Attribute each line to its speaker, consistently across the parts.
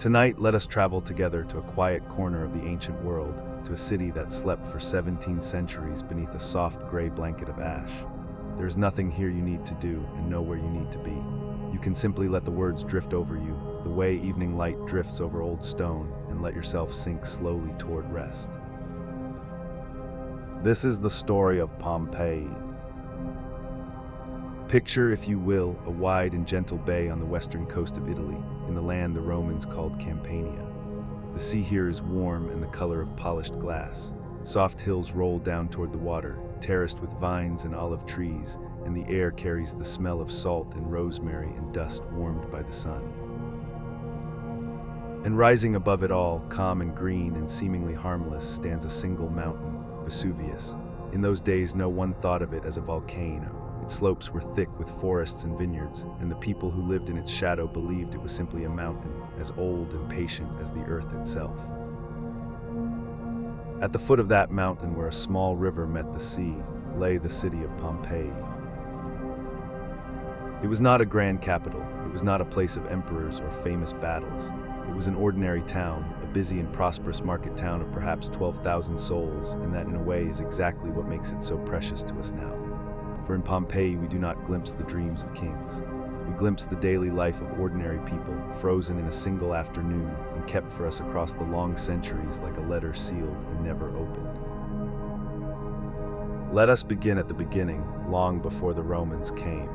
Speaker 1: Tonight, let us travel together to a quiet corner of the ancient world, to a city that slept for 17 centuries beneath a soft gray blanket of ash. There is nothing here you need to do and nowhere you need to be. You can simply let the words drift over you, the way evening light drifts over old stone, and let yourself sink slowly toward rest. This is the story of Pompeii. Picture, if you will, a wide and gentle bay on the western coast of Italy, in the land the Romans called Campania. The sea here is warm and the color of polished glass. Soft hills roll down toward the water, terraced with vines and olive trees, and the air carries the smell of salt and rosemary and dust warmed by the sun. And rising above it all, calm and green and seemingly harmless, stands a single mountain, Vesuvius. In those days, no one thought of it as a volcano. Its slopes were thick with forests and vineyards, and the people who lived in its shadow believed it was simply a mountain, as old and patient as the earth itself. At the foot of that mountain, where a small river met the sea, lay the city of Pompeii. It was not a grand capital. It was not a place of emperors or famous battles. It was an ordinary town, a busy and prosperous market town of perhaps 12,000 souls, and that in a way is exactly what makes it so precious to us now. For in Pompeii we do not glimpse the dreams of kings. We glimpse the daily life of ordinary people, frozen in a single afternoon and kept for us across the long centuries like a letter sealed and never opened. Let us begin at the beginning, long before the Romans came.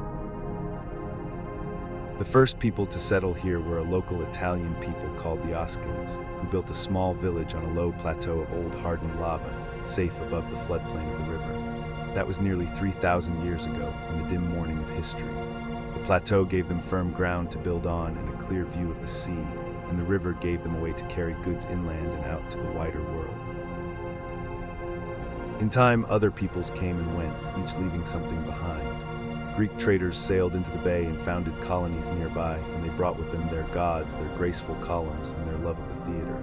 Speaker 1: The first people to settle here were a local Italian people called the Oscans, who built a small village on a low plateau of old hardened lava, safe above the floodplain of the river. That was nearly 3,000 years ago, in the dim morning of history. The plateau gave them firm ground to build on and a clear view of the sea, and the river gave them a way to carry goods inland and out to the wider world. In time, other peoples came and went, each leaving something behind. Greek traders sailed into the bay and founded colonies nearby, and they brought with them their gods, their graceful columns, and their love of the theater.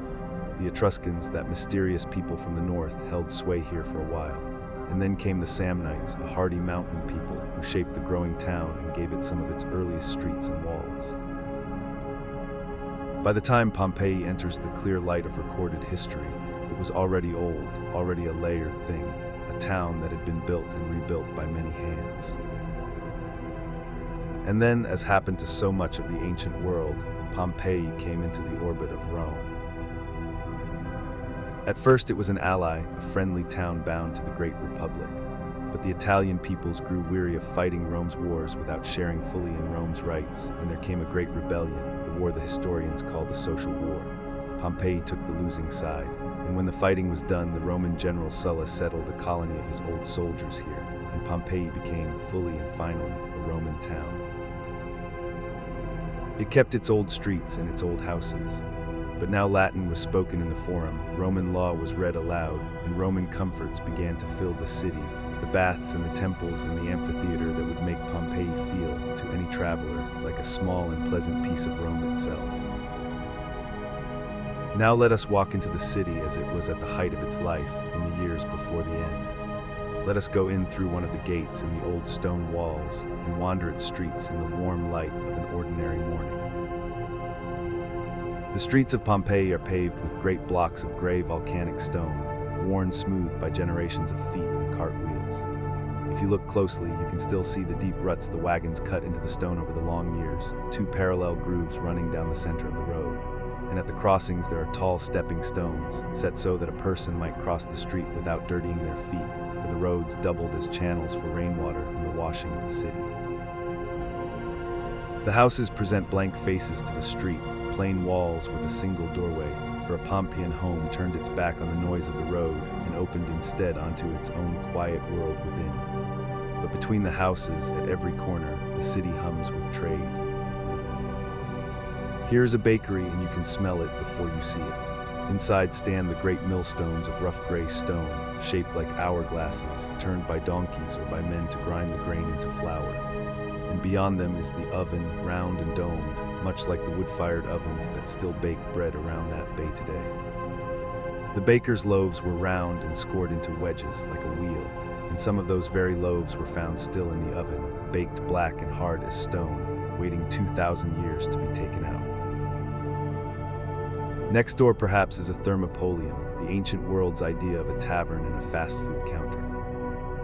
Speaker 1: The Etruscans, that mysterious people from the north, held sway here for a while. And then came the Samnites, a hardy mountain people who shaped the growing town and gave it some of its earliest streets and walls. By the time Pompeii enters the clear light of recorded history, it was already old, already a layered thing, a town that had been built and rebuilt by many hands. And then, as happened to so much of the ancient world, Pompeii came into the orbit of Rome. At first it was an ally, a friendly town bound to the Great Republic, but the Italian peoples grew weary of fighting Rome's wars without sharing fully in Rome's rights, and there came a great rebellion, the war the historians call the Social War. Pompey took the losing side, and when the fighting was done, the Roman general Sulla settled a colony of his old soldiers here, and Pompeii became fully and finally a Roman town. It kept its old streets and its old houses. But now Latin was spoken in the forum, Roman law was read aloud, and Roman comforts began to fill the city, the baths and the temples and the amphitheater that would make Pompeii feel, to any traveler, like a small and pleasant piece of Rome itself. Now let us walk into the city as it was at the height of its life, in the years before the end. Let us go in through one of the gates in the old stone walls, and wander its streets in the warm light of an ordinary morning. The streets of Pompeii are paved with great blocks of gray volcanic stone, worn smooth by generations of feet and cartwheels. If you look closely, you can still see the deep ruts the wagons cut into the stone over the long years, two parallel grooves running down the center of the road. And at the crossings there are tall stepping stones, set so that a person might cross the street without dirtying their feet, for the roads doubled as channels for rainwater and the washing of the city. The houses present blank faces to the street, plain walls with a single doorway, for a Pompeian home turned its back on the noise of the road and opened instead onto its own quiet world within. But between the houses, at every corner, the city hums with trade. Here is a bakery and you can smell it before you see it. Inside stand the great millstones of rough gray stone, shaped like hourglasses, turned by donkeys or by men to grind the grain into flour. And beyond them is the oven, round and domed, much like the wood-fired ovens that still bake bread around that bay today. The baker's loaves were round and scored into wedges like a wheel, and some of those very loaves were found still in the oven, baked black and hard as stone, waiting 2,000 years to be taken out. Next door perhaps is a thermopolium, the ancient world's idea of a tavern and a fast food counter.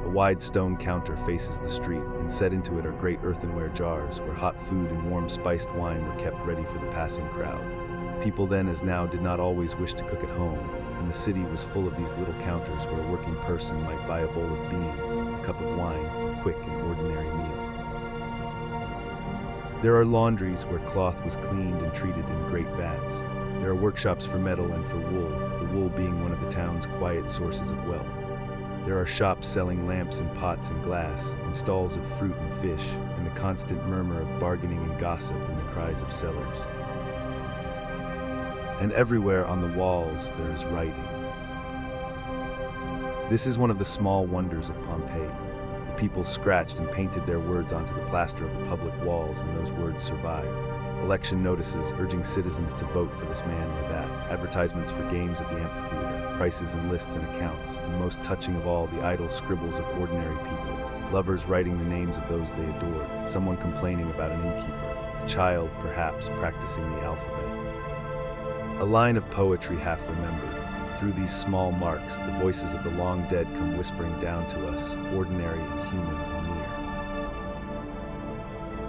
Speaker 1: A wide stone counter faces the street, and set into it are great earthenware jars where hot food and warm spiced wine were kept ready for the passing crowd. People then as now did not always wish to cook at home, and the city was full of these little counters where a working person might buy a bowl of beans, a cup of wine, a quick and ordinary meal. There are laundries where cloth was cleaned and treated in great vats. There are workshops for metal and for wool, the wool being one of the town's quiet sources of wealth. There are shops selling lamps and pots and glass, and stalls of fruit and fish, and the constant murmur of bargaining and gossip and the cries of sellers. And everywhere on the walls there is writing. This is one of the small wonders of Pompeii. The people scratched and painted their words onto the plaster of the public walls, and those words survived. Election notices urging citizens to vote for this man or that, advertisements for games at the amphitheater, prices and lists and accounts, and most touching of all, the idle scribbles of ordinary people, lovers writing the names of those they adored, someone complaining about an innkeeper, a child, perhaps, practicing the alphabet. A line of poetry half remembered. Through these small marks, the voices of the long dead come whispering down to us, ordinary and human and near.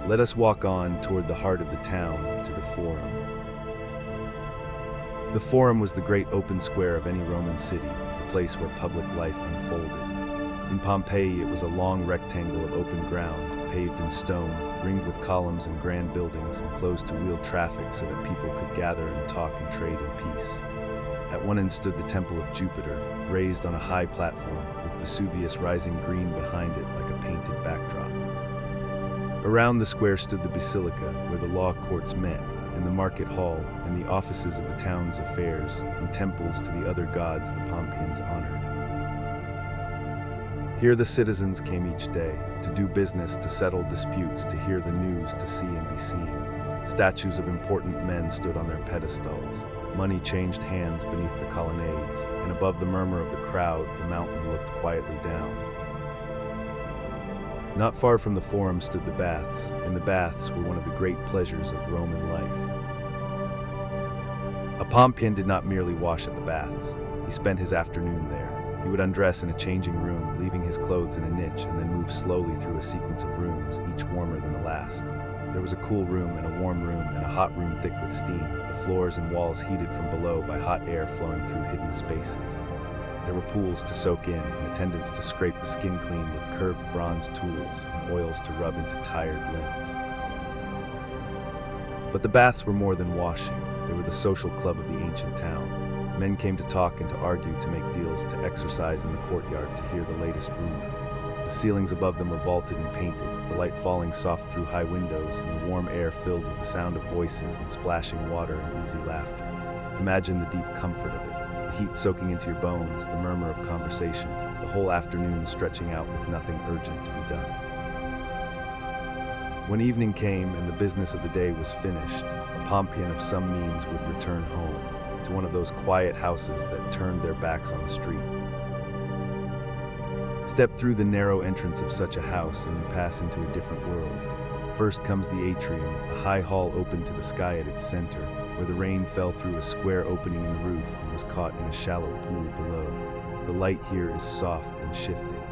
Speaker 1: Let us walk on toward the heart of the town, to the Forum. The Forum was the great open square of any Roman city, the place where public life unfolded. In Pompeii, it was a long rectangle of open ground, paved in stone, ringed with columns and grand buildings, and closed to wheeled traffic so that people could gather and talk and trade in peace. At one end stood the Temple of Jupiter, raised on a high platform, with Vesuvius rising green behind it like a painted backdrop. Around the square stood the Basilica, where the law courts met, and the market hall, and the offices of the town's affairs, and temples to the other gods the Pompeians honored. Here the citizens came each day, to do business, to settle disputes, to hear the news, to see and be seen. Statues of important men stood on their pedestals. Money changed hands beneath the colonnades, and above the murmur of the crowd, the mountain looked quietly down. Not far from the Forum stood the baths, and the baths were one of the great pleasures of Roman life. A Pompeian did not merely wash at the baths. He spent his afternoon there. He would undress in a changing room, leaving his clothes in a niche, and then move slowly through a sequence of rooms, each warmer than the last. There was a cool room and a warm room and a hot room thick with steam, the floors and walls heated from below by hot air flowing through hidden spaces. There were pools to soak in and attendants to scrape the skin clean with curved bronze tools and oils to rub into tired limbs. But the baths were more than washing. They were the social club of the ancient town. Men came to talk and to argue, to make deals, to exercise in the courtyard, to hear the latest rumor. The ceilings above them were vaulted and painted, the light falling soft through high windows, and the warm air filled with the sound of voices and splashing water and easy laughter. Imagine the deep comfort of it, the heat soaking into your bones, the murmur of conversation, the whole afternoon stretching out with nothing urgent to be done. When evening came and the business of the day was finished, a Pompeian of some means would return home, to one of those quiet houses that turned their backs on the street. Step through the narrow entrance of such a house and you pass into a different world. First comes the atrium, a high hall open to the sky at its center, where the rain fell through a square opening in the roof and was caught in a shallow pool below. The light here is soft and shifting.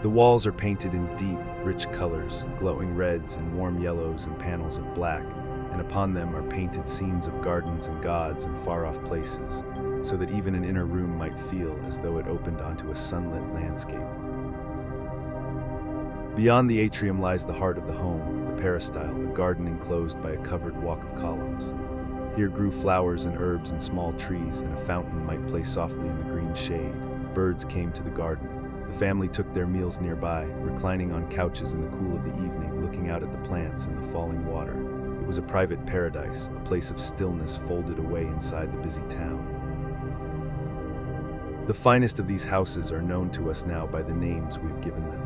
Speaker 1: The walls are painted in deep, rich colors, glowing reds and warm yellows and panels of black, and upon them are painted scenes of gardens and gods and far-off places, so that even an inner room might feel as though it opened onto a sunlit landscape. Beyond the atrium lies the heart of the home, the peristyle, a garden enclosed by a covered walk of columns. Here grew flowers and herbs and small trees, and a fountain might play softly in the green shade. Birds came to the garden. The family took their meals nearby, reclining on couches in the cool of the evening, looking out at the plants and the falling water. It was a private paradise, a place of stillness folded away inside the busy town. The finest of these houses are known to us now by the names we've given them.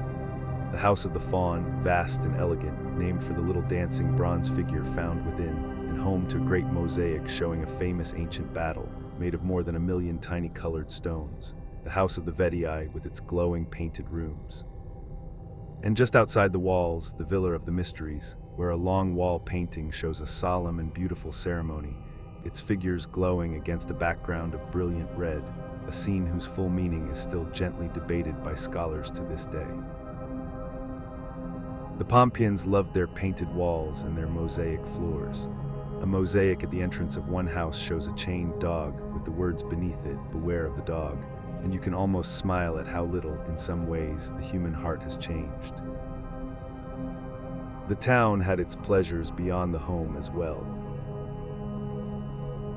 Speaker 1: The House of the Faun, vast and elegant, named for the little dancing bronze figure found within, and home to a great mosaic showing a famous ancient battle, made of more than 1 million tiny colored stones. The House of the Vetii, with its glowing painted rooms. And just outside the walls, the Villa of the Mysteries, where a long wall painting shows a solemn and beautiful ceremony, its figures glowing against a background of brilliant red, a scene whose full meaning is still gently debated by scholars to this day. The Pompeians loved their painted walls and their mosaic floors. A mosaic at the entrance of one house shows a chained dog with the words beneath it, "Beware of the dog," and you can almost smile at how little, in some ways, the human heart has changed. The town had its pleasures beyond the home as well.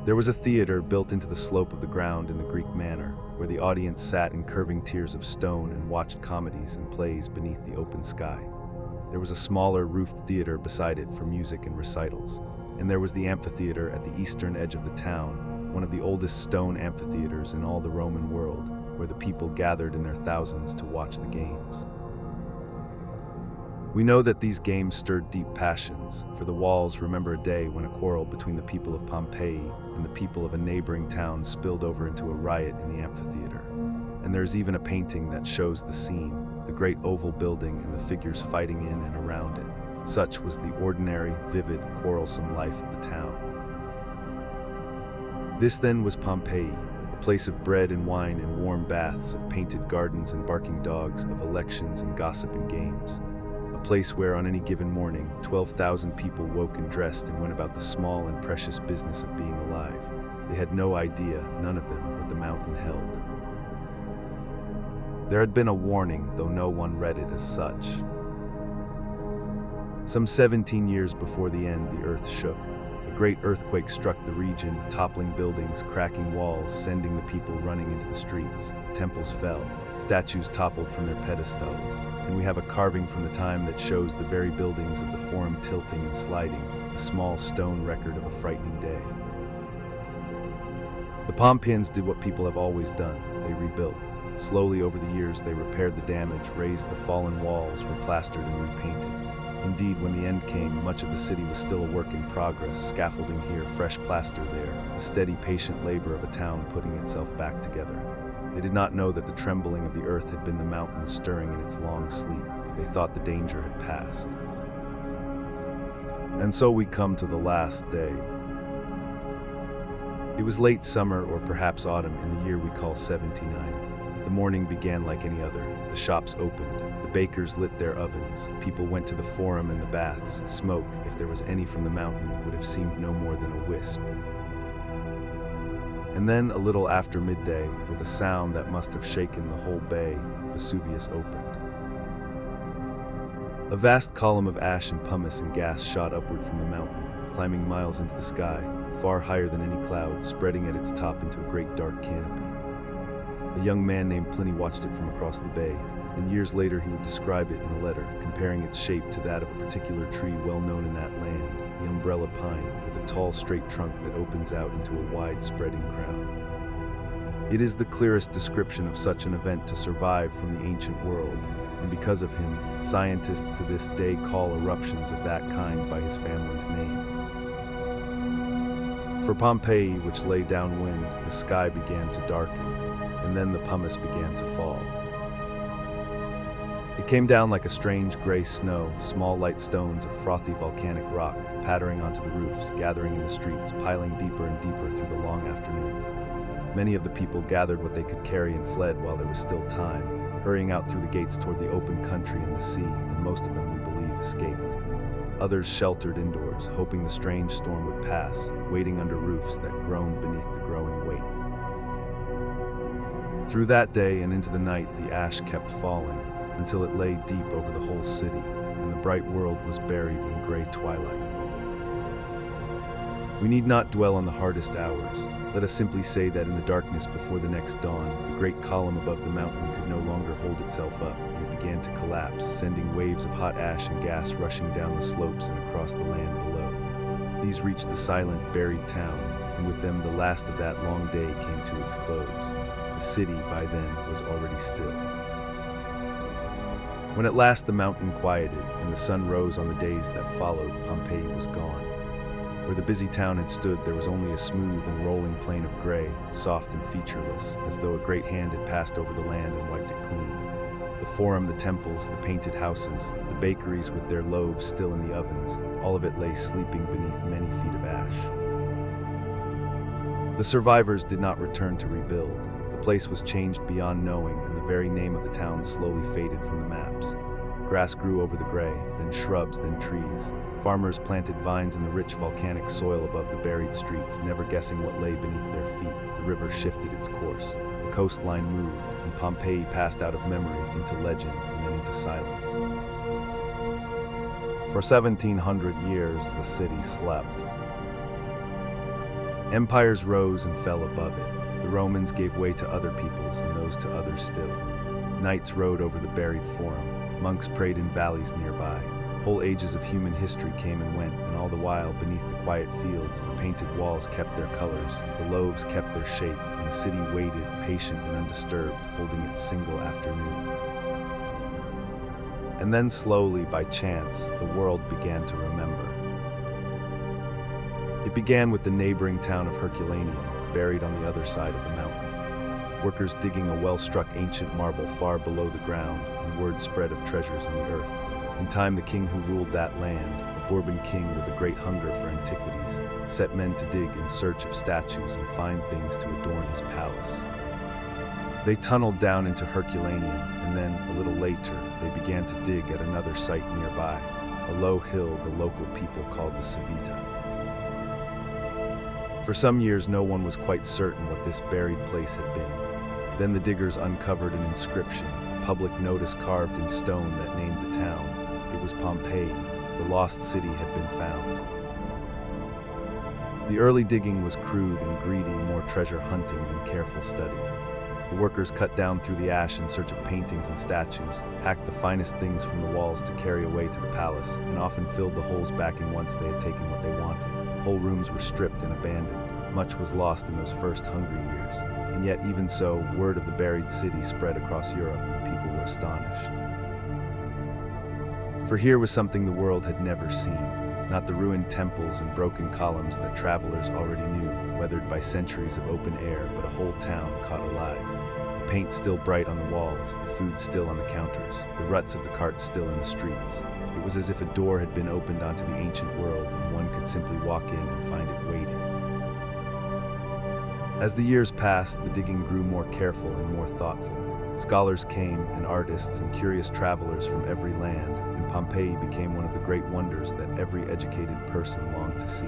Speaker 1: There was a theater built into the slope of the ground in the Greek manner, where the audience sat in curving tiers of stone and watched comedies and plays beneath the open sky. There was a smaller roofed theater beside it for music and recitals, and there was the amphitheater at the eastern edge of the town, one of the oldest stone amphitheaters in all the Roman world, where the people gathered in their thousands to watch the games. We know that these games stirred deep passions, for the walls remember a day when a quarrel between the people of Pompeii and the people of a neighboring town spilled over into a riot in the amphitheater. And there's even a painting that shows the scene, the great oval building and the figures fighting in and around it. Such was the ordinary, vivid, quarrelsome life of the town. This then was Pompeii, a place of bread and wine and warm baths, of painted gardens and barking dogs, of elections and gossip and games. A place where on any given morning, 12,000 people woke and dressed and went about the small and precious business of being alive. They had no idea, none of them, what the mountain held. There had been a warning, though no one read it as such. Some 17 years before the end, the earth shook. A great earthquake struck the region, toppling buildings, cracking walls, sending the people running into the streets. Temples fell, statues toppled from their pedestals, and we have a carving from the time that shows the very buildings of the Forum tilting and sliding, a small stone record of a frightening day. The Pompeians did what people have always done. They rebuilt. Slowly over the years, they repaired the damage, raised the fallen walls, replastered and repainted. Indeed, when the end came, much of the city was still a work in progress, scaffolding here, fresh plaster there, the steady, patient labor of a town putting itself back together. They did not know that the trembling of the earth had been the mountain stirring in its long sleep. They thought the danger had passed. And so we come to the last day. It was late summer, or perhaps autumn, in the year we call 79. The morning began like any other. The shops opened. The bakers lit their ovens. People went to the forum and the baths. Smoke, if there was any from the mountain, would have seemed no more than a wisp. And then, a little after midday, with a sound that must have shaken the whole bay, Vesuvius opened. A vast column of ash and pumice and gas shot upward from the mountain, climbing miles into the sky, far higher than any cloud, spreading at its top into a great dark canopy. A young man named Pliny watched it from across the bay, and years later he would describe it in a letter, comparing its shape to that of a particular tree well known in that land, the umbrella pine, with a tall straight trunk that opens out into a wide spreading crown. It is the clearest description of such an event to survive from the ancient world, and because of him, scientists to this day call eruptions of that kind by his family's name. For Pompeii, which lay downwind, the sky began to darken, and then the pumice began to fall. It came down like a strange gray snow, small light stones of frothy volcanic rock, pattering onto the roofs, gathering in the streets, piling deeper and deeper through the long afternoon. Many of the people gathered what they could carry and fled while there was still time, hurrying out through the gates toward the open country and the sea, and most of them, we believe, escaped. Others sheltered indoors, hoping the strange storm would pass, waiting under roofs that groaned beneath the growing weight. Through that day and into the night, the ash kept falling, until it lay deep over the whole city, and the bright world was buried in gray twilight. We need not dwell on the hardest hours. Let us simply say that in the darkness before the next dawn, the great column above the mountain could no longer hold itself up, and it began to collapse, sending waves of hot ash and gas rushing down the slopes and across the land below. These reached the silent, buried town, and with them the last of that long day came to its close. The city, by then, was already still. When at last the mountain quieted and the sun rose on the days that followed, Pompeii was gone. Where the busy town had stood, there was only a smooth and rolling plain of gray, soft and featureless, as though a great hand had passed over the land and wiped it clean. The forum, the temples, the painted houses, the bakeries with their loaves still in the ovens, all of it lay sleeping beneath many feet of ash. The survivors did not return to rebuild. The place was changed beyond knowing, and the very name of the town slowly faded from the maps. Grass grew over the gray, then shrubs, then trees. Farmers planted vines in the rich volcanic soil above the buried streets, never guessing what lay beneath their feet. The river shifted its course. The coastline moved, and Pompeii passed out of memory into legend and then into silence. For 1700 years, the city slept. Empires rose and fell above it. The Romans gave way to other peoples, and those to others still. Knights rode over the buried forum. Monks prayed in valleys nearby. Whole ages of human history came and went, and all the while, beneath the quiet fields, the painted walls kept their colors, the loaves kept their shape, and the city waited, patient and undisturbed, holding its single afternoon. And then slowly, by chance, the world began to remember. It began with the neighboring town of Herculaneum, buried on the other side of the mountain. Workers digging a well-struck ancient marble far below the ground, and word spread of treasures in the earth. In time, the king who ruled that land, a Bourbon king with a great hunger for antiquities, set men to dig in search of statues and fine things to adorn his palace. They tunneled down into Herculaneum, and then, a little later, they began to dig at another site nearby, a low hill the local people called the Civita. For some years, no one was quite certain what this buried place had been. Then the diggers uncovered an inscription, a public notice carved in stone that named the town. It was Pompeii. The lost city had been found. The early digging was crude and greedy, more treasure hunting than careful study. The workers cut down through the ash in search of paintings and statues, hacked the finest things from the walls to carry away to the palace, and often filled the holes back in once they had taken what they wanted. Whole rooms were stripped and abandoned. Much was lost in those first hungry years. And yet, even so, word of the buried city spread across Europe, and people were astonished. For here was something the world had never seen. Not the ruined temples and broken columns that travelers already knew, weathered by centuries of open air, but a whole town caught alive. The paint still bright on the walls, the food still on the counters, the ruts of the carts still in the streets. It was as if a door had been opened onto the ancient world, and one could simply walk in and find it waiting. As the years passed, the digging grew more careful and more thoughtful. Scholars came, and artists and curious travelers from every land, and Pompeii became one of the great wonders that every educated person longed to see.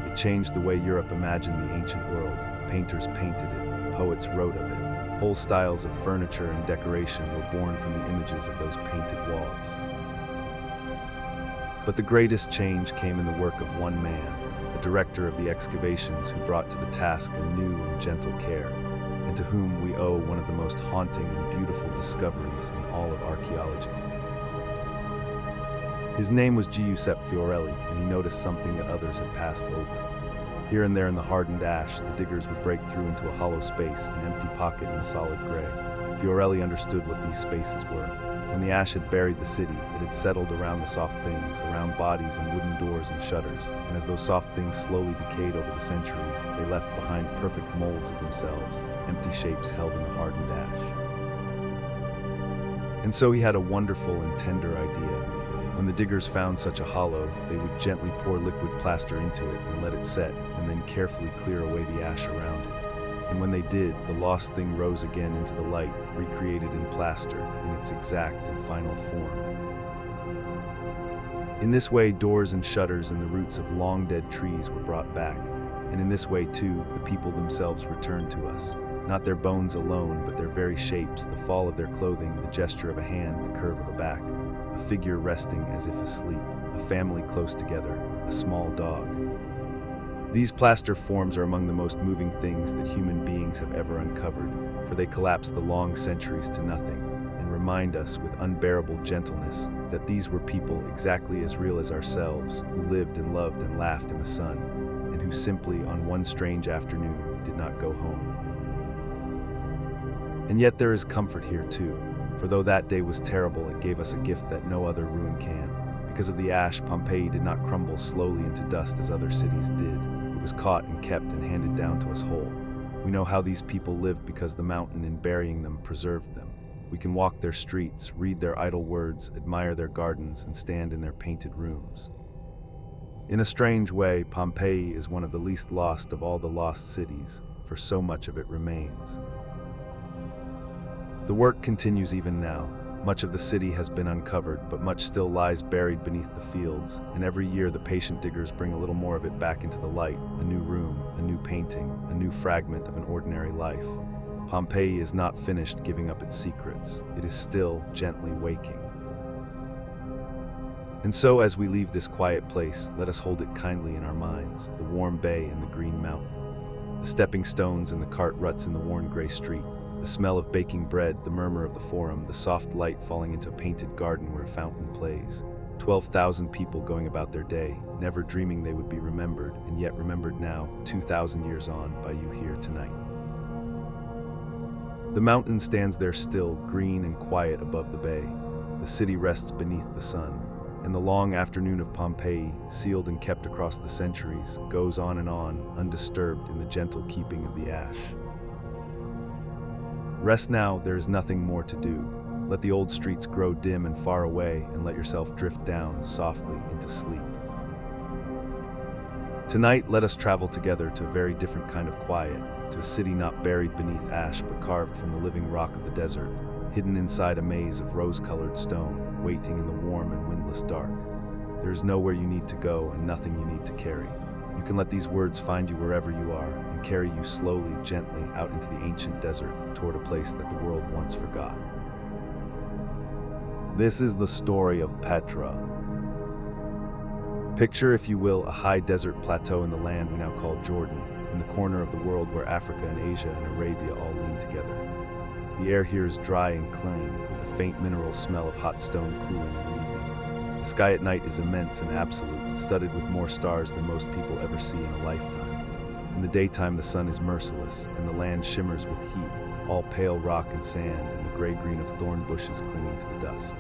Speaker 1: It changed the way Europe imagined the ancient world. Painters painted it, poets wrote of it. Whole styles of furniture and decoration were born from the images of those painted walls. But the greatest change came in the work of one man, a director of the excavations who brought to the task a new and gentle care, and to whom we owe one of the most haunting and beautiful discoveries in all of archaeology. His name was Giuseppe Fiorelli, and he noticed something that others had passed over. Here and there in the hardened ash, the diggers would break through into a hollow space, an empty pocket in the solid gray. Fiorelli understood what these spaces were. When the ash had buried the city, it had settled around the soft things, around bodies and wooden doors and shutters, and as those soft things slowly decayed over the centuries, they left behind perfect molds of themselves, empty shapes held in the hardened ash. And so he had a wonderful and tender idea. When the diggers found such a hollow, they would gently pour liquid plaster into it and let it set, and then carefully clear away the ash around it. And when they did, the lost thing rose again into the light, recreated in plaster, in its exact and final form. In this way, doors and shutters and the roots of long-dead trees were brought back. And in this way, too, the people themselves returned to us. Not their bones alone, but their very shapes, the fall of their clothing, the gesture of a hand, the curve of a back, a figure resting as if asleep, a family close together, a small dog. These plaster forms are among the most moving things that human beings have ever uncovered, for they collapse the long centuries to nothing, and remind us with unbearable gentleness that these were people exactly as real as ourselves, who lived and loved and laughed in the sun, and who simply, on one strange afternoon, did not go home. And yet there is comfort here too, for though that day was terrible, it gave us a gift that no other ruin can. Because of the ash, Pompeii did not crumble slowly into dust as other cities did. It was caught and kept and handed down to us whole. We know how these people lived because the mountain, in burying them, preserved them. We can walk their streets, read their idle words, admire their gardens, and stand in their painted rooms. In a strange way, Pompeii is one of the least lost of all the lost cities, for so much of it remains. The work continues even now. Much of the city has been uncovered, but much still lies buried beneath the fields, and every year the patient diggers bring a little more of it back into the light, a new room, a new painting, a new fragment of an ordinary life. Pompeii is not finished giving up its secrets. It is still gently waking. And so as we leave this quiet place, let us hold it kindly in our minds, the warm bay and the green mountain, the stepping stones and the cart ruts in the worn gray street, the smell of baking bread, the murmur of the forum, the soft light falling into a painted garden where a fountain plays. 12,000 people going about their day, never dreaming they would be remembered, and yet remembered now, 2,000 years on, by you here tonight. The mountain stands there still, green and quiet above the bay. The city rests beneath the sun, and the long afternoon of Pompeii, sealed and kept across the centuries, goes on and on, undisturbed in the gentle keeping of the ash. Rest now, there is nothing more to do. Let the old streets grow dim and far away, and let yourself drift down softly into sleep. Tonight, let us travel together to a very different kind of quiet, to a city not buried beneath ash but carved from the living rock of the desert, hidden inside a maze of rose-colored stone, waiting in the warm and windless dark. There is nowhere you need to go and nothing you need to carry. You can let these words find you wherever you are and carry you slowly, gently out into the ancient desert toward a place that the world once forgot. This is the story of Petra. Picture, if you will, a high desert plateau in the land we now call Jordan, in the corner of the world where Africa and Asia and Arabia all lean together. The air here is dry and clean, with the faint mineral smell of hot stone cooling in the evening. The sky at night is immense and absolute, studded with more stars than most people ever see in a lifetime. In the daytime the sun is merciless, and the land shimmers with heat, all pale rock and sand, and the gray-green of thorn bushes clinging to the dust.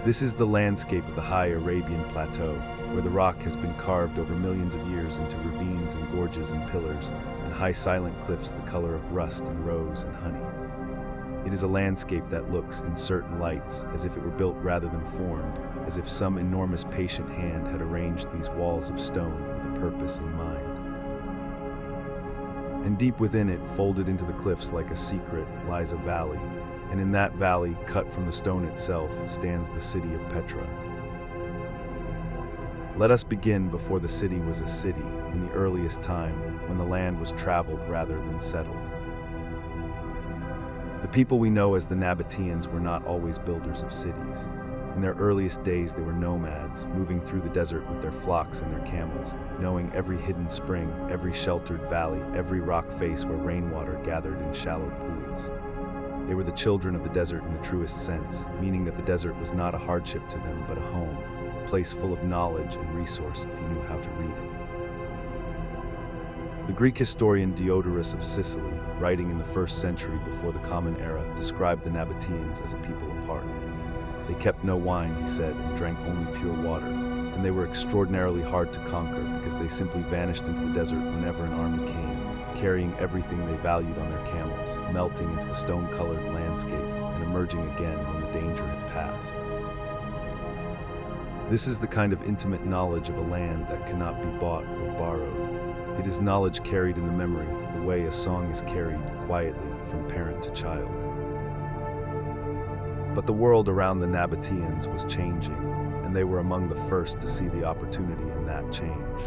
Speaker 1: This is the landscape of the high Arabian plateau, where the rock has been carved over millions of years into ravines and gorges and pillars, and high silent cliffs the color of rust and rose and honey. It is a landscape that looks, in certain lights, as if it were built rather than formed, as if some enormous patient hand had arranged these walls of stone with a purpose in mind. And deep within it, folded into the cliffs like a secret, lies a valley, and in that valley, cut from the stone itself, stands the city of Petra. Let us begin before the city was a city, in the earliest time, when the land was traveled rather than settled. The people we know as the Nabateans were not always builders of cities. In their earliest days they were nomads, moving through the desert with their flocks and their camels, knowing every hidden spring, every sheltered valley, every rock face where rainwater gathered in shallow pools. They were the children of the desert in the truest sense, meaning that the desert was not a hardship to them, but a home, a place full of knowledge and resource if you knew how to read it. The Greek historian Diodorus of Sicily, writing in the 1st century before the Common Era, described the Nabateans as a people apart. They kept no wine, he said, and drank only pure water, and they were extraordinarily hard to conquer because they simply vanished into the desert whenever an army came, carrying everything they valued on their camels, melting into the stone-colored landscape and emerging again when the danger had passed. This is the kind of intimate knowledge of a land that cannot be bought or borrowed. It is knowledge carried in the memory, the way a song is carried quietly from parent to child. But the world around the Nabateans was changing, and they were among the first to see the opportunity in that change.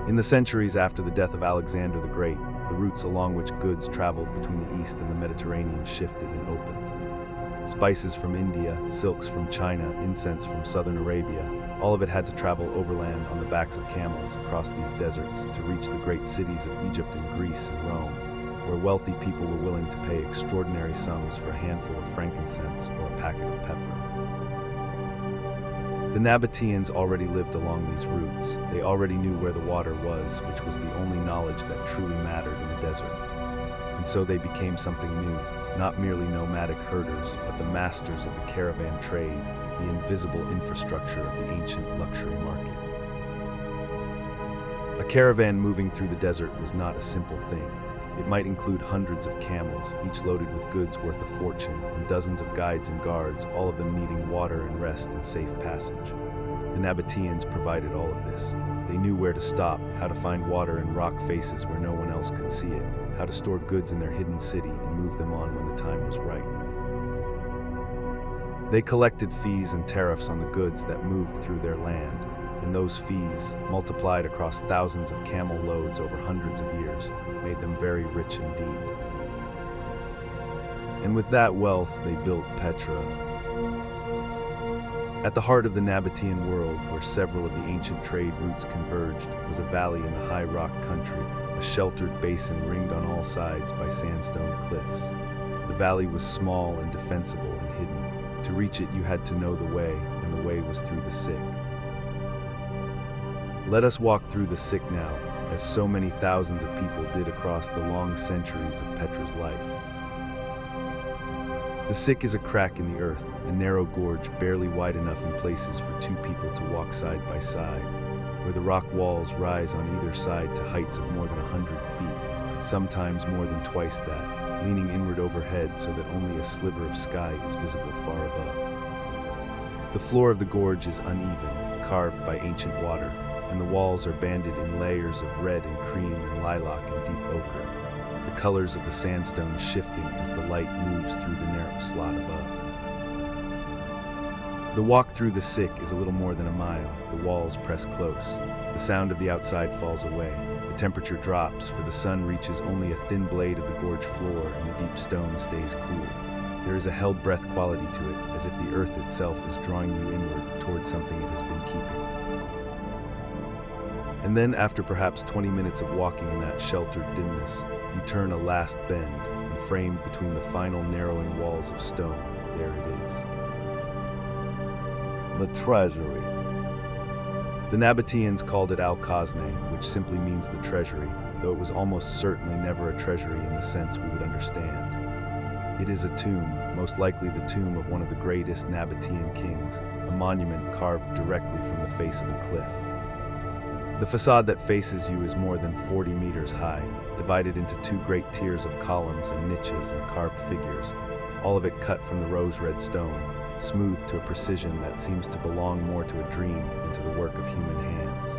Speaker 1: In the centuries after the death of Alexander the Great, the routes along which goods traveled between the East and the Mediterranean shifted and opened. Spices from India, silks from China, incense from southern Arabia, all of it had to travel overland on the backs of camels across these deserts to reach the great cities of Egypt and Greece and Rome, where wealthy people were willing to pay extraordinary sums for a handful of frankincense or a packet of pepper. The Nabateans already lived along these routes. They already knew where the water was, which was the only knowledge that truly mattered in the desert. And so they became something new, not merely nomadic herders, but the masters of the caravan trade, the invisible infrastructure of the ancient luxury market. A caravan moving through the desert was not a simple thing. It might include hundreds of camels, each loaded with goods worth a fortune, and dozens of guides and guards, all of them needing water and rest and safe passage. The Nabateans provided all of this. They knew where to stop, how to find water in rock faces where no one else could see it, how to store goods in their hidden city and move them on when the time was right. They collected fees and tariffs on the goods that moved through their land, and those fees, multiplied across thousands of camel loads over hundreds of years, made them very rich indeed. And with that wealth, they built Petra. At the heart of the Nabatean world, where several of the ancient trade routes converged, was a valley in the high rock country, a sheltered basin ringed on all sides by sandstone cliffs. The valley was small and defensible and hidden. To reach it, you had to know the way, and the way was through the sick. Let us walk through the sick now, as so many thousands of people did across the long centuries of Petra's life. The sick is a crack in the earth, a narrow gorge barely wide enough in places for two people to walk side by side, where the rock walls rise on either side to heights of more than 100 feet, sometimes more than twice that, leaning inward overhead so that only a sliver of sky is visible far above. The floor of the gorge is uneven, carved by ancient water, and the walls are banded in layers of red and cream and lilac and deep ochre, the colors of the sandstone shifting as the light moves through the narrow slot above. The walk through the sick is a little more than a mile. The walls press close. The sound of the outside falls away. The temperature drops, for the sun reaches only a thin blade of the gorge floor and the deep stone stays cool. There is a held breath quality to it, as if the earth itself is drawing you inward toward something it has been keeping. And then, after perhaps 20 minutes of walking in that sheltered dimness, you turn a last bend, and framed between the final narrowing walls of stone, there it is. The treasury. The Nabateans called it Al-Khazne, which simply means the treasury, though it was almost certainly never a treasury in the sense we would understand. It is a tomb, most likely the tomb of one of the greatest Nabatean kings, a monument carved directly from the face of a cliff. The facade that faces you is more than 40 meters high, divided into two great tiers of columns and niches and carved figures, all of it cut from the rose-red stone, smooth to a precision that seems to belong more to a dream than to the work of human hands.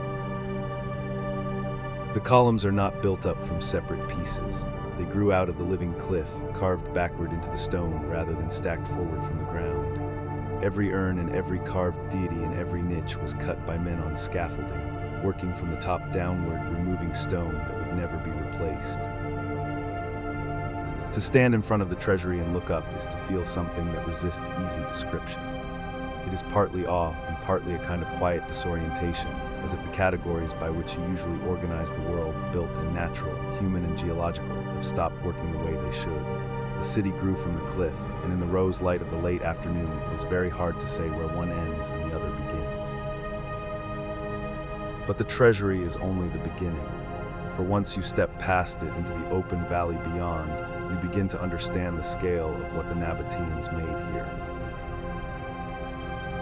Speaker 1: The columns are not built up from separate pieces. They grew out of the living cliff, carved backward into the stone rather than stacked forward from the ground. Every urn and every carved deity in every niche was cut by men on scaffolding, working from the top downward, removing stone that would never be replaced. To stand in front of the treasury and look up is to feel something that resists easy description. It is partly awe and partly a kind of quiet disorientation, as if the categories by which you usually organize the world, built and natural, human and geological, have stopped working the way they should. The city grew from the cliff, and in the rose light of the late afternoon, it is very hard to say where one ends and the other begins. But the treasury is only the beginning, for once you step past it into the open valley beyond, you begin to understand the scale of what the Nabateans made here.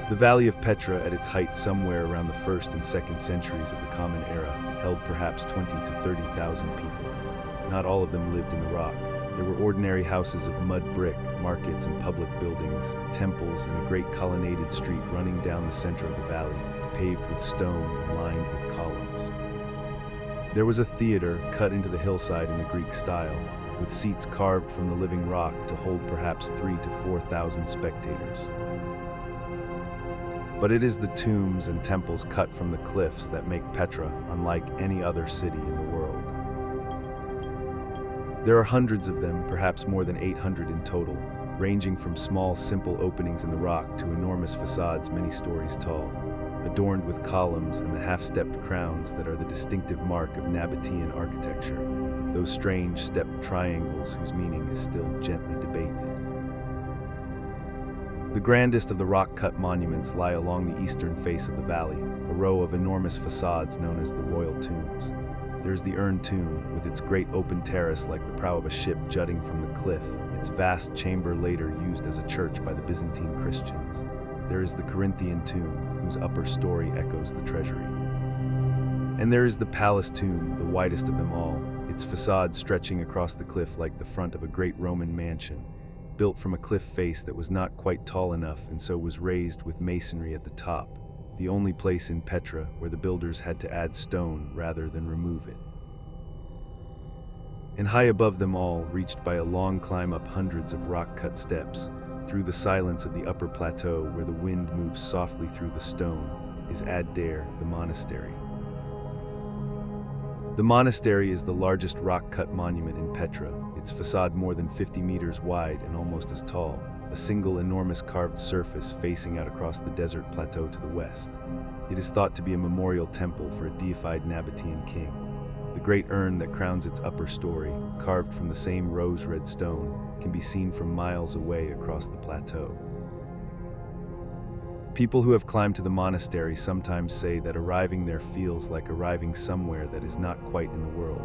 Speaker 1: The Valley of Petra, at its height somewhere around the 1st and 2nd centuries of the Common Era, held perhaps 20 to 30,000 people. Not all of them lived in the rock. There were ordinary houses of mud brick, markets and public buildings, temples, and a great colonnaded street running down the center of the valley, paved with stone and lined with columns. There was a theater cut into the hillside in the Greek style, with seats carved from the living rock to hold perhaps 3,000 to 4,000 spectators. But it is the tombs and temples cut from the cliffs that make Petra unlike any other city in the world. There are hundreds of them, perhaps more than 800 in total, ranging from small, simple openings in the rock to enormous facades many stories tall, adorned with columns and the half-stepped crowns that are the distinctive mark of Nabatean architecture, those strange stepped triangles whose meaning is still gently debated. The grandest of the rock-cut monuments lie along the eastern face of the valley, a row of enormous facades known as the royal tombs. There is the urn tomb, with its great open terrace like the prow of a ship jutting from the cliff, its vast chamber later used as a church by the Byzantine Christians. There is the Corinthian tomb, whose upper story echoes the treasury. And there is the palace tomb, the widest of them all, its its facade stretching across the cliff like the front of a great Roman mansion, built from a cliff face that was not quite tall enough and so was raised with masonry at the top, the only place in Petra where the builders had to add stone rather than remove it. And high above them all, reached by a long climb up hundreds of rock-cut steps, through the silence of the upper plateau where the wind moves softly through the stone, is Ad-Dair, the monastery. The monastery is the largest rock-cut monument in Petra, its facade more than 50 meters wide and almost as tall, a single enormous carved surface facing out across the desert plateau to the west. It is thought to be a memorial temple for a deified Nabatean king. The great urn that crowns its upper story, carved from the same rose-red stone, can be seen from miles away across the plateau. People who have climbed to the monastery sometimes say that arriving there feels like arriving somewhere that is not quite in the world.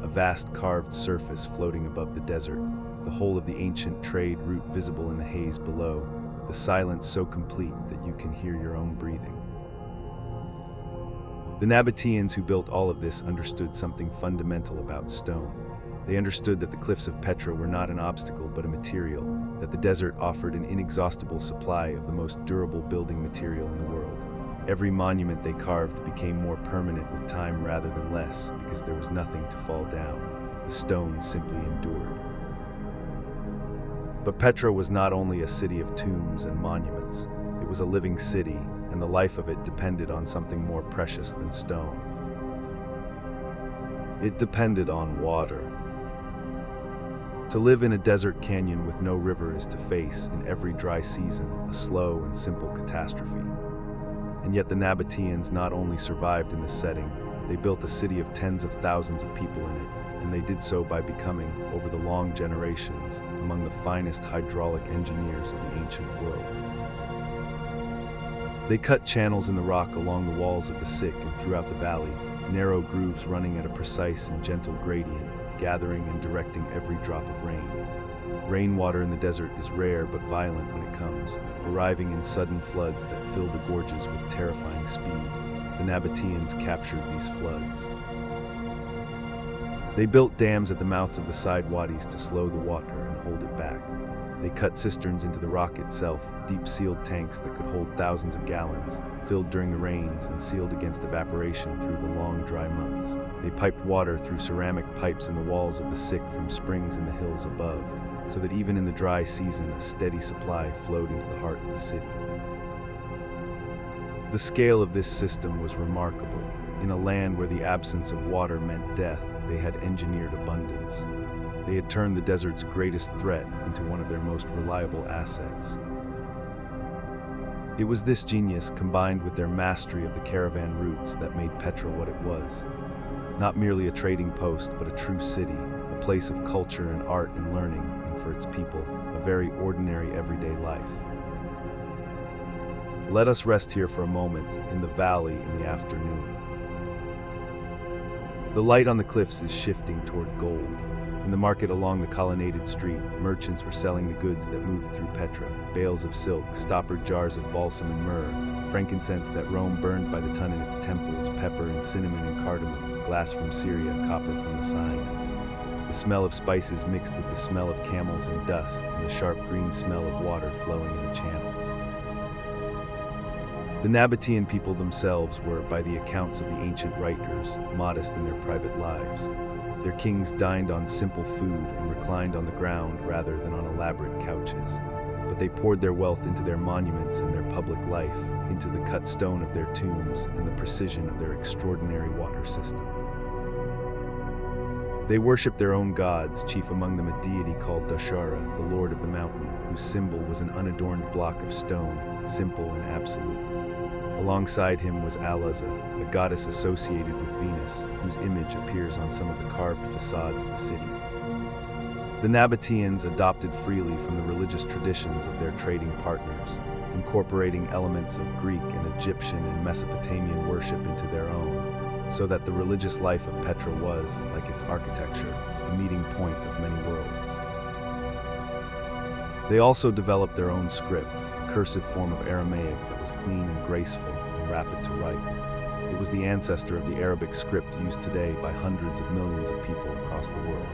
Speaker 1: A vast carved surface floating above the desert, the whole of the ancient trade route visible in the haze below, the silence so complete that you can hear your own breathing. The Nabateans who built all of this understood something fundamental about stone. They understood that the cliffs of Petra were not an obstacle but a material, that the desert offered an inexhaustible supply of the most durable building material in the world. Every monument they carved became more permanent with time rather than less, because there was nothing to fall down. The stone simply endured. But Petra was not only a city of tombs and monuments, it was a living city, and the life of it depended on something more precious than stone. It depended on water. To live in a desert canyon with no river is to face, in every dry season, a slow and simple catastrophe. And yet the Nabateans not only survived in this setting, they built a city of tens of thousands of people in it, and they did so by becoming, over the long generations, among the finest hydraulic engineers of the ancient world. They cut channels in the rock along the walls of the Sick and throughout the valley, narrow grooves running at a precise and gentle gradient, gathering and directing every drop of rain. Rainwater in the desert is rare but violent when it comes, arriving in sudden floods that fill the gorges with terrifying speed. The Nabateans captured these floods. They built dams at the mouths of the side wadis to slow the water and hold it back. They cut cisterns into the rock itself, deep-sealed tanks that could hold thousands of gallons, filled during the rains and sealed against evaporation through the long, dry months. They piped water through ceramic pipes in the walls of the Sick from springs in the hills above, so that even in the dry season a steady supply flowed into the heart of the city. The scale of this system was remarkable. In a land where the absence of water meant death, they had engineered abundance. They had turned the desert's greatest threat into one of their most reliable assets. It was this genius, combined with their mastery of the caravan routes, that made Petra what it was. Not merely a trading post, but a true city, a place of culture and art and learning, and for its people, a very ordinary everyday life. Let us rest here for a moment, in the valley in the afternoon. The light on the cliffs is shifting toward gold. In the market along the colonnaded street, merchants were selling the goods that moved through Petra: bales of silk, stoppered jars of balsam and myrrh, frankincense that Rome burned by the ton in its temples, pepper and cinnamon and cardamom, glass from Syria, copper from the Seine. The smell of spices mixed with the smell of camels and dust, and the sharp green smell of water flowing in the channels. The Nabatean people themselves were, by the accounts of the ancient writers, modest in their private lives. Their kings dined on simple food and reclined on the ground rather than on elaborate couches. But they poured their wealth into their monuments and their public life, into the cut stone of their tombs and the precision of their extraordinary water system. They worshipped their own gods, chief among them a deity called Dashara, the lord of the mountain, whose symbol was an unadorned block of stone, simple and absolute. Alongside him was Al-Uzza, a goddess associated with Venus, whose image appears on some of the carved facades of the city. The Nabateans adopted freely from the religious traditions of their trading partners, incorporating elements of Greek and Egyptian and Mesopotamian worship into their own, so that the religious life of Petra was, like its architecture, a meeting point of many worlds. They also developed their own script, a cursive form of Aramaic that was clean and graceful and rapid to write. It was the ancestor of the Arabic script used today by hundreds of millions of people across the world.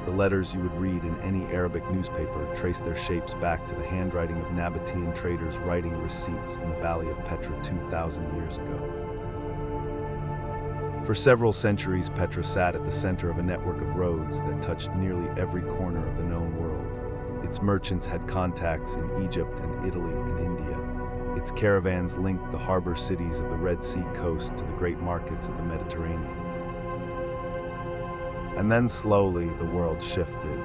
Speaker 1: The letters you would read in any Arabic newspaper trace their shapes back to the handwriting of Nabatean traders writing receipts in the valley of Petra 2,000 years ago. For several centuries, Petra sat at the center of a network of roads that touched nearly every corner of the known world. Its merchants had contacts in Egypt and Italy and India. Its caravans linked the harbor cities of the Red Sea coast to the great markets of the Mediterranean. And then slowly, the world shifted.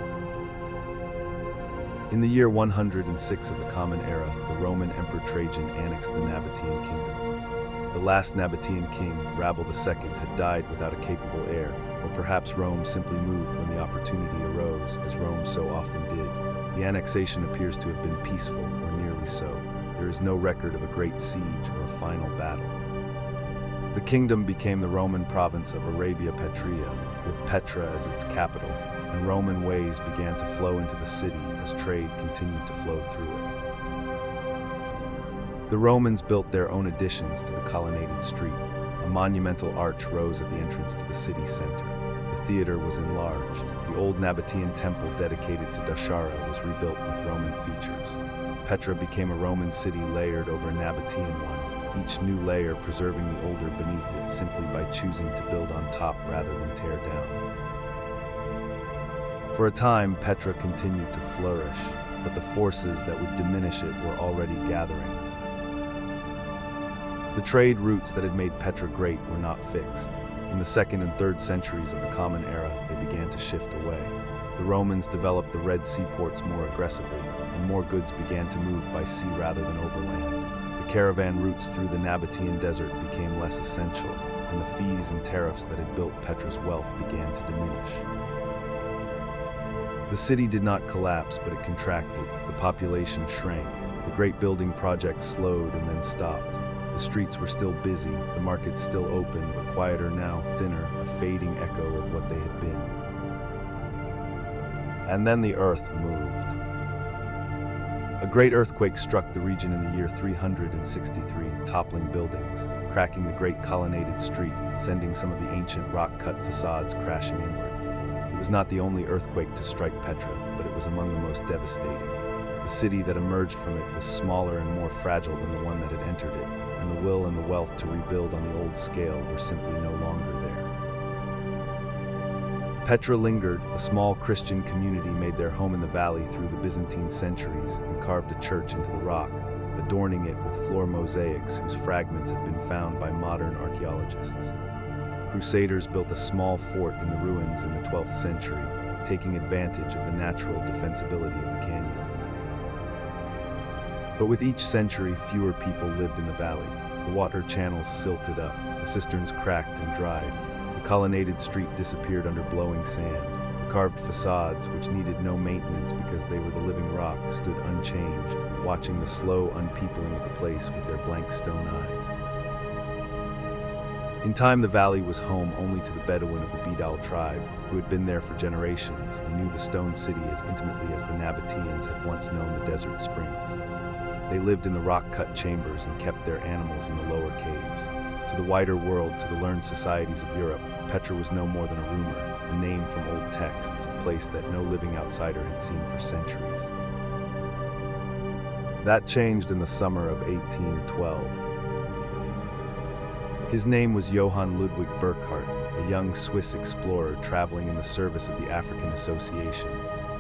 Speaker 1: In the year 106 of the Common Era, the Roman Emperor Trajan annexed the Nabatean kingdom. The last Nabatean king, Rabble II, had died without a capable heir, or perhaps Rome simply moved when the opportunity arose, as Rome so often did. The annexation appears to have been peaceful, or nearly so. There is no record of a great siege or a final battle. The kingdom became the Roman province of Arabia Petrea, with Petra as its capital, and Roman ways began to flow into the city as trade continued to flow through it. The Romans built their own additions to the colonnaded street. A monumental arch rose at the entrance to the city center. The theater was enlarged. The old Nabatean temple dedicated to Dashara was rebuilt with Roman features. Petra became a Roman city layered over a Nabatean one, each new layer preserving the older beneath it simply by choosing to build on top rather than tear down. For a time, Petra continued to flourish, but the forces that would diminish it were already gathering. The trade routes that had made Petra great were not fixed. In the 2nd and 3rd centuries of the Common Era, they began to shift away. The Romans developed the Red Sea ports more aggressively, and more goods began to move by sea rather than overland. The caravan routes through the Nabatean desert became less essential, and the fees and tariffs that had built Petra's wealth began to diminish. The city did not collapse, but it contracted. The population shrank. The great building projects slowed and then stopped. The streets were still busy, the markets still open, but quieter now, thinner, a fading echo of what they had been. And then the earth moved. A great earthquake struck the region in the year 363, toppling buildings, cracking the great colonnaded street, sending some of the ancient rock-cut facades crashing inward. It was not the only earthquake to strike Petra, but it was among the most devastating. The city that emerged from it was smaller and more fragile than the one that had entered it, and the will and the wealth to rebuild on the old scale were simply no longer there. Petra lingered. A small Christian community made their home in the valley through the Byzantine centuries and carved a church into the rock, adorning it with floor mosaics whose fragments have been found by modern archaeologists. Crusaders built a small fort in the ruins in the 12th century, taking advantage of the natural defensibility of the canyon. But with each century, fewer people lived in the valley. The water channels silted up, the cisterns cracked and dried. The colonnaded street disappeared under blowing sand. The carved facades, which needed no maintenance because they were the living rock, stood unchanged, watching the slow unpeopling of the place with their blank stone eyes. In time, the valley was home only to the Bedouin of the Bidal tribe, who had been there for generations and knew the stone city as intimately as the Nabateans had once known the desert springs. They lived in the rock-cut chambers and kept their animals in the lower caves. To the wider world, to the learned societies of Europe, Petra was no more than a rumor, a name from old texts, a place that no living outsider had seen for centuries. That changed in the summer of 1812. His name was Johann Ludwig Burckhardt, a young Swiss explorer traveling in the service of the African Association,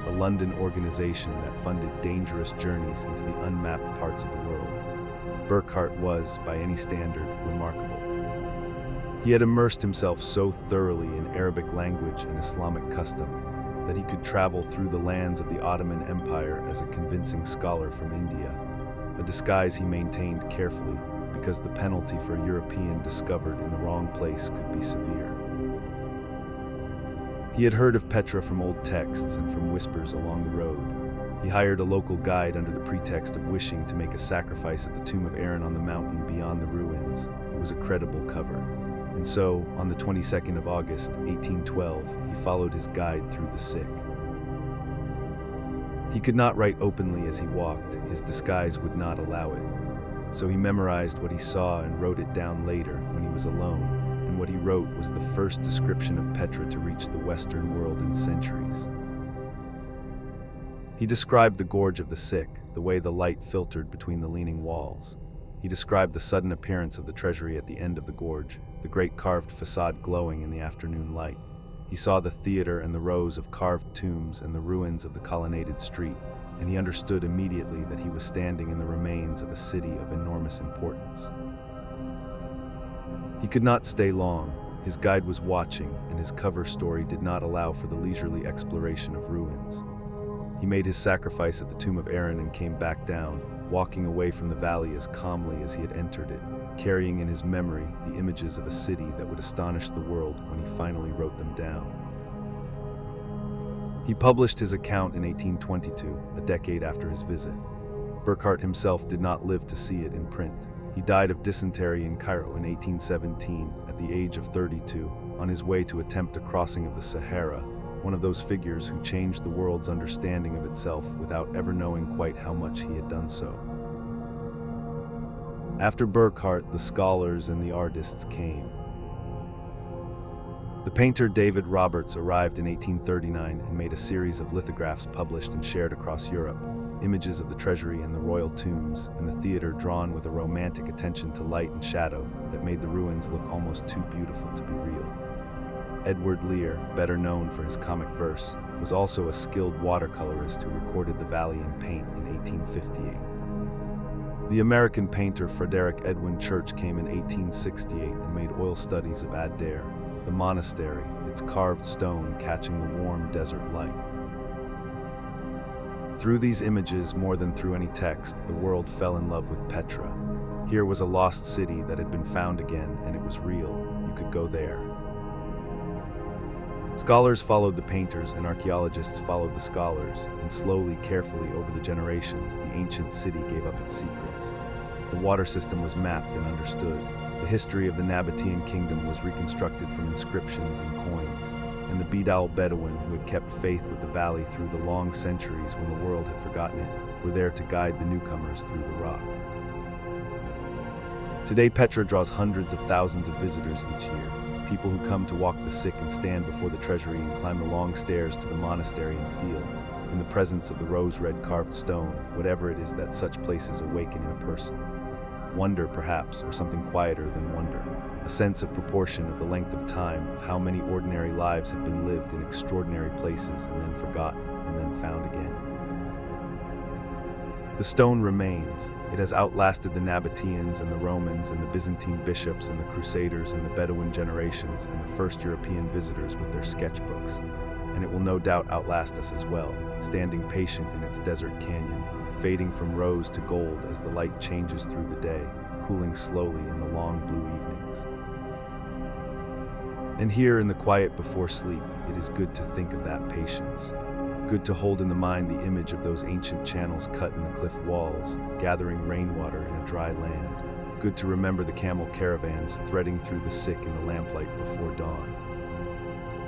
Speaker 1: a London organization that funded dangerous journeys into the unmapped parts of the world. Burckhardt was, by any standard, remarkable. He had immersed himself so thoroughly in Arabic language and Islamic custom that he could travel through the lands of the Ottoman Empire as a convincing scholar from India, a disguise he maintained carefully because the penalty for a European discovered in the wrong place could be severe. He had heard of Petra from old texts and from whispers along the road. He hired a local guide under the pretext of wishing to make a sacrifice at the tomb of Aaron on the mountain beyond the ruins. It was a credible cover. And so, on the 22nd of August, 1812, he followed his guide through the sick. He could not write openly as he walked. His disguise would not allow it. So he memorized what he saw and wrote it down later when he was alone, and what he wrote was the first description of Petra to reach the Western world in centuries. He described the gorge of the sick, the way the light filtered between the leaning walls. He described the sudden appearance of the treasury at the end of the gorge, the great carved facade glowing in the afternoon light. He saw the theater and the rows of carved tombs and the ruins of the colonnaded street, and he understood immediately that he was standing in the remains of a city of enormous importance. He could not stay long. His guide was watching, and his cover story did not allow for the leisurely exploration of ruins. He made his sacrifice at the tomb of Aaron and came back down, walking away from the valley as calmly as he had entered it, carrying in his memory the images of a city that would astonish the world when he finally wrote them down. He published his account in 1822, a decade after his visit. Burckhardt himself did not live to see it in print. He died of dysentery in Cairo in 1817, at the age of 32, on his way to attempt a crossing of the Sahara, one of those figures who changed the world's understanding of itself without ever knowing quite how much he had done so. After Burckhardt, the scholars and the artists came. The painter David Roberts arrived in 1839 and made a series of lithographs published and shared across Europe, images of the treasury and the royal tombs, and the theater drawn with a romantic attention to light and shadow that made the ruins look almost too beautiful to be real. Edward Lear, better known for his comic verse, was also a skilled watercolorist who recorded the valley in paint in 1858. The American painter Frederick Edwin Church came in 1868 and made oil studies of Adair, the monastery, its carved stone catching the warm desert light. Through these images, more than through any text, the world fell in love with Petra. Here was a lost city that had been found again, and it was real. You could go there. Scholars followed the painters and archaeologists followed the scholars, and slowly, carefully over the generations, the ancient city gave up its secrets. The water system was mapped and understood. The history of the Nabatean kingdom was reconstructed from inscriptions and coins, and the Bedouin Bedouin who had kept faith with the valley through the long centuries when the world had forgotten it, were there to guide the newcomers through the rock. Today, Petra draws hundreds of thousands of visitors each year. People who come to walk the sick and stand before the treasury and climb the long stairs to the monastery and feel, in the presence of the rose-red carved stone, whatever it is that such places awaken in a person. Wonder, perhaps, or something quieter than wonder. A sense of proportion of the length of time, of how many ordinary lives have been lived in extraordinary places and then forgotten and then found again. The stone remains. It has outlasted the Nabateans and the Romans and the Byzantine bishops and the Crusaders and the Bedouin generations and the first European visitors with their sketchbooks. And it will no doubt outlast us as well, standing patient in its desert canyon, fading from rose to gold as the light changes through the day, cooling slowly in the long blue evenings. And here in the quiet before sleep, it is good to think of that patience. Good to hold in the mind the image of those ancient channels cut in the cliff walls, gathering rainwater in a dry land. Good to remember the camel caravans threading through the sick in the lamplight before dawn.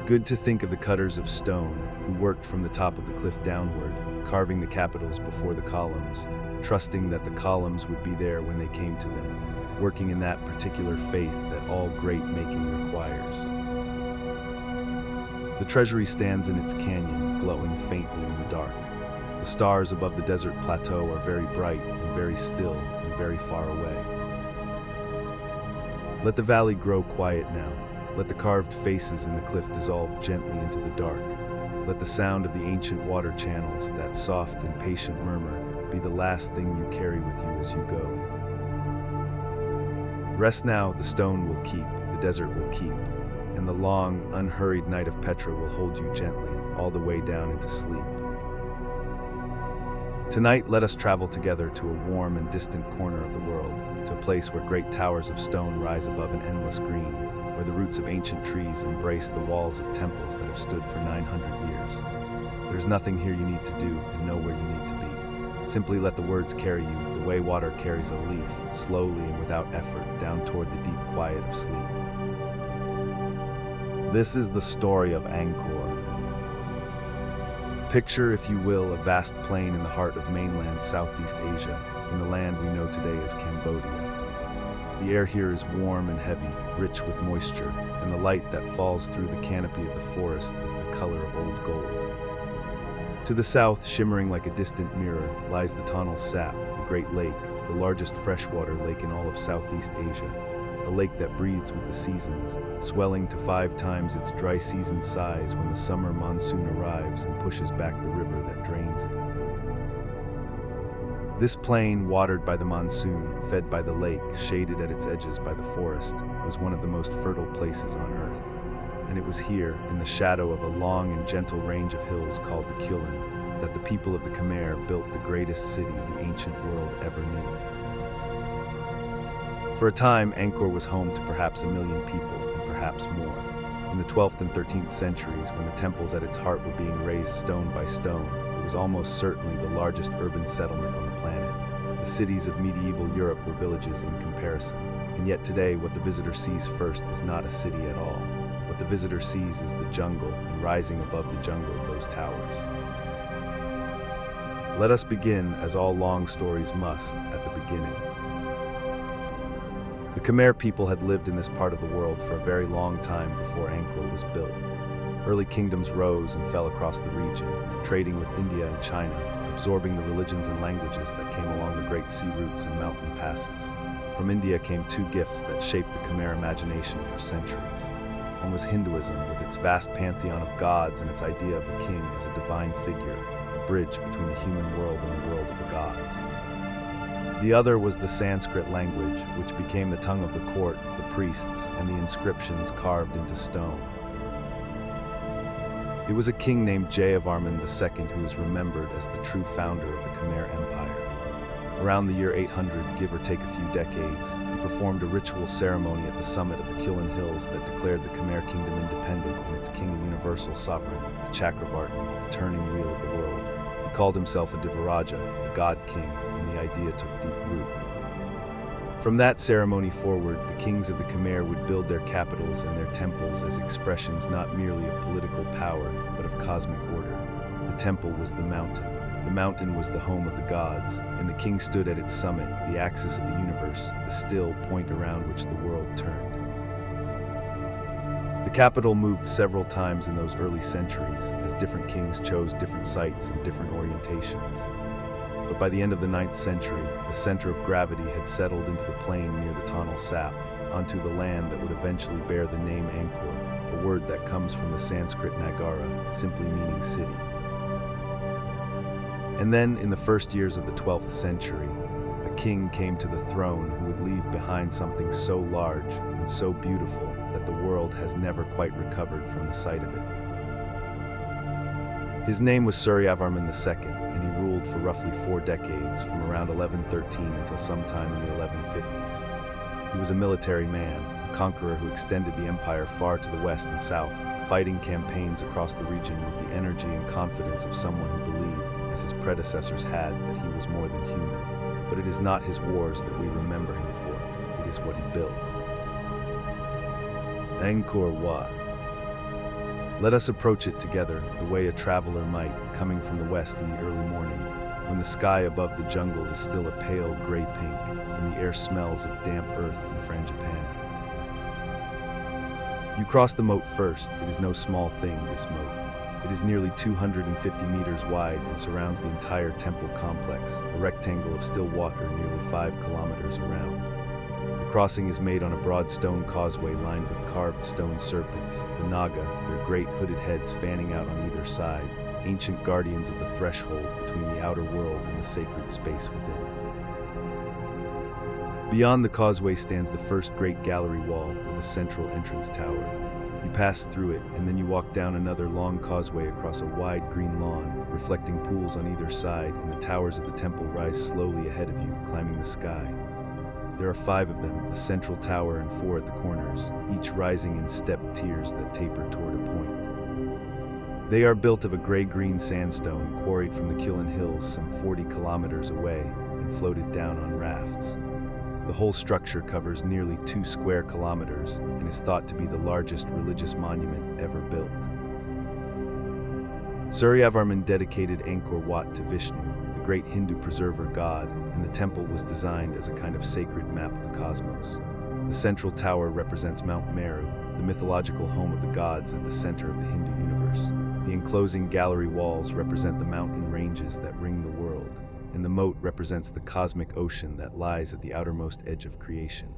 Speaker 1: Good to think of the cutters of stone who worked from the top of the cliff downward, carving the capitals before the columns, trusting that the columns would be there when they came to them, working in that particular faith that all great making requires. The treasury stands in its canyon, glowing faintly in the dark. The stars above the desert plateau are very bright and very still and very far away. Let the valley grow quiet now. Let the carved faces in the cliff dissolve gently into the dark. Let the sound of the ancient water channels, that soft and patient murmur, be the last thing you carry with you as you go. Rest now, the stone will keep, the desert will keep, and the long, unhurried night of Petra will hold you gently, all the way down into sleep. Tonight, let us travel together to a warm and distant corner of the world, to a place where great towers of stone rise above an endless green, where the roots of ancient trees embrace the walls of temples that have stood for 900 years. There is nothing here you need to do and nowhere you need to be. Simply let the words carry you, the way water carries a leaf, slowly and without effort, down toward the deep quiet of sleep. This is the story of Angkor. Picture, if you will, a vast plain in the heart of mainland Southeast Asia, in the land we know today as Cambodia. The air here is warm and heavy, rich with moisture, and the light that falls through the canopy of the forest is the color of old gold. To the south, shimmering like a distant mirror, lies the Tonle Sap, the Great Lake, the largest freshwater lake in all of Southeast Asia. A lake that breathes with the seasons, swelling to 5 times its dry season size when the summer monsoon arrives and pushes back the river that drains it. This plain, watered by the monsoon, fed by the lake, shaded at its edges by the forest, was one of the most fertile places on earth. And it was here, in the shadow of a long and gentle range of hills called the Kulin, that the people of the Khmer built the greatest city the ancient world ever knew. For a time, Angkor was home to perhaps 1 million people, and perhaps more. In the 12th and 13th centuries, when the temples at its heart were being raised stone by stone, it was almost certainly the largest urban settlement on the planet. The cities of medieval Europe were villages in comparison. And yet today, what the visitor sees first is not a city at all. What the visitor sees is the jungle, and rising above the jungle, those towers. Let us begin, as all long stories must, at the beginning. The Khmer people had lived in this part of the world for a very long time before Angkor was built. Early kingdoms rose and fell across the region, trading with India and China, absorbing the religions and languages that came along the great sea routes and mountain passes. From India came 2 gifts that shaped the Khmer imagination for centuries. One was Hinduism, with its vast pantheon of gods and its idea of the king as a divine figure, a bridge between the human world and the world of the gods. The other was the Sanskrit language, which became the tongue of the court, the priests, and the inscriptions carved into stone. It was a king named Jayavarman II who is remembered as the true founder of the Khmer Empire. Around the year 800, give or take a few decades, he performed a ritual ceremony at the summit of the Kulin Hills that declared the Khmer kingdom independent and its king a universal sovereign, a Chakravartin, a turning wheel of the world. He called himself a Devaraja, a god king, and the idea took deep root. From that ceremony forward, the kings of the Khmer would build their capitals and their temples as expressions not merely of political power, but of cosmic order. The temple was the mountain. The mountain was the home of the gods, and the king stood at its summit, the axis of the universe, the still point around which the world turned. The capital moved several times in those early centuries, as different kings chose different sites and different orientations. But by the end of the 9th century, the center of gravity had settled into the plain near the Tonle Sap, onto the land that would eventually bear the name Angkor, a word that comes from the Sanskrit Nagara, simply meaning city. And then, in the first years of the 12th century, a king came to the throne who would leave behind something so large and so beautiful that the world has never quite recovered from the sight of it. His name was Suryavarman II, and he ruled for roughly 4 decades, from around 1113 until sometime in the 1150s. He was a military man, a conqueror who extended the empire far to the west and south, fighting campaigns across the region with the energy and confidence of someone who believed, as his predecessors had, that he was more than human. But it is not his wars that we remember him for, it is what he built. Angkor Wat. Let us approach it together, the way a traveler might, coming from the west in the early morning, when the sky above the jungle is still a pale gray pink, and the air smells of damp earth and frangipani. You cross the moat first. It is no small thing, this moat. It is nearly 250 meters wide and surrounds the entire temple complex, a rectangle of still water nearly 5 kilometers around. The crossing is made on a broad stone causeway lined with carved stone serpents, the Naga, their great hooded heads fanning out on either side, ancient guardians of the threshold between the outer world and the sacred space within. Beyond the causeway stands the first great gallery wall with a central entrance tower. You pass through it, and then you walk down another long causeway across a wide green lawn, reflecting pools on either side, and the towers of the temple rise slowly ahead of you, climbing the sky. There are 5 of them, a central tower and 4 at the corners, each rising in stepped tiers that taper toward a point. They are built of a gray-green sandstone quarried from the Kulin Hills some 40 kilometers away and floated down on rafts. The whole structure covers nearly 2 square kilometers and is thought to be the largest religious monument ever built. Suryavarman dedicated Angkor Wat to Vishnu, the great Hindu preserver god, and the temple was designed as a kind of sacred map of the cosmos. The central tower represents Mount Meru, the mythological home of the gods at the center of the Hindu universe. The enclosing gallery walls represent the mountain ranges that ring the world, and the moat represents the cosmic ocean that lies at the outermost edge of creation.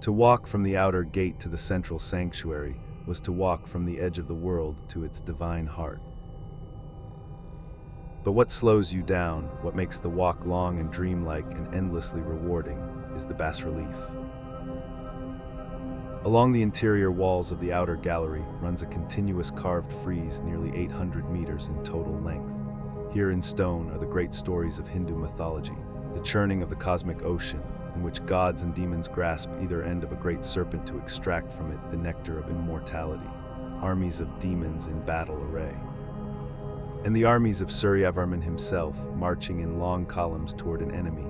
Speaker 1: To walk from the outer gate to the central sanctuary was to walk from the edge of the world to its divine heart. But what slows you down, what makes the walk long and dreamlike and endlessly rewarding, is the bas-relief. Along the interior walls of the outer gallery runs a continuous carved frieze nearly 800 meters in total length. Here in stone are the great stories of Hindu mythology, the churning of the cosmic ocean, in which gods and demons grasp either end of a great serpent to extract from it the nectar of immortality, armies of demons in battle array, and the armies of Suryavarman himself marching in long columns toward an enemy,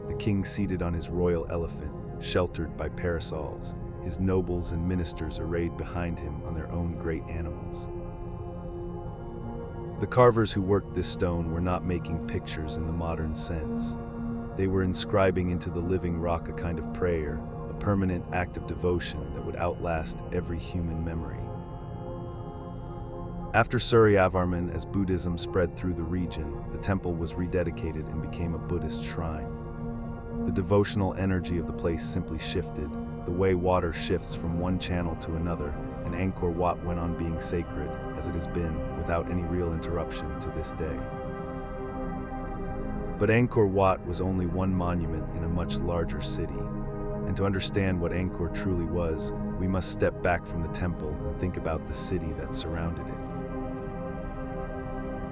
Speaker 1: the king seated on his royal elephant, sheltered by parasols, his nobles and ministers arrayed behind him on their own great animals. The carvers who worked this stone were not making pictures in the modern sense. They were inscribing into the living rock a kind of prayer, a permanent act of devotion that would outlast every human memory. After Suryavarman, as Buddhism spread through the region, the temple was rededicated and became a Buddhist shrine. The devotional energy of the place simply shifted, the way water shifts from one channel to another, and Angkor Wat went on being sacred, as it has been, without any real interruption to this day. But Angkor Wat was only one monument in a much larger city, and to understand what Angkor truly was, we must step back from the temple and think about the city that surrounded it.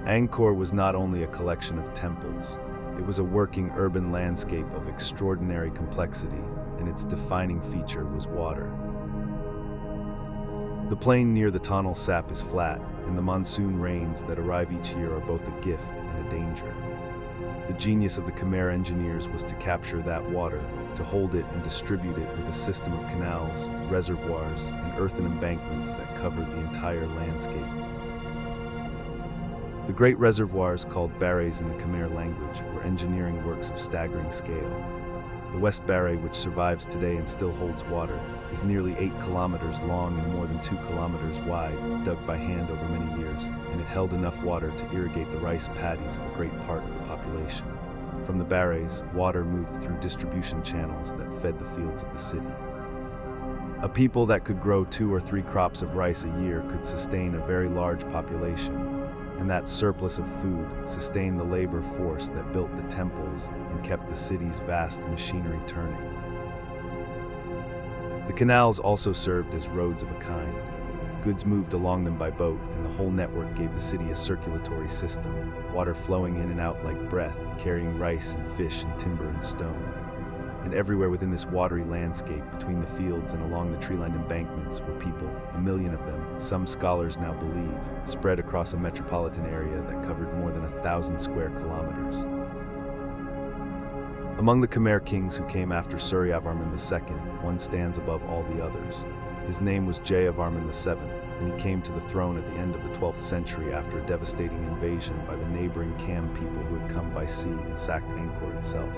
Speaker 1: Angkor was not only a collection of temples, it was a working urban landscape of extraordinary complexity, and its defining feature was water. The plain near the Tonle Sap is flat, and the monsoon rains that arrive each year are both a gift and a danger. The genius of the Khmer engineers was to capture that water, to hold it and distribute it with a system of canals, reservoirs, and earthen embankments that covered the entire landscape. The great reservoirs, called barrays in the Khmer language, were engineering works of staggering scale. The West Barray, which survives today and still holds water, is nearly 8 kilometers long and more than 2 kilometers wide, dug by hand over many years, and it held enough water to irrigate the rice paddies of a great part of the population. From the barrays, water moved through distribution channels that fed the fields of the city. A people that could grow 2 or 3 crops of rice a year could sustain a very large population, and that surplus of food sustained the labor force that built the temples and kept the city's vast machinery turning. The canals also served as roads of a kind. Goods moved along them by boat, and the whole network gave the city a circulatory system, water flowing in and out like breath, carrying rice and fish and timber and stone. And everywhere within this watery landscape, between the fields and along the tree-lined embankments, were people, 1 million of them, some scholars now believe, spread across a metropolitan area that covered more than 1,000 square kilometers. Among the Khmer kings who came after Suryavarman II, one stands above all the others. His name was Jayavarman VII, and he came to the throne at the end of the 12th century after a devastating invasion by the neighboring Kam people who had come by sea and sacked Angkor itself.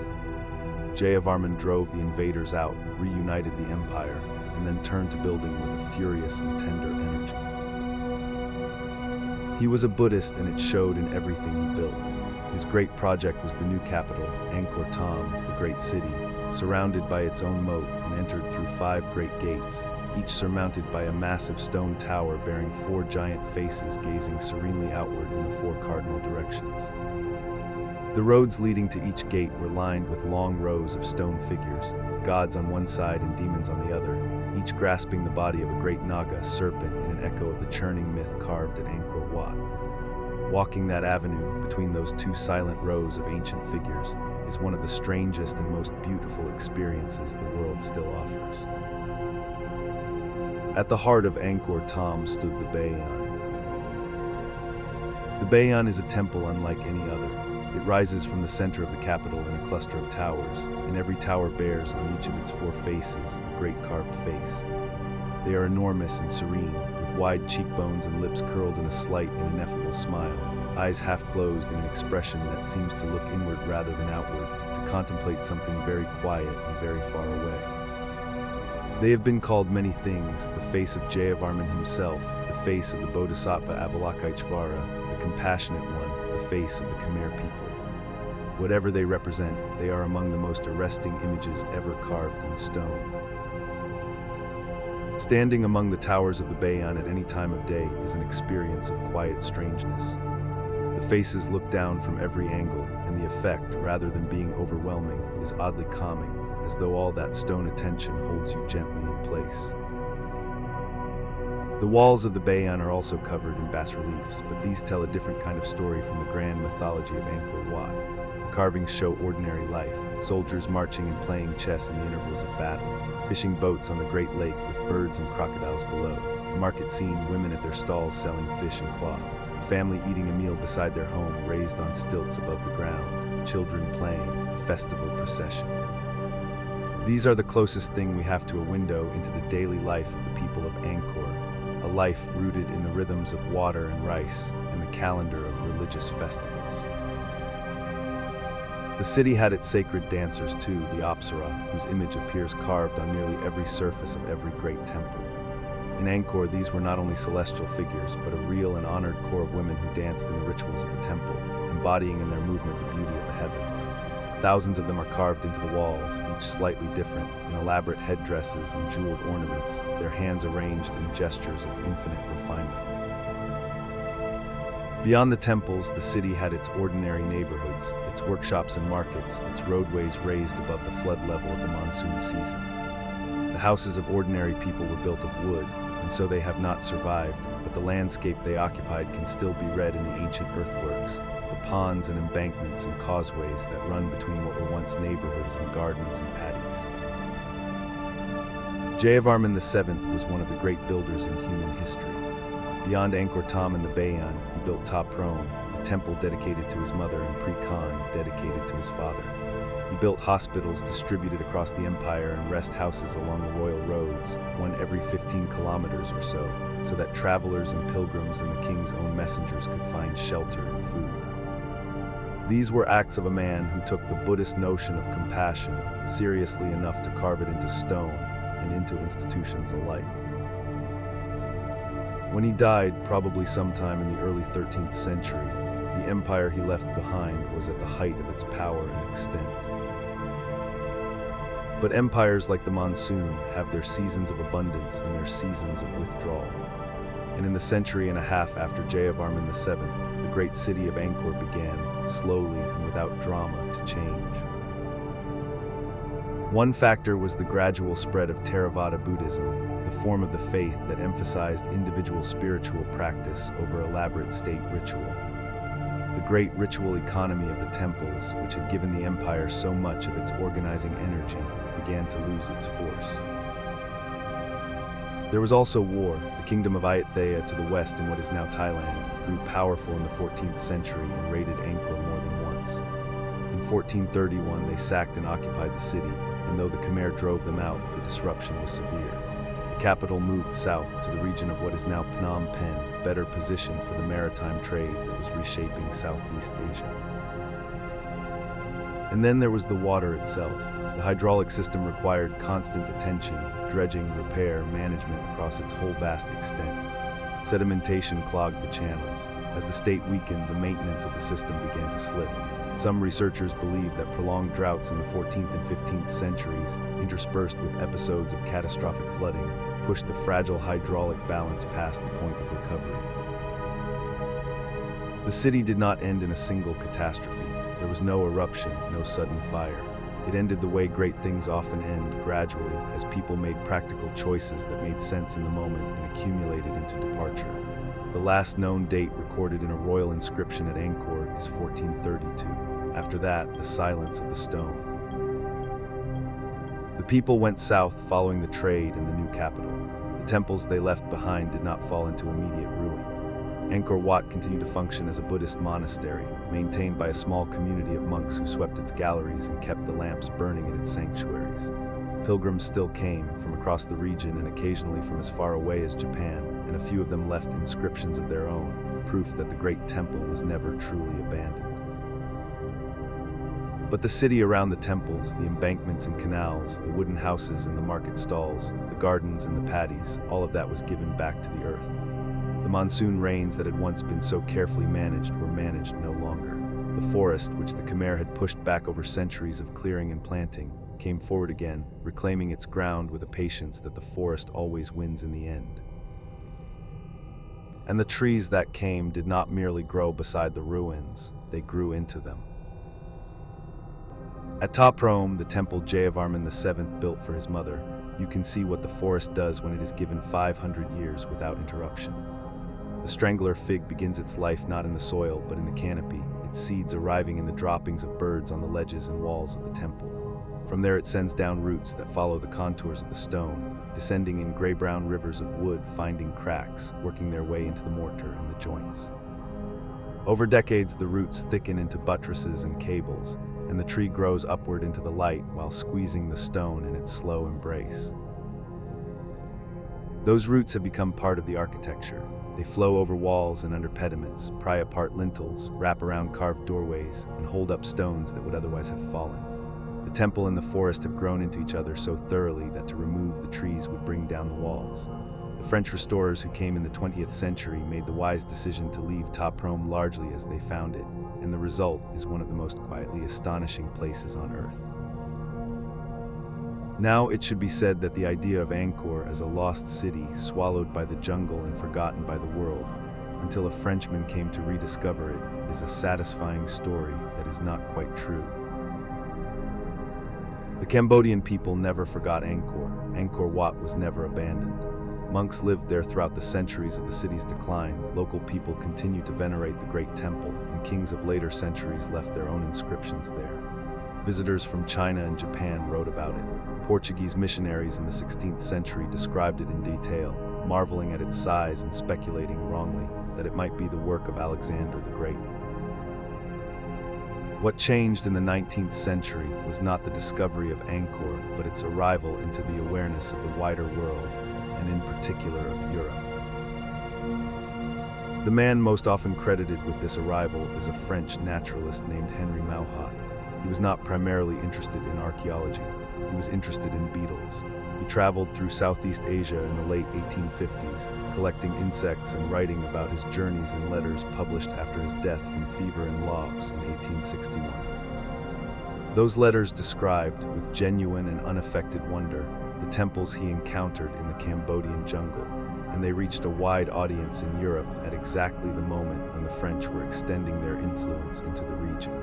Speaker 1: Jayavarman drove the invaders out, reunited the empire, and then turned to building with a furious and tender energy. He was a Buddhist, and it showed in everything he built. His great project was the new capital, Angkor Thom, the great city, surrounded by its own moat and entered through 5 great gates, each surmounted by a massive stone tower bearing 4 giant faces gazing serenely outward in the 4 cardinal directions. The roads leading to each gate were lined with long rows of stone figures, gods on one side and demons on the other, each grasping the body of a great Naga serpent in an echo of the churning myth carved at Angkor Wat. Walking that avenue between those 2 silent rows of ancient figures is one of the strangest and most beautiful experiences the world still offers. At the heart of Angkor Thom stood the Bayon. The Bayon is a temple unlike any other. It rises from the center of the capital in a cluster of towers, and every tower bears on each of its 4 faces a great carved face. They are enormous and serene, with wide cheekbones and lips curled in a slight and ineffable smile, eyes half closed in an expression that seems to look inward rather than outward, to contemplate something very quiet and very far away. They have been called many things: the face of Jayavarman himself, the face of the Bodhisattva Avalokiteshvara, the compassionate one, the face of the Khmer people. Whatever they represent, they are among the most arresting images ever carved in stone. Standing among the towers of the Bayon at any time of day is an experience of quiet strangeness. The faces look down from every angle, and the effect, rather than being overwhelming, is oddly calming, as though all that stone attention holds you gently in place. The walls of the Bayon are also covered in bas-reliefs, but these tell a different kind of story from the grand mythology of Angkor Wat. The carvings show ordinary life: soldiers marching and playing chess in the intervals of battle, fishing boats on the Great Lake with birds and crocodiles below, a market scene, women at their stalls selling fish and cloth, a family eating a meal beside their home raised on stilts above the ground, children playing, a festival procession. These are the closest thing we have to a window into the daily life of the people of Angkor, a life rooted in the rhythms of water and rice and the calendar of religious festivals. The city had its sacred dancers too, the Apsara, whose image appears carved on nearly every surface of every great temple. In Angkor, these were not only celestial figures, but a real and honored core of women who danced in the rituals of the temple, embodying in their movement the beauty of the heavens. Thousands of them are carved into the walls, each slightly different, in elaborate headdresses and jeweled ornaments, their hands arranged in gestures of infinite refinement. Beyond the temples, the city had its ordinary neighborhoods, its workshops and markets, its roadways raised above the flood level of the monsoon season. The houses of ordinary people were built of wood, and so they have not survived, but the landscape they occupied can still be read in the ancient earthworks, the ponds and embankments and causeways that run between what were once neighborhoods and gardens and patios. Jayavarman VII was one of the great builders in human history. Beyond Angkor Thom and the Bayon, he built Ta Prohm, a temple dedicated to his mother, and Pre Khan, dedicated to his father. He built hospitals distributed across the empire and rest houses along the royal roads, one every 15 kilometers or so that travelers and pilgrims and the king's own messengers could find shelter and food. These were acts of a man who took the Buddhist notion of compassion seriously enough to carve it into stone and into institutions alike. When he died, probably sometime in the early 13th century, the empire he left behind was at the height of its power and extent. But empires like the monsoon have their seasons of abundance and their seasons of withdrawal. And in the century and a half after Jayavarman VII, the great city of Angkor began, slowly and without drama, to change. One factor was the gradual spread of Theravada Buddhism, the form of the faith that emphasized individual spiritual practice over elaborate state ritual. The great ritual economy of the temples, which had given the empire so much of its organizing energy, began to lose its force. There was also war. The kingdom of Ayutthaya to the west in what is now Thailand grew powerful in the 14th century and raided Angkor more than once. In 1431, they sacked and occupied the city, and though the Khmer drove them out, the disruption was severe. The capital moved south to the region of what is now Phnom Penh, better positioned for the maritime trade that was reshaping Southeast Asia. And then there was the water itself. The hydraulic system required constant attention, dredging, repair, management across its whole vast extent. Sedimentation clogged the channels. As the state weakened, the maintenance of the system began to slip. Some researchers believe that prolonged droughts in the 14th and 15th centuries, interspersed with episodes of catastrophic flooding, pushed the fragile hydraulic balance past the point of recovery. The city did not end in a single catastrophe. There was no eruption, no sudden fire. It ended the way great things often end, gradually, as people made practical choices that made sense in the moment and accumulated into departure. The last known date recorded in a royal inscription at Angkor is 1432. After that, the silence of the stone. The people went south following the trade in the new capital. The temples they left behind did not fall into immediate ruin. Angkor Wat continued to function as a Buddhist monastery, maintained by a small community of monks who swept its galleries and kept the lamps burning in its sanctuaries. Pilgrims still came from across the region and occasionally from as far away as Japan, and a few of them left inscriptions of their own. proof that the great temple was never truly abandoned. But the city around the temples, the embankments and canals, the wooden houses and the market stalls, the gardens and the paddies, all of that was given back to the earth. The monsoon rains that had once been so carefully managed were managed no longer. The forest, which the Khmer had pushed back over centuries of clearing and planting, came forward again, reclaiming its ground with a patience that the forest always wins in the end. And the trees that came did not merely grow beside the ruins, they grew into them. At Top Rome, the temple Jayavarman VII built for his mother, you can see what the forest does when it is given 500 years without interruption. The strangler fig begins its life not in the soil, but in the canopy, its seeds arriving in the droppings of birds on the ledges and walls of the temple. From there it sends down roots that follow the contours of the stone, descending in gray-brown rivers of wood, finding cracks, working their way into the mortar and the joints. Over decades, the roots thicken into buttresses and cables, and the tree grows upward into the light while squeezing the stone in its slow embrace. Those roots have become part of the architecture. They flow over walls and under pediments, pry apart lintels, wrap around carved doorways, and hold up stones that would otherwise have fallen. The temple and the forest have grown into each other so thoroughly that to remove the trees would bring down the walls. The French restorers who came in the 20th century made the wise decision to leave Top Rome largely as they found it, and the result is one of the most quietly astonishing places on earth. Now it should be said that the idea of Angkor as a lost city, swallowed by the jungle and forgotten by the world, until a Frenchman came to rediscover it, is a satisfying story that is not quite true. The Cambodian people never forgot Angkor. Angkor Wat was never abandoned. Monks lived there throughout the centuries of the city's decline. Local people continued to venerate the great temple, and kings of later centuries left their own inscriptions there. Visitors from China and Japan wrote about it. Portuguese missionaries in the 16th century described it in detail, marveling at its size and speculating wrongly that it might be the work of Alexander the Great. What changed in the 19th century was not the discovery of Angkor, but its arrival into the awareness of the wider world, and in particular of Europe. The man most often credited with this arrival is a French naturalist named Henry Mauhat. He was not primarily interested in archaeology. He was interested in beetles. He traveled through Southeast Asia in the late 1850s, collecting insects and writing about his journeys in letters published after his death from fever in Laos in 1861. Those letters described, with genuine and unaffected wonder, the temples he encountered in the Cambodian jungle, and they reached a wide audience in Europe at exactly the moment when the French were extending their influence into the region.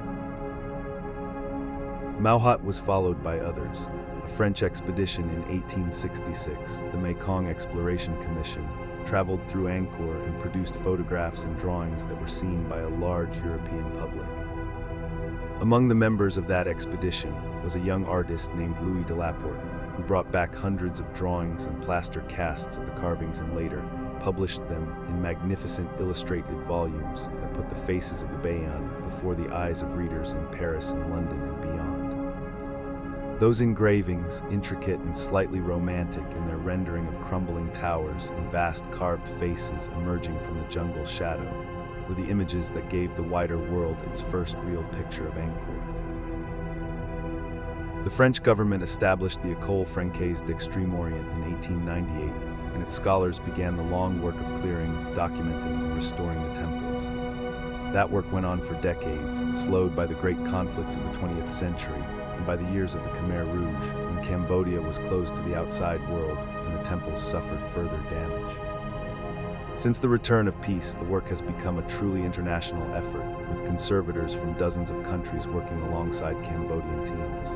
Speaker 1: Mauhat was followed by others. A French expedition in 1866, the Mekong Exploration Commission, traveled through Angkor and produced photographs and drawings that were seen by a large European public. Among the members of that expedition was a young artist named Louis de Laporte, who brought back hundreds of drawings and plaster casts of the carvings and later published them in magnificent illustrated volumes that put the faces of the Bayon before the eyes of readers in Paris and London and beyond. Those engravings, intricate and slightly romantic in their rendering of crumbling towers and vast carved faces emerging from the jungle shadow, were the images that gave the wider world its first real picture of Angkor. The French government established the École Française d'Extrême-Orient in 1898, and its scholars began the long work of clearing, documenting, and restoring the temples. That work went on for decades, slowed by the great conflicts of the 20th century, and by the years of the Khmer Rouge, when Cambodia was closed to the outside world and the temples suffered further damage. Since the return of peace, the work has become a truly international effort, with conservators from dozens of countries working alongside Cambodian teams.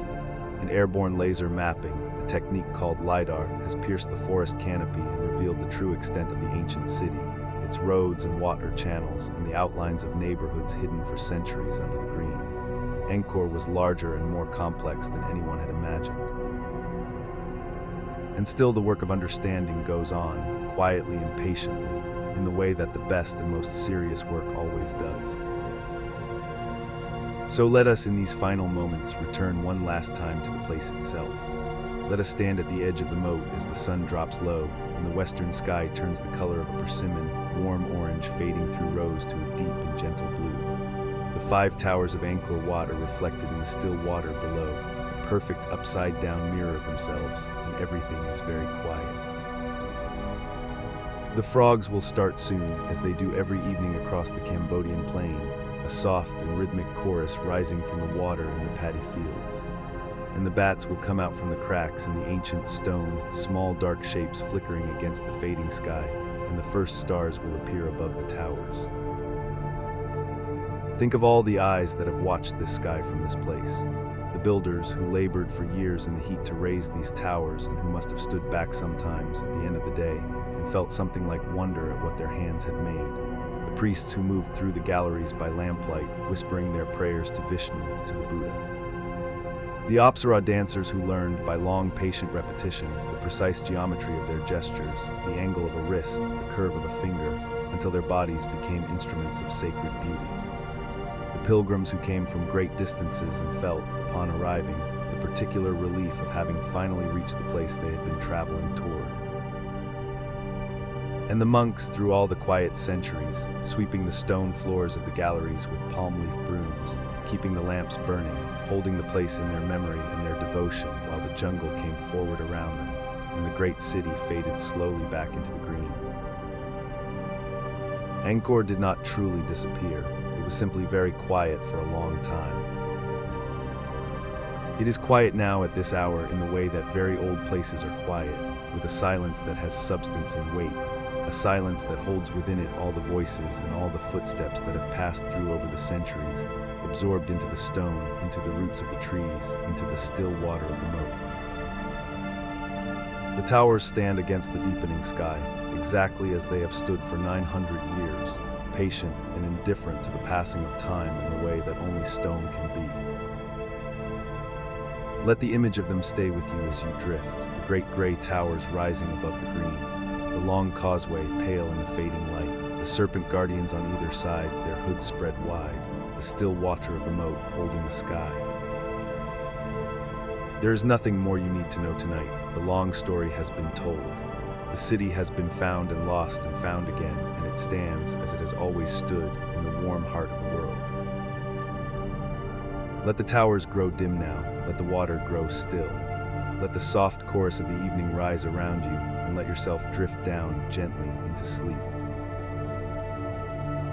Speaker 1: And airborne laser mapping, a technique called LiDAR, has pierced the forest canopy and revealed the true extent of the ancient city, its roads and water channels, and the outlines of neighborhoods hidden for centuries under the green. Angkor was larger and more complex than anyone had imagined. And still the work of understanding goes on, quietly and patiently, in the way that the best and most serious work always does. So let us, in these final moments, return one last time to the place itself. Let us stand at the edge of the moat as the sun drops low, and the western sky turns the color of a persimmon, warm orange fading through rose to a deep and gentle blue. The 5 towers of Angkor Wat are reflected in the still water below, a perfect upside-down mirror of themselves, and everything is very quiet. The frogs will start soon, as they do every evening across the Cambodian plain, a soft and rhythmic chorus rising from the water in the paddy fields. And the bats will come out from the cracks in the ancient stone, small dark shapes flickering against the fading sky, and the first stars will appear above the towers. Think of all the eyes that have watched this sky from this place. The builders who labored for years in the heat to raise these towers and who must have stood back sometimes at the end of the day and felt something like wonder at what their hands had made. The priests who moved through the galleries by lamplight, whispering their prayers to Vishnu, to the Buddha. The Apsara dancers who learned, by long patient repetition, the precise geometry of their gestures, the angle of a wrist, the curve of a finger, until their bodies became instruments of sacred beauty. The pilgrims who came from great distances and felt, upon arriving, the particular relief of having finally reached the place they had been traveling toward. And the monks, through all the quiet centuries, sweeping the stone floors of the galleries with palm leaf brooms, keeping the lamps burning, holding the place in their memory and their devotion while the jungle came forward around them, and the great city faded slowly back into the green. Angkor did not truly disappear. It was simply very quiet for a long time. It is quiet now at this hour in the way that very old places are quiet, with a silence that has substance and weight, a silence that holds within it all the voices and all the footsteps that have passed through over the centuries, absorbed into the stone, into the roots of the trees, into the still water of the moat. The towers stand against the deepening sky, exactly as they have stood for 900 years, patient and indifferent to the passing of time in the way that only stone can be. Let the image of them stay with you as you drift, the great gray towers rising above the green, the long causeway pale in the fading light, the serpent guardians on either side, their hoods spread wide, the still water of the moat holding the sky. There is nothing more you need to know tonight. The long story has been told. The city has been found and lost and found again, and it stands, as it has always stood, in the warm heart of the world. Let the towers grow dim now, let the water grow still. Let the soft chorus of the evening rise around you, and let yourself drift down gently into sleep.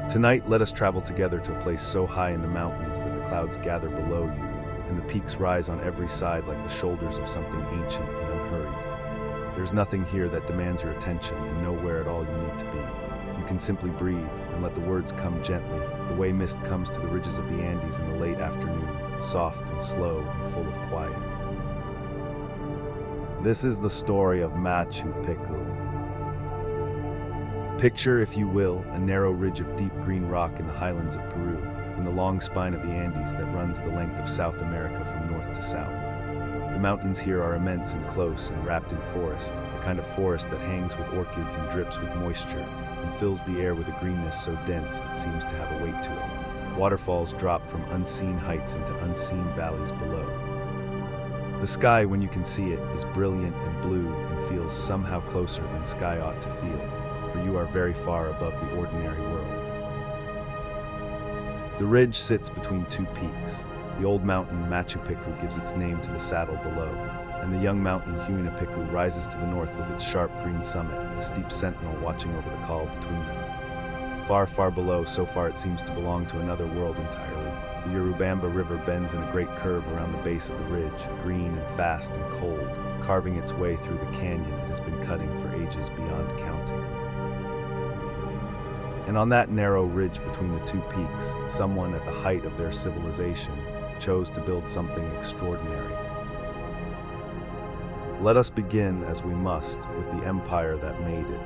Speaker 1: Tonight, let us travel together to a place so high in the mountains that the clouds gather below you, and the peaks rise on every side like the shoulders of something ancient and unhurried. There's nothing here that demands your attention, and nowhere at all you need to be. You can simply breathe, and let the words come gently, the way mist comes to the ridges of the Andes in the late afternoon, soft and slow and full of quiet. This is the story of Machu Picchu. Picture, if you will, a narrow ridge of deep green rock in the highlands of Peru, in the long spine of the Andes that runs the length of South America from north to south. The mountains here are immense and close and wrapped in forest, the kind of forest that hangs with orchids and drips with moisture, and fills the air with a greenness so dense it seems to have a weight to it. Waterfalls drop from unseen heights into unseen valleys below. The sky, when you can see it, is brilliant and blue and feels somehow closer than sky ought to feel, for you are very far above the ordinary world. The ridge sits between 2 peaks. The old mountain Machu Picchu gives its name to the saddle below, and the young mountain Huayna Picchu rises to the north with its sharp green summit, a steep sentinel watching over the col between them. Far, far below, so far it seems to belong to another world entirely, the Urubamba River bends in a great curve around the base of the ridge, green and fast and cold, carving its way through the canyon it has been cutting for ages beyond counting. And on that narrow ridge between the 2 peaks, someone at the height of their civilization chose to build something extraordinary. Let us begin, as we must, with the empire that made it.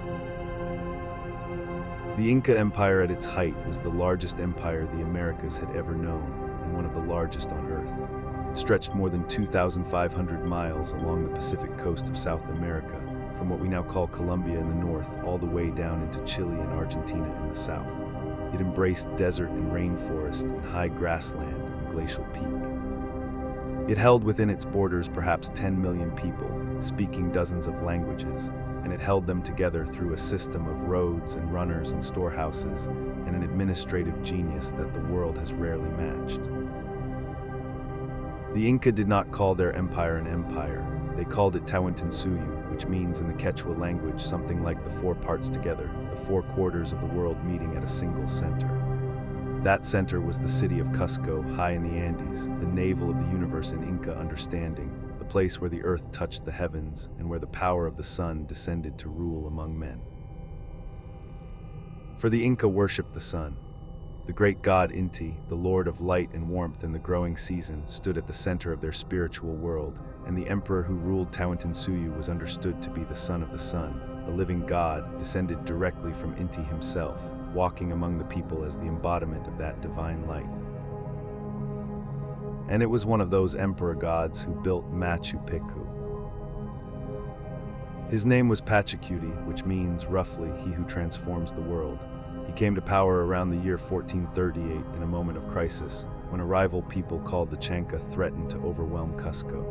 Speaker 1: The Inca Empire at its height was the largest empire the Americas had ever known, and one of the largest on Earth. It stretched more than 2,500 miles along the Pacific coast of South America, from what we now call Colombia in the north, all the way down into Chile and Argentina in the south. It embraced desert and rainforest and high grassland and glacial peak. It held within its borders perhaps 10 million people, speaking dozens of languages, and it held them together through a system of roads and runners and storehouses, and an administrative genius that the world has rarely matched. The Inca did not call their empire an empire. They called it Tawantinsuyu, which means in the Quechua language something like the four parts together, the four quarters of the world meeting at a single center. That center was the city of Cusco, high in the Andes, the navel of the universe in Inca understanding, the place where the earth touched the heavens and where the power of the sun descended to rule among men. For the Inca worshipped the sun. The great god Inti, the lord of light and warmth in the growing season, stood at the center of their spiritual world, and the emperor who ruled Tawantinsuyu was understood to be the son of the sun, a living god descended directly from Inti himself, walking among the people as the embodiment of that divine light. And it was one of those emperor gods who built Machu Picchu. His name was Pachacuti, which means, roughly, he who transforms the world. He came to power around the year 1438 in a moment of crisis, when a rival people called the Chanca threatened to overwhelm Cusco.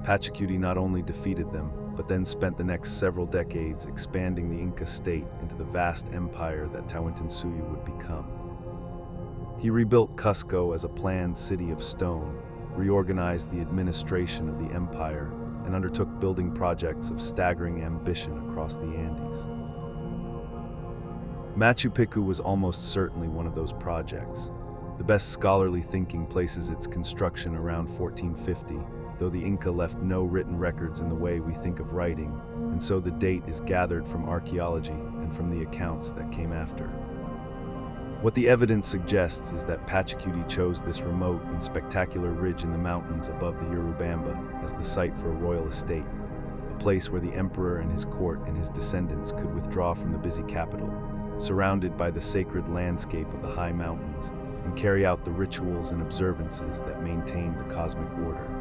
Speaker 1: Pachacuti not only defeated them, but then spent the next several decades expanding the Inca state into the vast empire that Tawantinsuyu would become. He rebuilt Cusco as a planned city of stone, reorganized the administration of the empire, and undertook building projects of staggering ambition across the Andes. Machu Picchu was almost certainly one of those projects. The best scholarly thinking places its construction around 1450, though the Inca left no written records in the way we think of writing, and so the date is gathered from archaeology and from the accounts that came after. What the evidence suggests is that Pachacuti chose this remote and spectacular ridge in the mountains above the Urubamba as the site for a royal estate, a place where the emperor and his court and his descendants could withdraw from the busy capital, surrounded by the sacred landscape of the high mountains, and carry out the rituals and observances that maintained the cosmic order.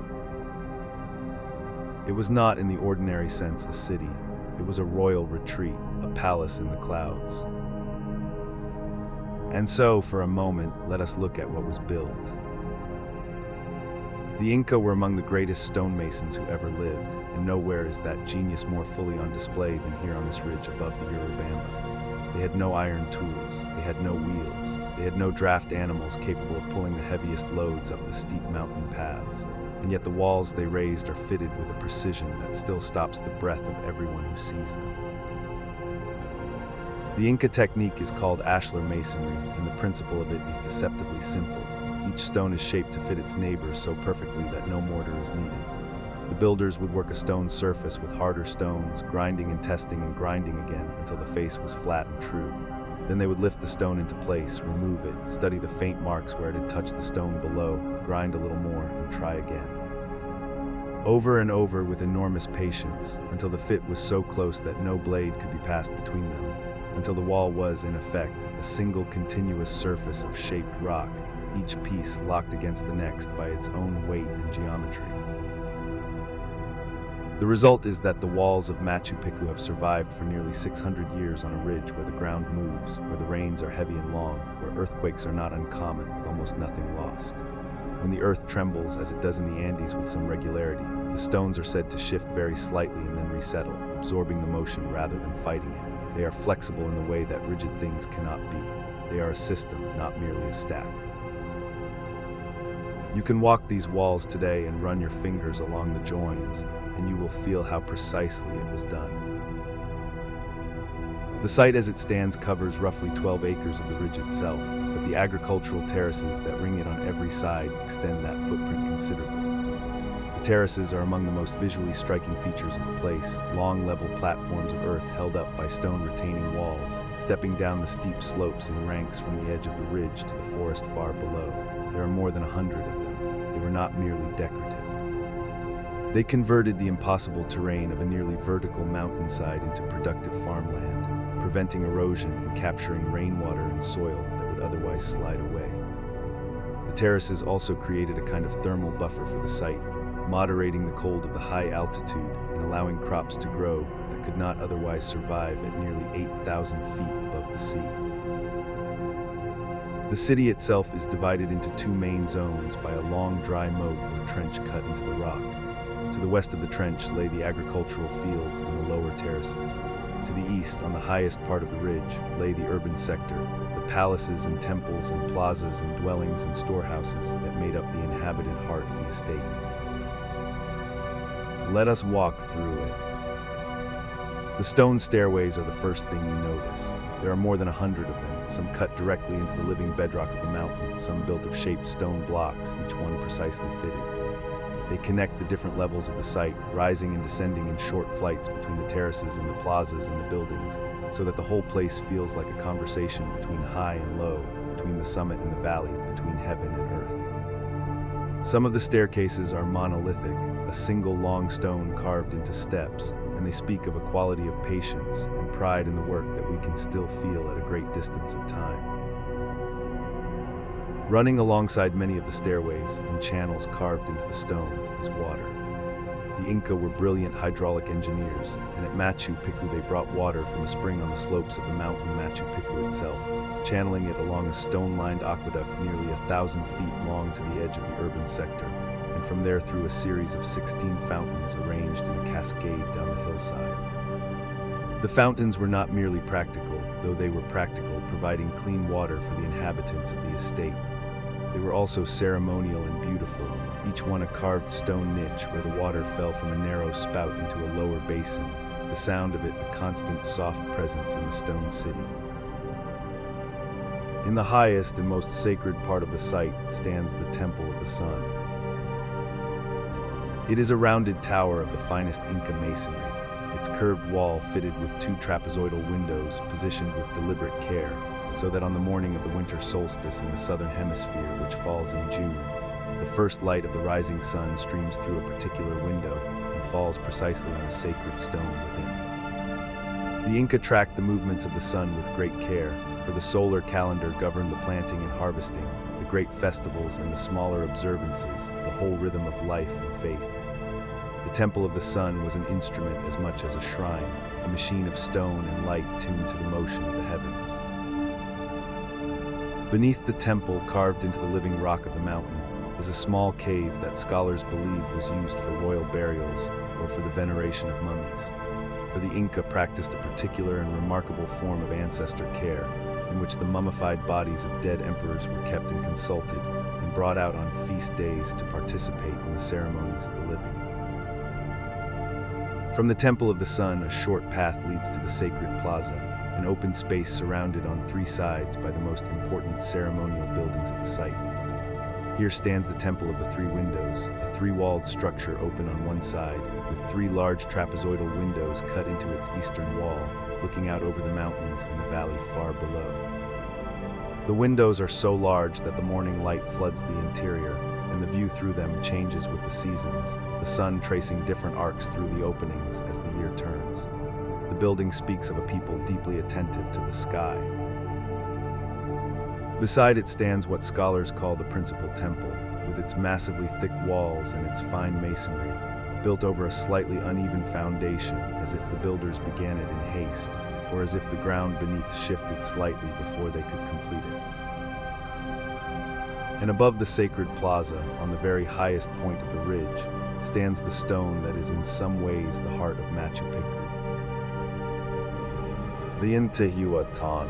Speaker 1: It was not in the ordinary sense a city. It was a royal retreat, a palace in the clouds. And so, for a moment, let us look at what was built. The Inca were among the greatest stonemasons who ever lived, and nowhere is that genius more fully on display than here on this ridge above the Urubamba. They had no iron tools, they had no wheels, they had no draft animals capable of pulling the heaviest loads up the steep mountain paths, and yet the walls they raised are fitted with a precision that still stops the breath of everyone who sees them. The Inca technique is called ashlar masonry, and the principle of it is deceptively simple. Each stone is shaped to fit its neighbor so perfectly that no mortar is needed. The builders would work a stone surface with harder stones, grinding and testing and grinding again until the face was flat and true. Then they would lift the stone into place, remove it, study the faint marks where it had touched the stone below, grind a little more, and try again. Over and over with enormous patience, until the fit was so close that no blade could be passed between them, until the wall was, in effect, a single continuous surface of shaped rock, each piece locked against the next by its own weight and geometry. The result is that the walls of Machu Picchu have survived for nearly 600 years on a ridge where the ground moves, where the rains are heavy and long, where earthquakes are not uncommon, with almost nothing lost. When the earth trembles, as it does in the Andes with some regularity, the stones are said to shift very slightly and then resettle, absorbing the motion rather than fighting it. They are flexible in the way that rigid things cannot be. They are a system, not merely a stack. You can walk these walls today and run your fingers along the joins, and you will feel how precisely it was done. The site as it stands covers roughly 12 acres of the ridge itself, but the agricultural terraces that ring it on every side extend that footprint considerably. The terraces are among the most visually striking features of the place, long level platforms of earth held up by stone retaining walls, stepping down the steep slopes in ranks from the edge of the ridge to the forest far below. There are more than 100 of them. They were not merely decorative. They converted the impossible terrain of a nearly vertical mountainside into productive farmland, preventing erosion and capturing rainwater and soil that would otherwise slide away. The terraces also created a kind of thermal buffer for the site, moderating the cold of the high altitude and allowing crops to grow that could not otherwise survive at nearly 8,000 feet above the sea. The city itself is divided into two main zones by a long dry moat or trench cut into the rock. To the west of the trench lay the agricultural fields and the lower terraces. To the east, on the highest part of the ridge, lay the urban sector, the palaces and temples and plazas and dwellings and storehouses that made up the inhabited heart of the estate. Let us walk through it. The stone stairways are the first thing you notice. There are more than 100 of them, some cut directly into the living bedrock of the mountain, some built of shaped stone blocks, each one precisely fitted. They connect the different levels of the site, rising and descending in short flights between the terraces and the plazas and the buildings, so that the whole place feels like a conversation between high and low, between the summit and the valley, between heaven and earth. Some of the staircases are monolithic, a single long stone carved into steps, and they speak of a quality of patience and pride in the work that we can still feel at a great distance of time. Running alongside many of the stairways, in channels carved into the stone, is water. The Inca were brilliant hydraulic engineers, and at Machu Picchu they brought water from a spring on the slopes of the mountain Machu Picchu itself, channeling it along a stone-lined aqueduct nearly 1,000 feet long to the edge of the urban sector, and from there through a series of 16 fountains arranged in a cascade down the hillside. The fountains were not merely practical, though they were practical, providing clean water for the inhabitants of the estate. They were also ceremonial and beautiful, each one a carved stone niche where the water fell from a narrow spout into a lower basin, the sound of it a constant soft presence in the stone city. In the highest and most sacred part of the site stands the Temple of the Sun. It is a rounded tower of the finest Inca masonry, its curved wall fitted with two trapezoidal windows positioned with deliberate care, so that on the morning of the winter solstice in the southern hemisphere, which falls in June, the first light of the rising sun streams through a particular window and falls precisely on a sacred stone within. The Inca tracked the movements of the sun with great care, for the solar calendar governed the planting and harvesting, the great festivals and the smaller observances, the whole rhythm of life and faith. The Temple of the Sun was an instrument as much as a shrine, a machine of stone and light tuned to the motion of the heavens. Beneath the temple, carved into the living rock of the mountain, is a small cave that scholars believe was used for royal burials or for the veneration of mummies. For the Inca practiced a particular and remarkable form of ancestor care, in which the mummified bodies of dead emperors were kept and consulted, and brought out on feast days to participate in the ceremonies of the living. From the Temple of the Sun, a short path leads to the sacred plaza, an open space surrounded on three sides by the most important ceremonial buildings of the site. Here stands the Temple of the Three Windows, a three-walled structure open on one side, with three large trapezoidal windows cut into its eastern wall, looking out over the mountains and the valley far below. The windows are so large that the morning light floods the interior, and the view through them changes with the seasons, the sun tracing different arcs through the openings as the year turns. The building speaks of a people deeply attentive to the sky. Beside it stands what scholars call the principal temple, with its massively thick walls and its fine masonry, built over a slightly uneven foundation, as if the builders began it in haste, or as if the ground beneath shifted slightly before they could complete it. And above the sacred plaza, on the very highest point of the ridge, stands the stone that is in some ways the heart of Machu Picchu. The Teotihuacan.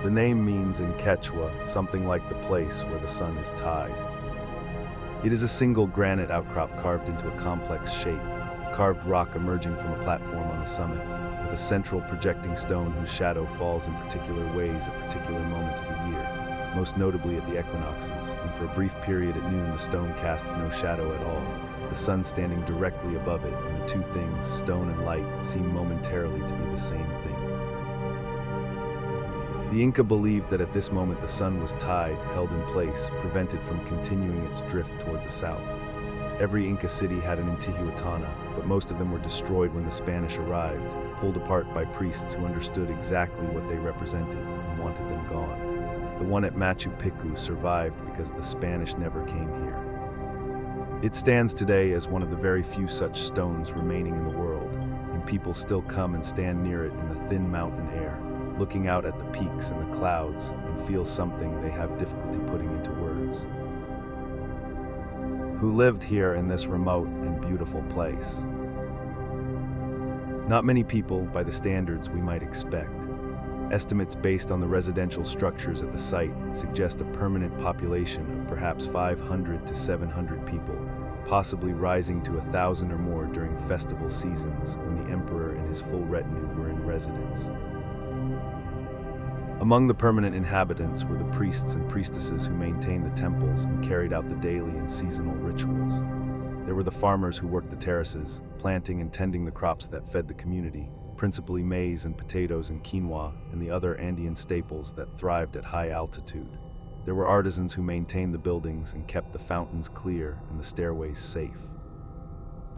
Speaker 1: The name means in Quechua something like the place where the sun is tied. It is a single granite outcrop carved into a complex shape, carved rock emerging from a platform on the summit, with a central projecting stone whose shadow falls in particular ways at particular moments of the year, most notably at the equinoxes, and for a brief period at noon the stone casts no shadow at all, the sun standing directly above it, and the two things, stone and light, seem momentarily to be the same thing. The Inca believed that at this moment the sun was tied, held in place, prevented from continuing its drift toward the south. Every Inca city had an Intihuatana, but most of them were destroyed when the Spanish arrived, pulled apart by priests who understood exactly what they represented and wanted them gone. The one at Machu Picchu survived because the Spanish never came here. It stands today as one of the very few such stones remaining in the world, and people still come and stand near it in the thin mountain air, looking out at the peaks and the clouds, and feel something they have difficulty putting into words. Who lived here in this remote and beautiful place? Not many people by the standards we might expect. Estimates based on the residential structures at the site suggest a permanent population of perhaps 500 to 700 people, possibly rising to 1,000 or more during festival seasons when the emperor and his full retinue were in residence. Among the permanent inhabitants were the priests and priestesses who maintained the temples and carried out the daily and seasonal rituals. There were the farmers who worked the terraces, planting and tending the crops that fed the community, principally maize and potatoes and quinoa and the other Andean staples that thrived at high altitude. There were artisans who maintained the buildings and kept the fountains clear and the stairways safe.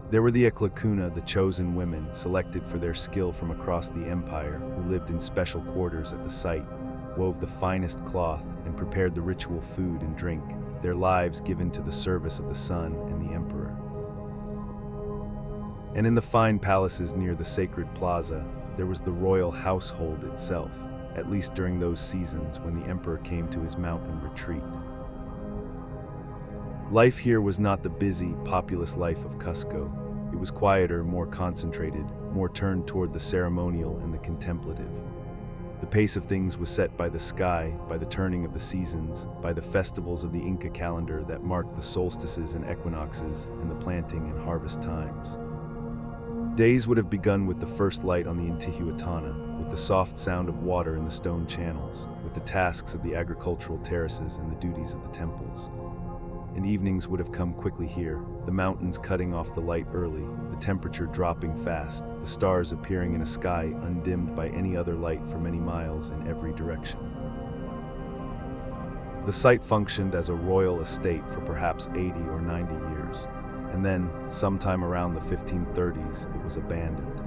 Speaker 1: There were the Eklakuna, the chosen women selected for their skill from across the empire, who lived in special quarters at the site, wove the finest cloth, and prepared the ritual food and drink, their lives given to the service of the sun and the emperor. And in the fine palaces near the sacred plaza, there was the royal household itself, at least during those seasons when the emperor came to his mountain retreat. Life here was not the busy, populous life of Cusco. It was quieter, more concentrated, more turned toward the ceremonial and the contemplative. The pace of things was set by the sky, by the turning of the seasons, by the festivals of the Inca calendar that marked the solstices and equinoxes and the planting and harvest times. Days would have begun with the first light on the Teotihuacan, with the soft sound of water in the stone channels, with the tasks of the agricultural terraces and the duties of the temples. And evenings would have come quickly here, the mountains cutting off the light early, the temperature dropping fast, the stars appearing in a sky undimmed by any other light for many miles in every direction. The site functioned as a royal estate for perhaps 80 or 90 years, and then, sometime around the 1530s, it was abandoned.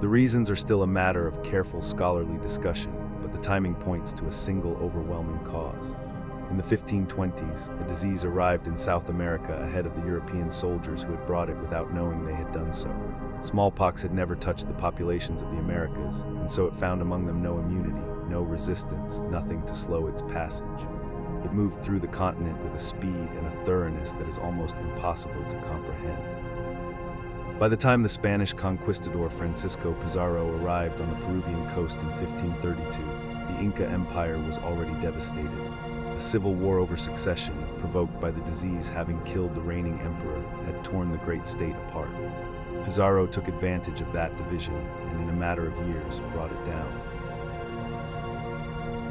Speaker 1: The reasons are still a matter of careful scholarly discussion, but the timing points to a single overwhelming cause. In the 1520s, a disease arrived in South America ahead of the European soldiers who had brought it without knowing they had done so. Smallpox had never touched the populations of the Americas, and so it found among them no immunity, no resistance, nothing to slow its passage. It moved through the continent with a speed and a thoroughness that is almost impossible to comprehend. By the time the Spanish conquistador Francisco Pizarro arrived on the Peruvian coast in 1532, the Inca Empire was already devastated. A civil war over succession, provoked by the disease having killed the reigning emperor, had torn the great state apart. Pizarro took advantage of that division and in a matter of years brought it down.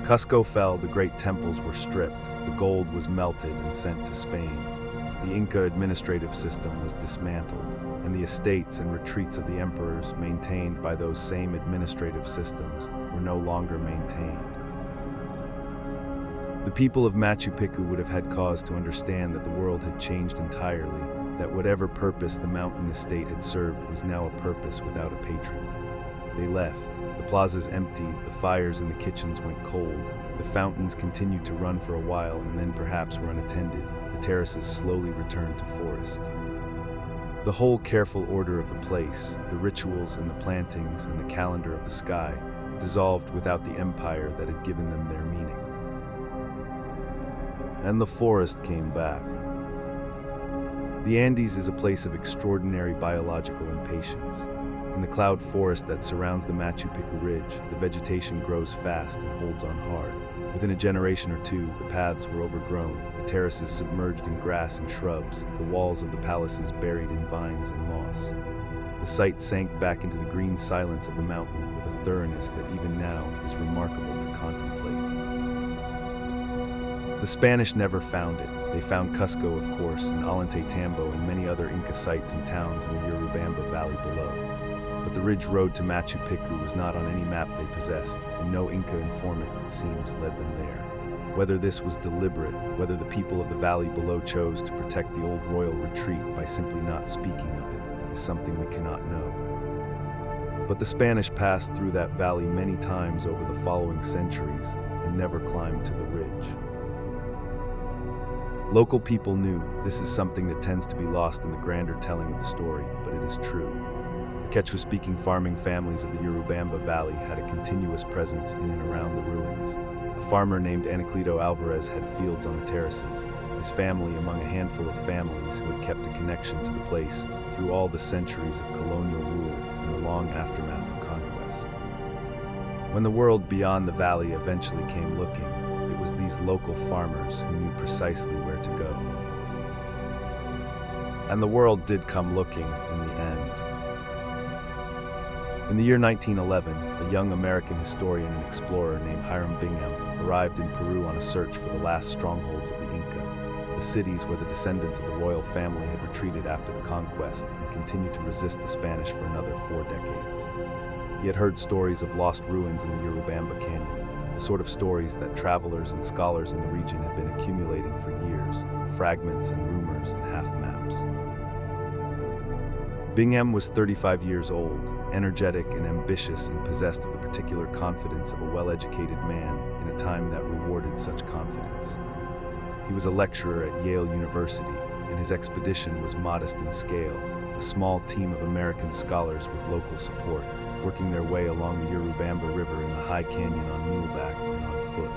Speaker 1: Cusco fell, the great temples were stripped, the gold was melted and sent to Spain. The Inca administrative system was dismantled, and the estates and retreats of the emperors, maintained by those same administrative systems, were no longer maintained. The people of Machu Picchu would have had cause to understand that the world had changed entirely, that whatever purpose the mountain estate had served was now a purpose without a patron. They left. The plazas emptied, the fires in the kitchens went cold, the fountains continued to run for a while and then perhaps were unattended, the terraces slowly returned to forest. The whole careful order of the place, the rituals and the plantings and the calendar of the sky, dissolved without the empire that had given them their meaning. And the forest came back. The Andes is a place of extraordinary biological impatience. In the cloud forest that surrounds the Machu Picchu ridge, the vegetation grows fast and holds on hard. Within a generation or two, the paths were overgrown, the terraces submerged in grass and shrubs, the walls of the palaces buried in vines and moss. The site sank back into the green silence of the mountain with a thoroughness that even now is remarkable to contemplate. The Spanish never found it. They found Cusco, of course, and Ollantaytambo and many other Inca sites and towns in the Urubamba Valley below. But the ridge road to Machu Picchu was not on any map they possessed, and no Inca informant, it seems, led them there. Whether this was deliberate, whether the people of the valley below chose to protect the old royal retreat by simply not speaking of it, is something we cannot know. But the Spanish passed through that valley many times over the following centuries and never climbed to the ridge. Local people knew this is something that tends to be lost in the grander telling of the story, but it is true. Quechua-speaking farming families of the Urubamba Valley had a continuous presence in and around the ruins. A farmer named Anacleto Alvarez had fields on the terraces, his family among a handful of families who had kept a connection to the place through all the centuries of colonial rule and the long aftermath of conquest. When the world beyond the valley eventually came looking, it was these local farmers who knew precisely where to go. And the world did come looking in the end. In the year 1911, a young American historian and explorer named Hiram Bingham arrived in Peru on a search for the last strongholds of the Inca, the cities where the descendants of the royal family had retreated after the conquest and continued to resist the Spanish for another 4 decades. He had heard stories of lost ruins in the Urubamba Canyon, the sort of stories that travelers and scholars in the region had been accumulating for years, fragments and rumors and half-maps. Bingham was 35 years old, energetic and ambitious, and possessed of the particular confidence of a well-educated man in a time that rewarded such confidence. He was a lecturer at Yale University, and his expedition was modest in scale, a small team of American scholars with local support, working their way along the Urubamba River in the high canyon on muleback and on foot.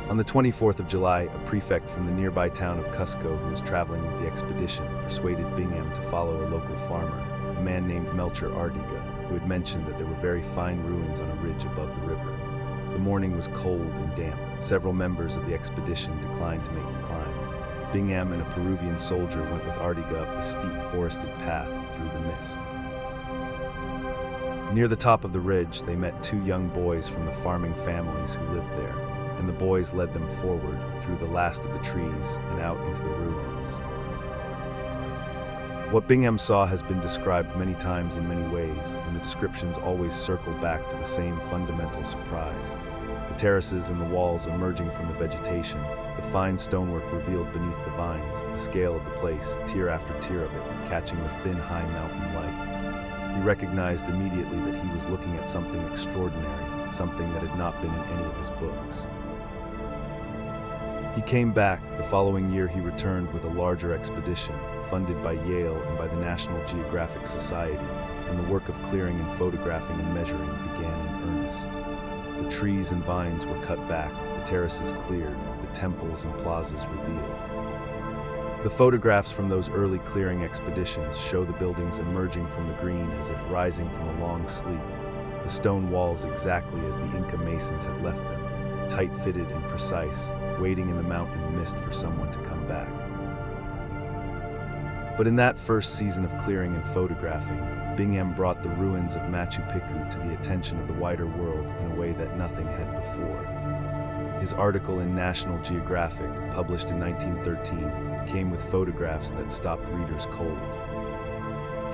Speaker 1: On the 24th of July, a prefect from the nearby town of Cusco who was traveling with the expedition persuaded Bingham to follow a local farmer, a man named Melchor Artiga, who had mentioned that there were very fine ruins on a ridge above the river. The morning was cold and damp. Several members of the expedition declined to make the climb. Bingham and a Peruvian soldier went with Artiga up the steep forested path through the mist. Near the top of the ridge, they met 2 young boys from the farming families who lived there, and the boys led them forward through the last of the trees and out into the ruins. What Bingham saw has been described many times in many ways, and the descriptions always circle back to the same fundamental surprise. The terraces and the walls emerging from the vegetation, the fine stonework revealed beneath the vines, the scale of the place, tier after tier of it, catching the thin, high mountain light. He recognized immediately that he was looking at something extraordinary, something that had not been in any of his books. He came back. The following year he returned with a larger expedition, funded by Yale and by the National Geographic Society, and the work of clearing and photographing and measuring began in earnest. The trees and vines were cut back, the terraces cleared, the temples and plazas revealed. The photographs from those early clearing expeditions show the buildings emerging from the green as if rising from a long sleep, the stone walls exactly as the Inca masons had left them, tight-fitted and precise, waiting in the mountain mist for someone to come back. But in that first season of clearing and photographing, Bingham brought the ruins of Machu Picchu to the attention of the wider world in a way that nothing had before. His article in National Geographic, published in 1913, came with photographs that stopped readers cold.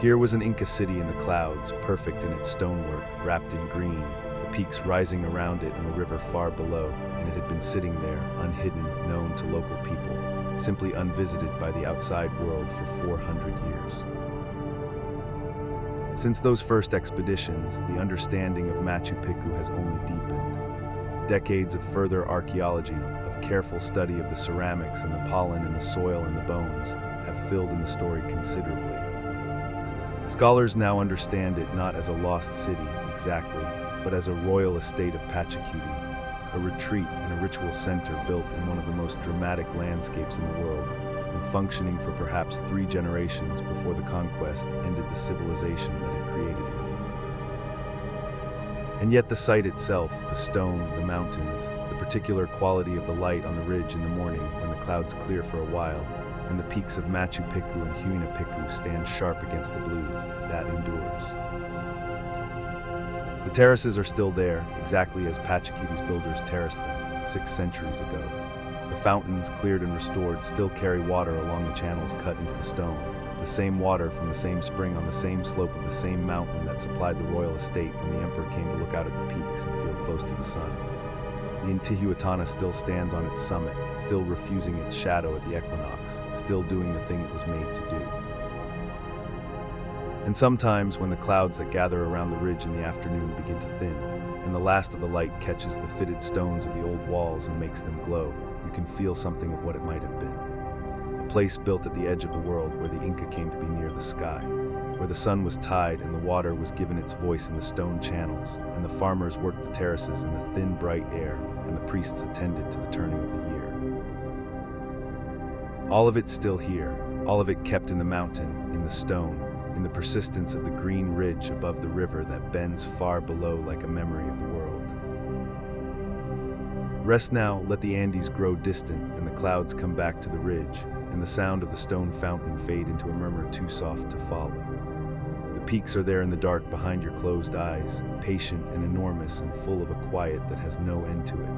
Speaker 1: Here was an Inca city in the clouds, perfect in its stonework, wrapped in green, the peaks rising around it and the river far below, and it had been sitting there, unhidden, known to local people, simply unvisited by the outside world for 400 years. Since those first expeditions, the understanding of Machu Picchu has only deepened. Decades of further archaeology, of careful study of the ceramics and the pollen in the soil and the bones, have filled in the story considerably. Scholars now understand it not as a lost city, exactly, but as a royal estate of Pachacuti, a retreat and a ritual center built in one of the most dramatic landscapes in the world, and functioning for perhaps 3 generations before the conquest ended the civilization that had created it. And yet the site itself, the stone, the mountains, the particular quality of the light on the ridge in the morning when the clouds clear for a while, and the peaks of Machu Picchu and Huayna Picchu stand sharp against the blue, that endures. The terraces are still there, exactly as Pachacuti's builders terraced them 6 centuries ago. The fountains, cleared and restored, still carry water along the channels cut into the stone, the same water from the same spring on the same slope of the same mountain that supplied the royal estate when the emperor came to look out at the peaks and feel close to the sun. The Teotihuacan still stands on its summit, still refusing its shadow at the equinox, still doing the thing it was made to do. And sometimes when the clouds that gather around the ridge in the afternoon begin to thin, and the last of the light catches the fitted stones of the old walls and makes them glow, you can feel something of what it might have been. A place built at the edge of the world where the Inca came to be near the sky, where the sun was tied and the water was given its voice in the stone channels, and the farmers worked the terraces in the thin, bright air, and the priests attended to the turning of the year. All of it still here, all of it kept in the mountain, in the stone, in the persistence of the green ridge above the river that bends far below like a memory of the world. Rest now, let the Andes grow distant and the clouds come back to the ridge, and the sound of the stone fountain fade into a murmur too soft to follow. The peaks are there in the dark behind your closed eyes, patient and enormous and full of a quiet that has no end to it.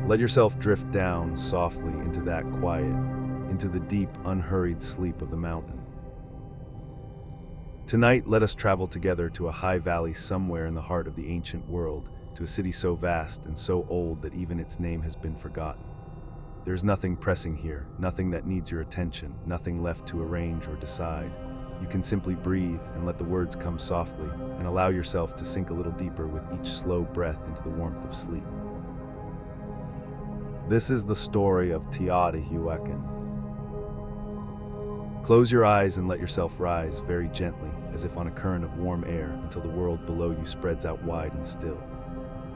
Speaker 1: Let yourself drift down softly into that quiet, into the deep, unhurried sleep of the mountain. Tonight, let us travel together to a high valley somewhere in the heart of the ancient world, to a city so vast and so old that even its name has been forgotten. There's nothing pressing here, nothing that needs your attention, nothing left to arrange or decide. You can simply breathe and let the words come softly, and allow yourself to sink a little deeper with each slow breath into the warmth of sleep. This is the story of Teotihuacan. Close your eyes and let yourself rise very gently, as if on a current of warm air, until the world below you spreads out wide and still.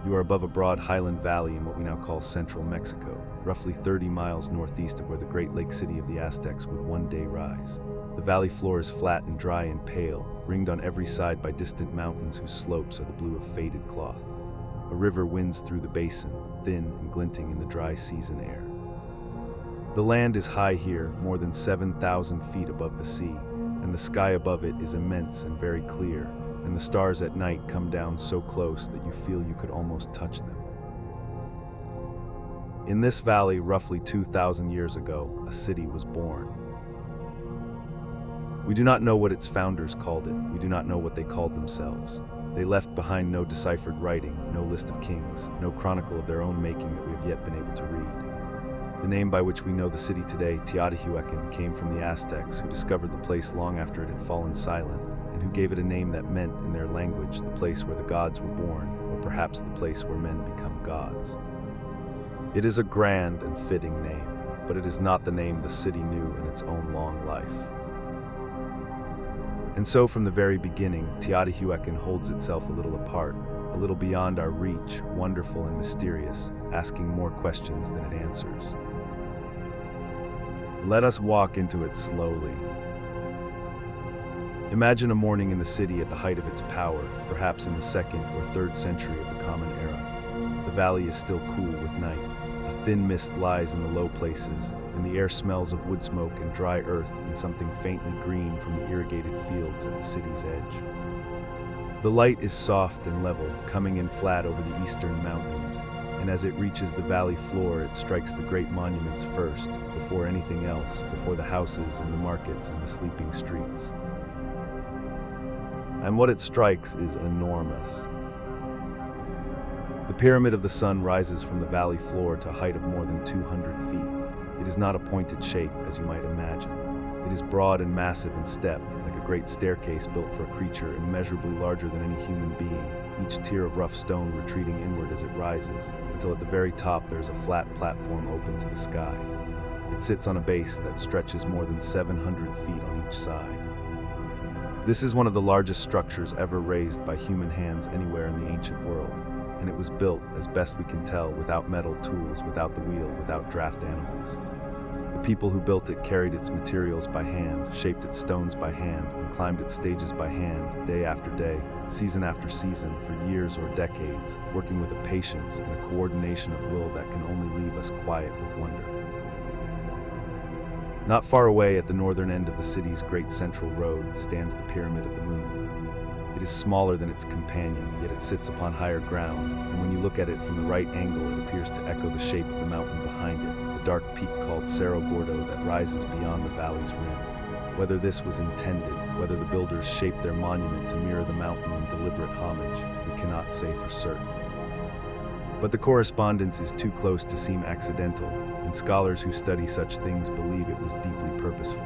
Speaker 1: You are above a broad highland valley in what we now call central Mexico, roughly 30 miles northeast of where the great lake city of the Aztecs would one day rise. The valley floor is flat and dry and pale, ringed on every side by distant mountains whose slopes are the blue of faded cloth. A river winds through the basin, thin and glinting in the dry season air. The land is high here, more than 7,000 feet above the sea, and the sky above it is immense and very clear, and the stars at night come down so close that you feel you could almost touch them. In this valley, roughly 2,000 years ago, a city was born. We do not know what its founders called it. We do not know what they called themselves. They left behind no deciphered writing, no list of kings, no chronicle of their own making that we have yet been able to read. The name by which we know the city today, Teotihuacan, came from the Aztecs, who discovered the place long after it had fallen silent, and who gave it a name that meant, in their language, the place where the gods were born, or perhaps the place where men become gods. It is a grand and fitting name, but it is not the name the city knew in its own long life. And so from the very beginning, Teotihuacan holds itself a little apart, a little beyond our reach, wonderful and mysterious, asking more questions than it answers. Let us walk into it slowly. Imagine a morning in the city at the height of its power, perhaps in the 2nd or 3rd century of the Common Era. The valley is still cool with night. A thin mist lies in the low places, and the air smells of wood smoke and dry earth and something faintly green from the irrigated fields at the city's edge. The light is soft and level, coming in flat over the eastern mountains, and as it reaches the valley floor, it strikes the great monuments first, before anything else, before the houses and the markets and the sleeping streets. And what it strikes is enormous. The Pyramid of the Sun rises from the valley floor to a height of more than 200 feet. It is not a pointed shape, as you might imagine. It is broad and massive and stepped, like a great staircase built for a creature immeasurably larger than any human being, each tier of rough stone retreating inward as it rises, until at the very top there is a flat platform open to the sky. It sits on a base that stretches more than 700 feet on each side. This is one of the largest structures ever raised by human hands anywhere in the ancient world, and it was built, as best we can tell, without metal tools, without the wheel, without draft animals. The people who built it carried its materials by hand, shaped its stones by hand, and climbed its stages by hand, day after day, season after season, for years or decades, working with a patience and a coordination of will that can only leave us quiet with wonder. Not far away at the northern end of the city's great central road stands the Pyramid of the Moon. It is smaller than its companion, yet it sits upon higher ground, and when you look at it from the right angle, it appears to echo the shape of the mountain behind it, the dark peak called Cerro Gordo that rises beyond the valley's rim. Whether this was intended, whether the builders shaped their monument to mirror the mountain in deliberate homage, we cannot say for certain. But the correspondence is too close to seem accidental, and scholars who study such things believe it was deeply purposeful.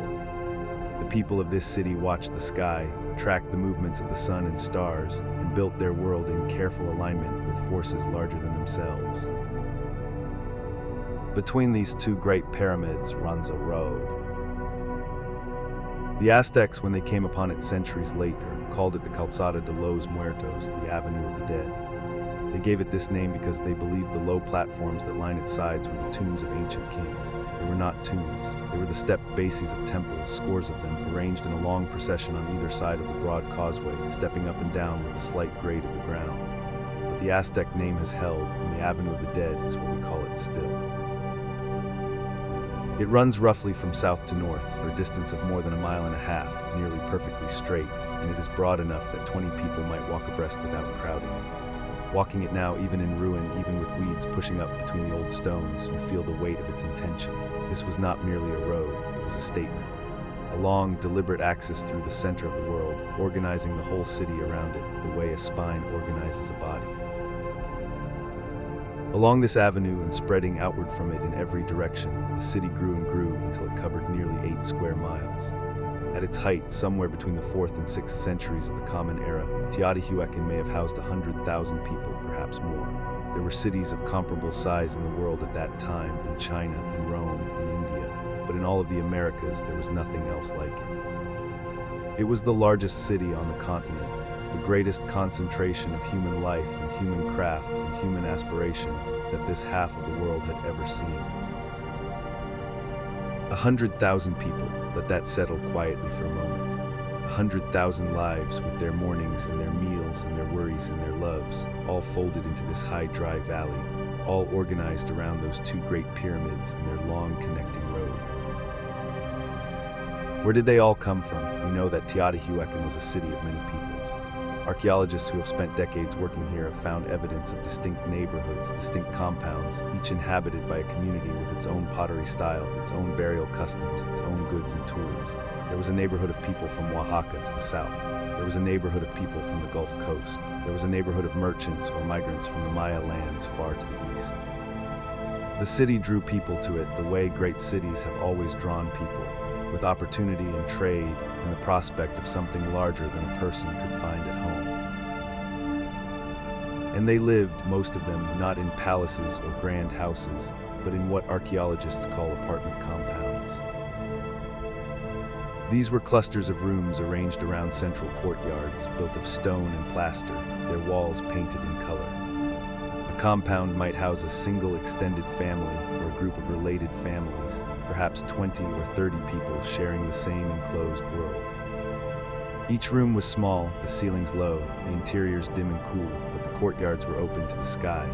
Speaker 1: The people of this city watched the sky, tracked the movements of the sun and stars, and built their world in careful alignment with forces larger than themselves. Between these two great pyramids runs a road. The Aztecs, when they came upon it centuries later, called it the Calzada de los Muertos, the Avenue of the Dead. They gave it this name because they believed the low platforms that line its sides were the tombs of ancient kings. They were not tombs. They were the stepped bases of temples, scores of them, arranged in a long procession on either side of the broad causeway, stepping up and down with a slight grade of the ground. But the Aztec name has held, and the Avenue of the Dead is what we call it still. It runs roughly from south to north for a distance of more than 1.5 miles, nearly perfectly straight, and it is broad enough that 20 people might walk abreast without crowding. Walking it now, even in ruin, even with weeds pushing up between the old stones, you feel the weight of its intention. This was not merely a road, it was a statement. A long, deliberate axis through the center of the world, organizing the whole city around it, the way a spine organizes a body. Along this avenue and spreading outward from it in every direction, the city grew and grew until it covered nearly 8 square miles. At its height, somewhere between the 4th and 6th centuries of the Common Era, Teotihuacan may have housed 100,000 people, perhaps more. There were cities of comparable size in the world at that time, in China, in Rome, in India, but in all of the Americas there was nothing else like it. It was the largest city on the continent, the greatest concentration of human life and human craft and human aspiration that this half of the world had ever seen. 100,000 people, let that settle quietly for a moment. 100,000 lives with their mornings and their meals and their worries and their loves, all folded into this high dry valley, all organized around those 2 great pyramids and their long connecting road. Where did they all come from? We know that Teotihuacan was a city of many peoples. Archaeologists who have spent decades working here have found evidence of distinct neighborhoods, distinct compounds, each inhabited by a community with its own pottery style, its own burial customs, its own goods and tools. There was a neighborhood of people from Oaxaca to the south. There was a neighborhood of people from the Gulf Coast. There was a neighborhood of merchants or migrants from the Maya lands far to the east. The city drew people to it the way great cities have always drawn people, with opportunity and trade and the prospect of something larger than a person could find at home. And they lived, most of them, not in palaces or grand houses, but in what archaeologists call apartment compounds. These were clusters of rooms arranged around central courtyards, built of stone and plaster, their walls painted in color. A compound might house a single extended family or a group of related families, perhaps 20 or 30 people sharing the same enclosed world. Each room was small, the ceilings low, the interiors dim and cool, but the courtyards were open to the sky.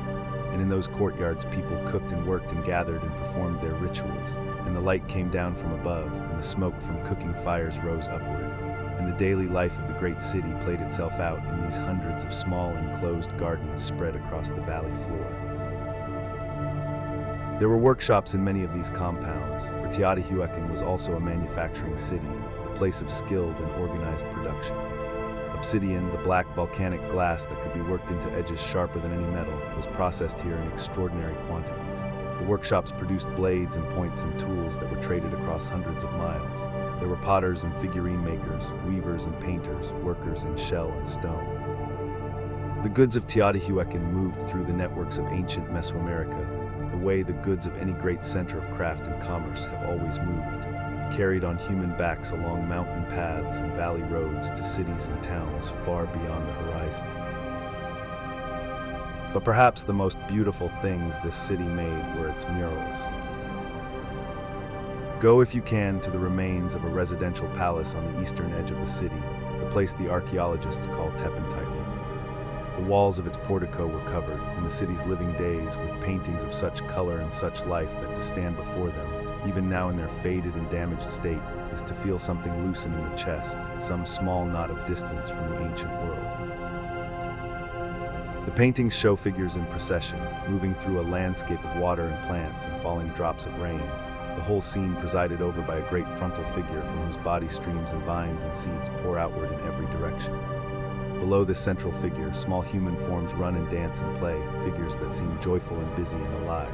Speaker 1: And in those courtyards people cooked and worked and gathered and performed their rituals, and the light came down from above, and the smoke from cooking fires rose upward, and the daily life of the great city played itself out in these hundreds of small enclosed gardens spread across the valley floor. There were workshops in many of these compounds, for Teotihuacan was also a manufacturing city, a place of skilled and organized production. Obsidian, the black volcanic glass that could be worked into edges sharper than any metal, was processed here in extraordinary quantities. The workshops produced blades and points and tools that were traded across hundreds of miles. There were potters and figurine makers, weavers and painters, workers in shell and stone. The goods of Teotihuacan moved through the networks of ancient Mesoamerica, the way the goods of any great center of craft and commerce have always moved, carried on human backs along mountain paths and valley roads to cities and towns far beyond the horizon. But perhaps the most beautiful things this city made were its murals. Go if you can to the remains of a residential palace on the eastern edge of the city, the place the archaeologists call Tepentitlan. The walls of its portico were covered, in the city's living days, with paintings of such color and such life that to stand before them, even now in their faded and damaged state, is to feel something loosen in the chest, some small knot of distance from the ancient world. The paintings show figures in procession, moving through a landscape of water and plants and falling drops of rain, the whole scene presided over by a great frontal figure from whose body streams and vines and seeds pour outward in every direction. Below this central figure, small human forms run and dance and play, figures that seem joyful and busy and alive.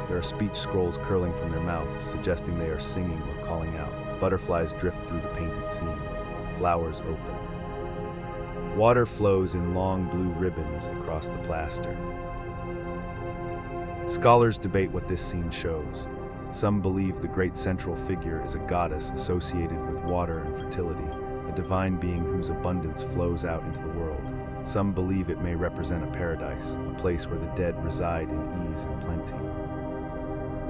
Speaker 1: There are speech scrolls curling from their mouths, suggesting they are singing or calling out. Butterflies drift through the painted scene. Flowers open. Water flows in long blue ribbons across the plaster. Scholars debate what this scene shows. Some believe the great central figure is a goddess associated with water and fertility, a divine being whose abundance flows out into the world. Some believe it may represent a paradise, a place where the dead reside in ease and plenty.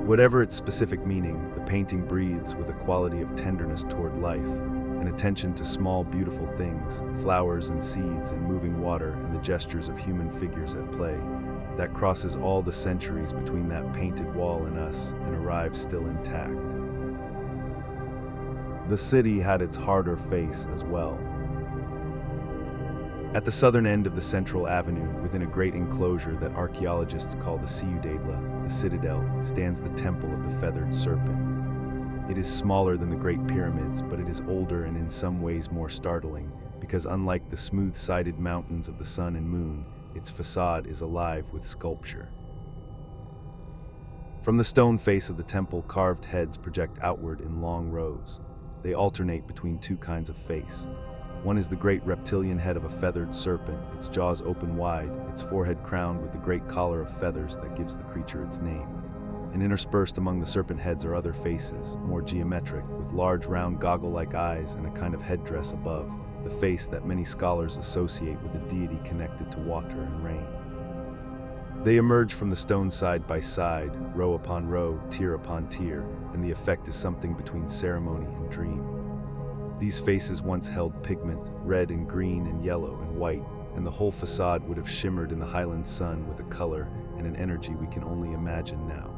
Speaker 1: Whatever its specific meaning, the painting breathes with a quality of tenderness toward life, an attention to small, beautiful things, flowers and seeds and moving water and the gestures of human figures at play, that crosses all the centuries between that painted wall and us and arrives still intact. The city had its harder face as well. At the southern end of the central avenue, within a great enclosure that archaeologists call the Ciudadela, the citadel, stands the Temple of the Feathered Serpent. It is smaller than the Great Pyramids, but it is older and in some ways more startling, because unlike the smooth-sided mountains of the sun and moon, its facade is alive with sculpture. From the stone face of the temple, carved heads project outward in long rows. They alternate between two kinds of face. One is the great reptilian head of a feathered serpent, its jaws open wide, its forehead crowned with the great collar of feathers that gives the creature its name. And interspersed among the serpent heads are other faces, more geometric, with large round goggle-like eyes and a kind of headdress above, the face that many scholars associate with a deity connected to water and rain. They emerge from the stone side by side, row upon row, tier upon tier, and the effect is something between ceremony and dream. These faces once held pigment, red and green and yellow and white, and the whole facade would have shimmered in the highland sun with a color and an energy we can only imagine now.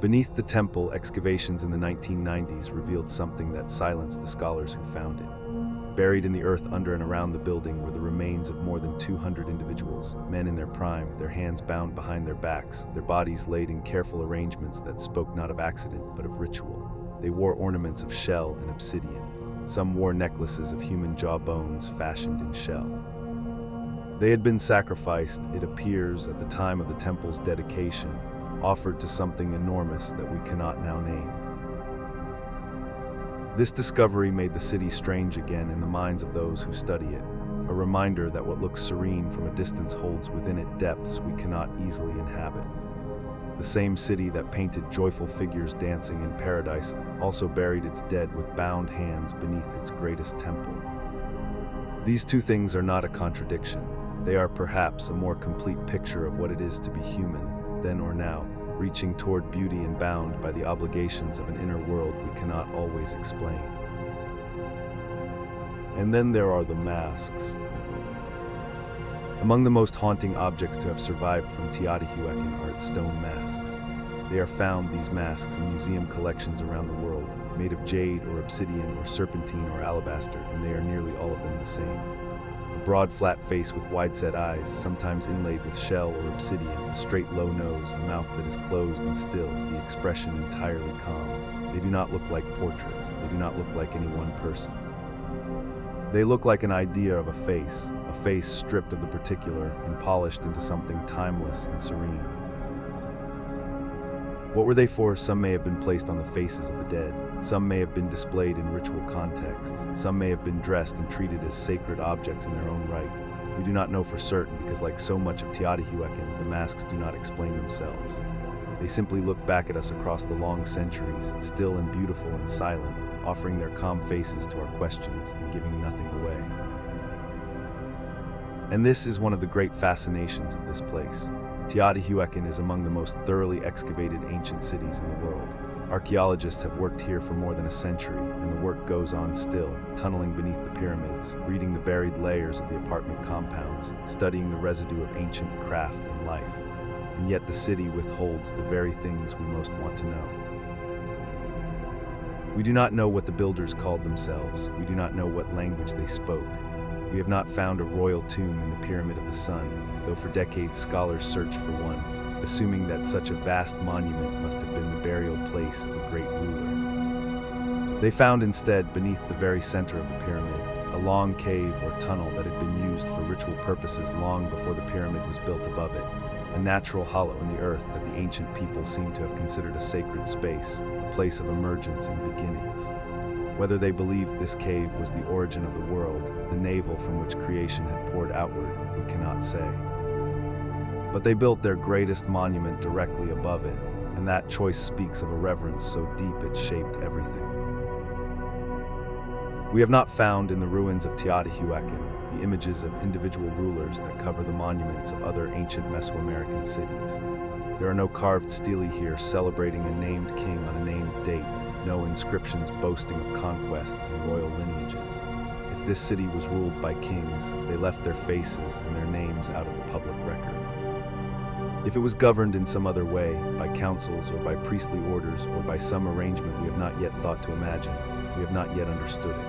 Speaker 1: Beneath the temple, excavations in the 1990s revealed something that silenced the scholars who found it. Buried in the earth under and around the building were the remains of more than 200 individuals, men in their prime, their hands bound behind their backs, their bodies laid in careful arrangements that spoke not of accident but of ritual. They wore ornaments of shell and obsidian. Some wore necklaces of human jawbones fashioned in shell. They had been sacrificed, it appears, at the time of the temple's dedication, offered to something enormous that we cannot now name. This discovery made the city strange again in the minds of those who study it, a reminder that what looks serene from a distance holds within it depths we cannot easily inhabit. The same city that painted joyful figures dancing in paradise also buried its dead with bound hands beneath its greatest temple. These two things are not a contradiction. They are perhaps a more complete picture of what it is to be human, then or now, reaching toward beauty and bound by the obligations of an inner world we cannot always explain. And then there are the masks. Among the most haunting objects to have survived from Teotihuacan are its stone masks. They are found, these masks, in museum collections around the world, made of jade or obsidian or serpentine or alabaster, and they are nearly all of them the same. A broad, flat face with wide-set eyes, sometimes inlaid with shell or obsidian, a straight, low nose, a mouth that is closed and still, the expression entirely calm. They do not look like portraits. They do not look like any one person. They look like an idea of a face stripped of the particular and polished into something timeless and serene. What were they for? Some may have been placed on the faces of the dead. Some may have been displayed in ritual contexts. Some may have been dressed and treated as sacred objects in their own right. We do not know for certain because, like so much of Teotihuacan, the masks do not explain themselves. They simply look back at us across the long centuries, still and beautiful and silent, offering their calm faces to our questions and giving nothing away. And this is one of the great fascinations of this place. Teotihuacan is among the most thoroughly excavated ancient cities in the world. Archaeologists have worked here for more than a century, and the work goes on still, tunneling beneath the pyramids, reading the buried layers of the apartment compounds, studying the residue of ancient craft and life. And yet the city withholds the very things we most want to know. We do not know what the builders called themselves. We do not know what language they spoke. We have not found a royal tomb in the Pyramid of the Sun, though for decades scholars searched for one, assuming that such a vast monument must have been the burial place of a great ruler. They found instead, beneath the very center of the pyramid, a long cave or tunnel that had been used for ritual purposes long before the pyramid was built above it, a natural hollow in the earth that the ancient people seem to have considered a sacred space, a place of emergence and beginnings. Whether they believed this cave was the origin of the world, the navel from which creation had poured outward, we cannot say. But they built their greatest monument directly above it, and that choice speaks of a reverence so deep it shaped everything. We have not found in the ruins of Teotihuacan the images of individual rulers that cover the monuments of other ancient Mesoamerican cities. There are no carved stelae here celebrating a named king on a named date, no inscriptions boasting of conquests and royal lineages. If this city was ruled by kings, they left their faces and their names out of the public record. If it was governed in some other way, by councils or by priestly orders or by some arrangement we have not yet thought to imagine, we have not yet understood it.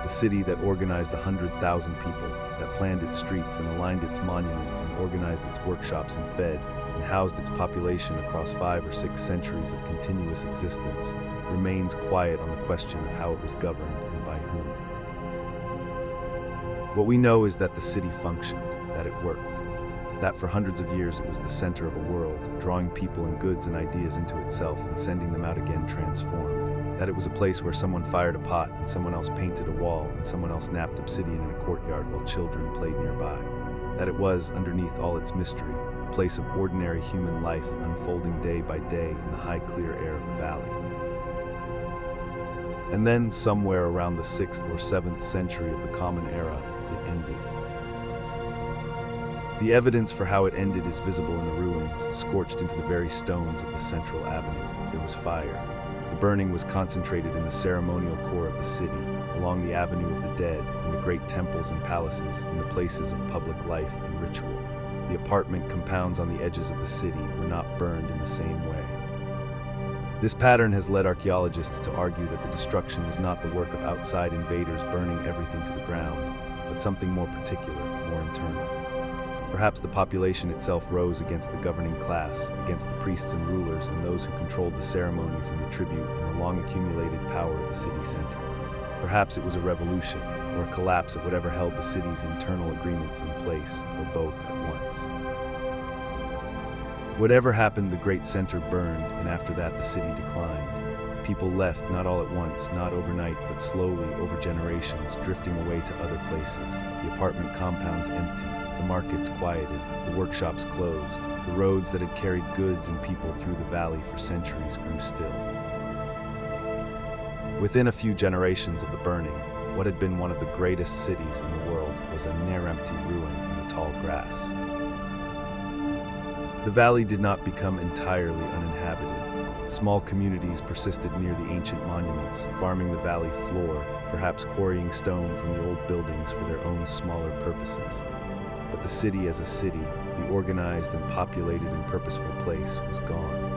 Speaker 1: The city that organized 100,000 people, that planned its streets and aligned its monuments and organized its workshops and fed and housed its population across 5 or 6 centuries of continuous existence, remains quiet on the question of how it was governed and by whom. What we know is that the city functioned, that it worked, that for hundreds of years it was the center of a world, drawing people and goods and ideas into itself and sending them out again transformed. That it was a place where someone fired a pot and someone else painted a wall and someone else knapped obsidian in a courtyard while children played nearby. That it was, underneath all its mystery, a place of ordinary human life unfolding day by day in the high clear air of the valley. And then, somewhere around the 6th or 7th century of the Common Era, it ended. The evidence for how it ended is visible in the ruins, scorched into the very stones of the central avenue. There was fire. The burning was concentrated in the ceremonial core of the city, along the Avenue of the Dead, in the great temples and palaces, in the places of public life and ritual. The apartment compounds on the edges of the city were not burned in the same way. This pattern has led archaeologists to argue that the destruction was not the work of outside invaders burning everything to the ground, but something more particular, more internal. Perhaps the population itself rose against the governing class, against the priests and rulers and those who controlled the ceremonies and the tribute and the long-accumulated power of the city center. Perhaps it was a revolution, or a collapse of whatever held the city's internal agreements in place, or both at once. Whatever happened, the great center burned, and after that the city declined. People left, not all at once, not overnight, but slowly, over generations, drifting away to other places. The apartment compounds empty. The markets quieted, the workshops closed, the roads that had carried goods and people through the valley for centuries grew still. Within a few generations of the burning, what had been one of the greatest cities in the world was a near-empty ruin in the tall grass. The valley did not become entirely uninhabited. Small communities persisted near the ancient monuments, farming the valley floor, perhaps quarrying stone from the old buildings for their own smaller purposes. But the city as a city, the organized and populated and purposeful place, was gone.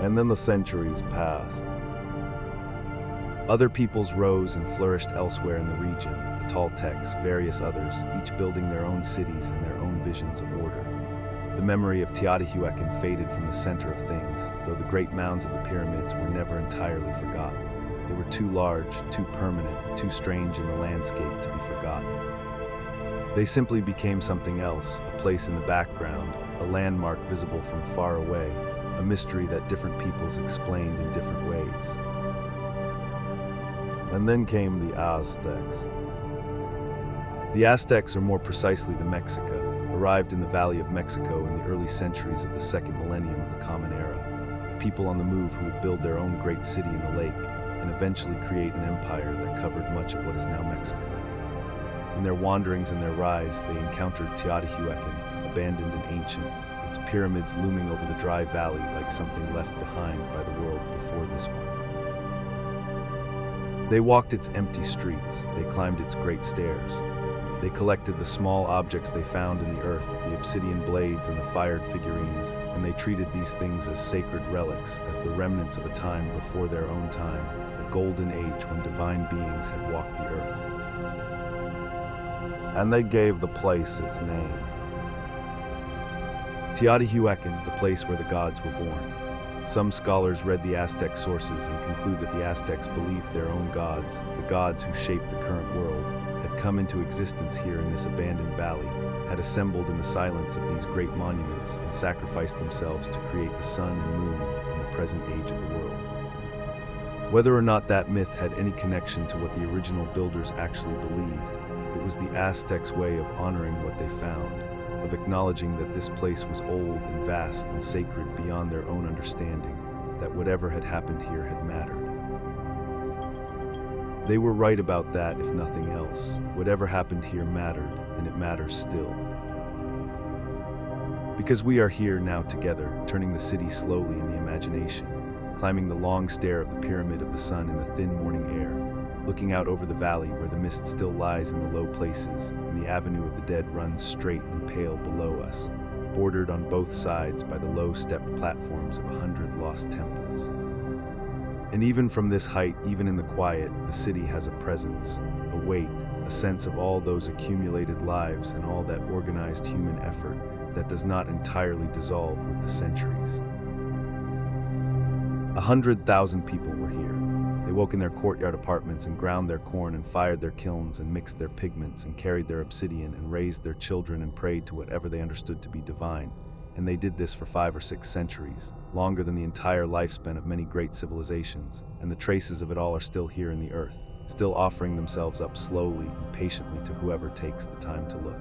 Speaker 1: And then the centuries passed. Other peoples rose and flourished elsewhere in the region, the Toltecs, various others, each building their own cities and their own visions of order. The memory of Teotihuacan faded from the center of things, though the great mounds of the pyramids were never entirely forgotten. They were too large, too permanent, too strange in the landscape to be forgotten. They simply became something else, a place in the background, a landmark visible from far away, a mystery that different peoples explained in different ways. And then came the Aztecs. The Aztecs, or more precisely the Mexica, arrived in the Valley of Mexico in the early centuries of the second millennium of the Common Era, people on the move who would build their own great city in the lake and eventually create an empire that covered much of what is now Mexico. In their wanderings and their rise, they encountered Teotihuacan, abandoned and ancient, its pyramids looming over the dry valley like something left behind by the world before this one. They walked its empty streets, they climbed its great stairs. They collected the small objects they found in the earth, the obsidian blades and the fired figurines, and they treated these things as sacred relics, as the remnants of a time before their own time, a golden age when divine beings had walked the earth. And they gave the place its name. Teotihuacan, the place where the gods were born. Some scholars read the Aztec sources and conclude that the Aztecs believed their own gods, the gods who shaped the current world, had come into existence here in this abandoned valley, had assembled in the silence of these great monuments and sacrificed themselves to create the sun and moon in the present age of the world. Whether or not that myth had any connection to what the original builders actually believed, it was the Aztecs' way of honoring what they found, of acknowledging that this place was old and vast and sacred beyond their own understanding, that whatever had happened here had mattered. They were right about that, if nothing else. Whatever happened here mattered, and it matters still. Because we are here now together, turning the city slowly in the imagination, climbing the long stair of the Pyramid of the Sun in the thin morning air, looking out over the valley where the mist still lies in the low places, and the Avenue of the Dead runs straight and pale below us, bordered on both sides by the low-stepped platforms of 100 lost temples. And even from this height, even in the quiet, the city has a presence, a weight, a sense of all those accumulated lives and all that organized human effort that does not entirely dissolve with the centuries. 100,000 people were here. They woke in their courtyard apartments and ground their corn and fired their kilns and mixed their pigments and carried their obsidian and raised their children and prayed to whatever they understood to be divine. And they did this for 5 or 6 centuries, longer than the entire lifespan of many great civilizations, and the traces of it all are still here in the earth, still offering themselves up slowly and patiently to whoever takes the time to look.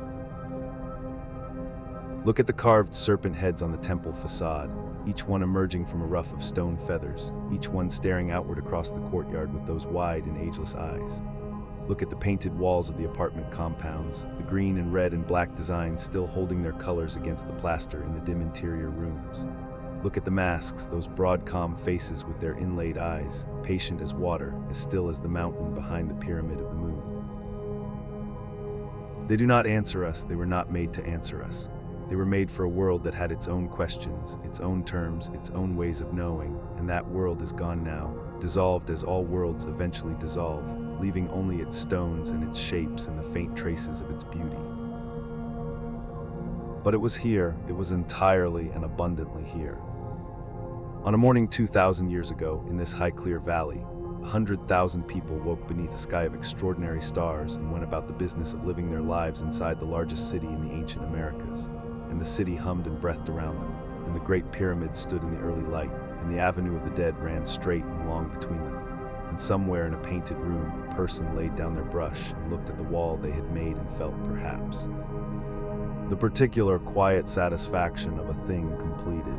Speaker 1: Look at the carved serpent heads on the temple facade, each one emerging from a ruff of stone feathers, each one staring outward across the courtyard with those wide and ageless eyes. Look at the painted walls of the apartment compounds, the green and red and black designs still holding their colors against the plaster in the dim interior rooms. Look at the masks, those broad, calm faces with their inlaid eyes, patient as water, as still as the mountain behind the Pyramid of the Moon. They do not answer us, they were not made to answer us. They were made for a world that had its own questions, its own terms, its own ways of knowing, and that world is gone now, dissolved as all worlds eventually dissolve, leaving only its stones and its shapes and the faint traces of its beauty. But it was here, it was entirely and abundantly here. On a morning 2,000 years ago, in this high clear valley, 100,000 people woke beneath a sky of extraordinary stars and went about the business of living their lives inside the largest city in the ancient Americas. And the city hummed and breathed around them, and the great pyramids stood in the early light, and the Avenue of the Dead ran straight and long between them. And somewhere in a painted room, a person laid down their brush and looked at the wall they had made and felt, perhaps, the particular quiet satisfaction of a thing completed.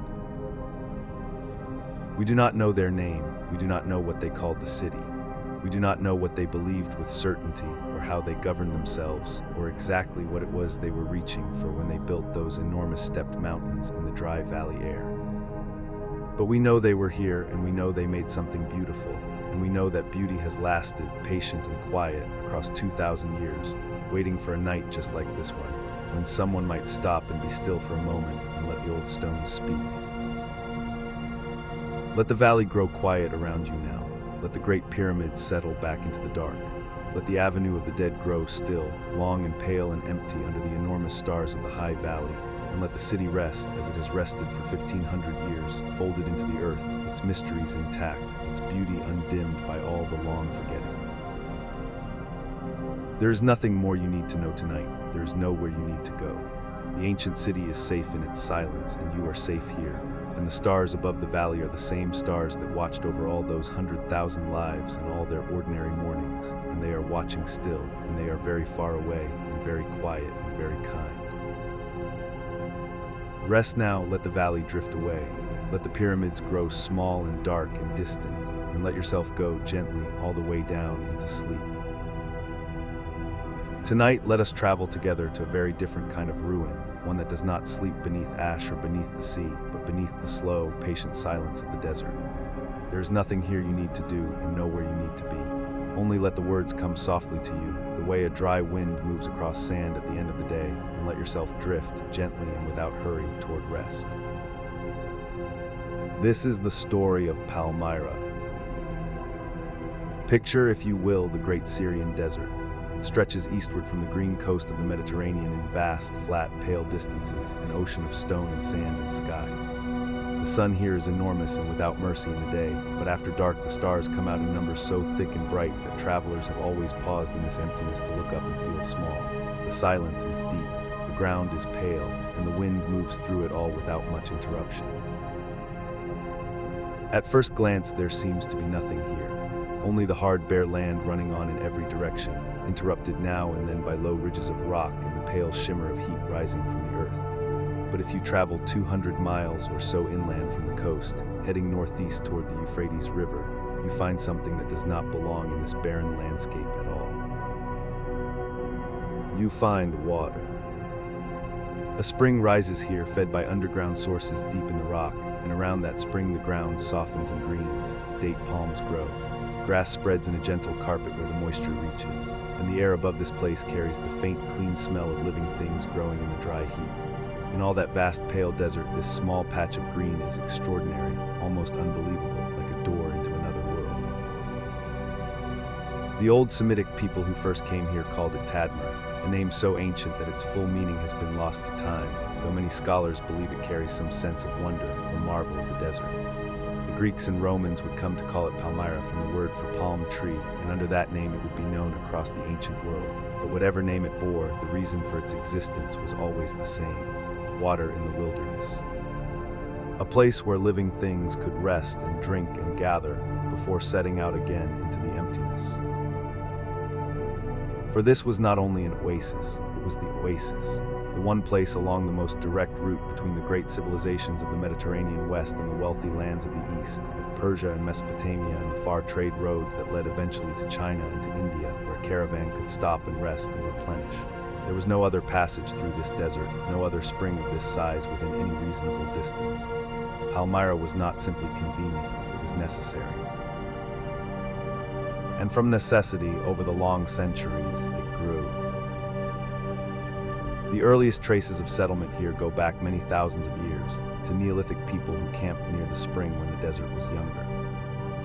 Speaker 1: We do not know their name, we do not know what they called the city. We do not know what they believed with certainty, or how they governed themselves, or exactly what it was they were reaching for when they built those enormous stepped mountains in the dry valley air. But we know they were here, and we know they made something beautiful, and we know that beauty has lasted, patient and quiet, across 2,000 years, waiting for a night just like this one, when someone might stop and be still for a moment and let the old stones speak. Let the valley grow quiet around you now. Let the great pyramids settle back into the dark. Let the Avenue of the Dead grow still, long and pale and empty under the enormous stars of the high valley, and let the city rest as it has rested for 1,500 years, folded into the earth, its mysteries intact, its beauty undimmed by all the long forgetting. There is nothing more you need to know tonight. There is nowhere you need to go. The ancient city is safe in its silence, and you are safe here. And the stars above the valley are the same stars that watched over all those 100,000 lives and all their ordinary mornings, and they are watching still, and they are very far away, and very quiet, and very kind. Rest now, let the valley drift away, let the pyramids grow small and dark and distant, and let yourself go gently all the way down into sleep. Tonight, let us travel together to a very different kind of ruin, one that does not sleep beneath ash or beneath the sea, but beneath the slow, patient silence of the desert. There is nothing here you need to do and nowhere you need to be. Only let the words come softly to you, the way a dry wind moves across sand at the end of the day, and let yourself drift gently and without hurry toward rest. This is the story of Palmyra. Picture, if you will, the great Syrian desert. It stretches eastward from the green coast of the Mediterranean in vast, flat, pale distances, an ocean of stone and sand and sky. The sun here is enormous and without mercy in the day, but after dark the stars come out in numbers so thick and bright that travelers have always paused in this emptiness to look up and feel small. The silence is deep, the ground is pale, and the wind moves through it all without much interruption. At first glance there seems to be nothing here. Only the hard bare land running on in every direction, interrupted now and then by low ridges of rock and the pale shimmer of heat rising from the earth. But if you travel 200 miles or so inland from the coast, heading northeast toward the Euphrates River, you find something that does not belong in this barren landscape at all. You find water. A spring rises here, fed by underground sources deep in the rock, and around that spring the ground softens and greens. Date palms grow. Grass spreads in a gentle carpet where the moisture reaches, and the air above this place carries the faint, clean smell of living things growing in the dry heat. In all that vast, pale desert, this small patch of green is extraordinary, almost unbelievable, like a door into another world. The old Semitic people who first came here called it Tadmor, a name so ancient that its full meaning has been lost to time, though many scholars believe it carries some sense of wonder or marvel of the desert. The Greeks and Romans would come to call it Palmyra from the word for palm tree, and under that name it would be known across the ancient world. But whatever name it bore, the reason for its existence was always the same: water in the wilderness. A place where living things could rest and drink and gather before setting out again into the emptiness. For this was not only an oasis, it was the oasis, the one place along the most direct route between the great civilizations of the Mediterranean West and the wealthy lands of the East, of Persia and Mesopotamia and the far trade roads that led eventually to China and to India, where a caravan could stop and rest and replenish. There was no other passage through this desert, no other spring of this size within any reasonable distance. Palmyra was not simply convenient, it was necessary. And from necessity, over the long centuries, it grew. The earliest traces of settlement here go back many thousands of years, to Neolithic people who camped near the spring when the desert was younger.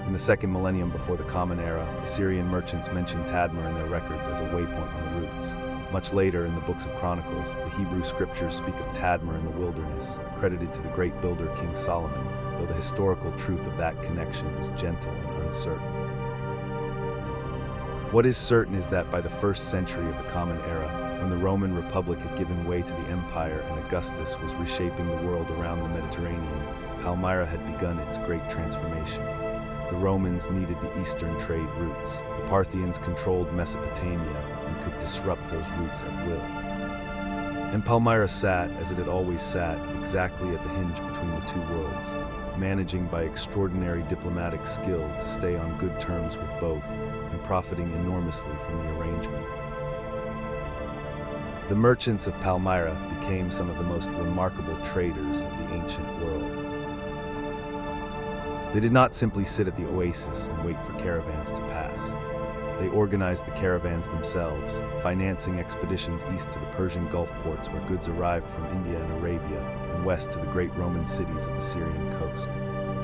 Speaker 1: In the second millennium before the Common Era, Assyrian merchants mentioned Tadmor in their records as a waypoint on the routes. Much later, in the books of Chronicles, the Hebrew scriptures speak of Tadmor in the wilderness, credited to the great builder King Solomon, though the historical truth of that connection is gentle and uncertain. What is certain is that by the 1st century of the Common Era, when the Roman Republic had given way to the Empire and Augustus was reshaping the world around the Mediterranean, Palmyra had begun its great transformation. The Romans needed the eastern trade routes. The Parthians controlled Mesopotamia and could disrupt those routes at will. And Palmyra sat, as it had always sat, exactly at the hinge between the two worlds, managing by extraordinary diplomatic skill to stay on good terms with both, and profiting enormously from the arrangement. The merchants of Palmyra became some of the most remarkable traders of the ancient world. They did not simply sit at the oasis and wait for caravans to pass. They organized the caravans themselves, financing expeditions east to the Persian Gulf ports where goods arrived from India and Arabia, and west to the great Roman cities of the Syrian coast.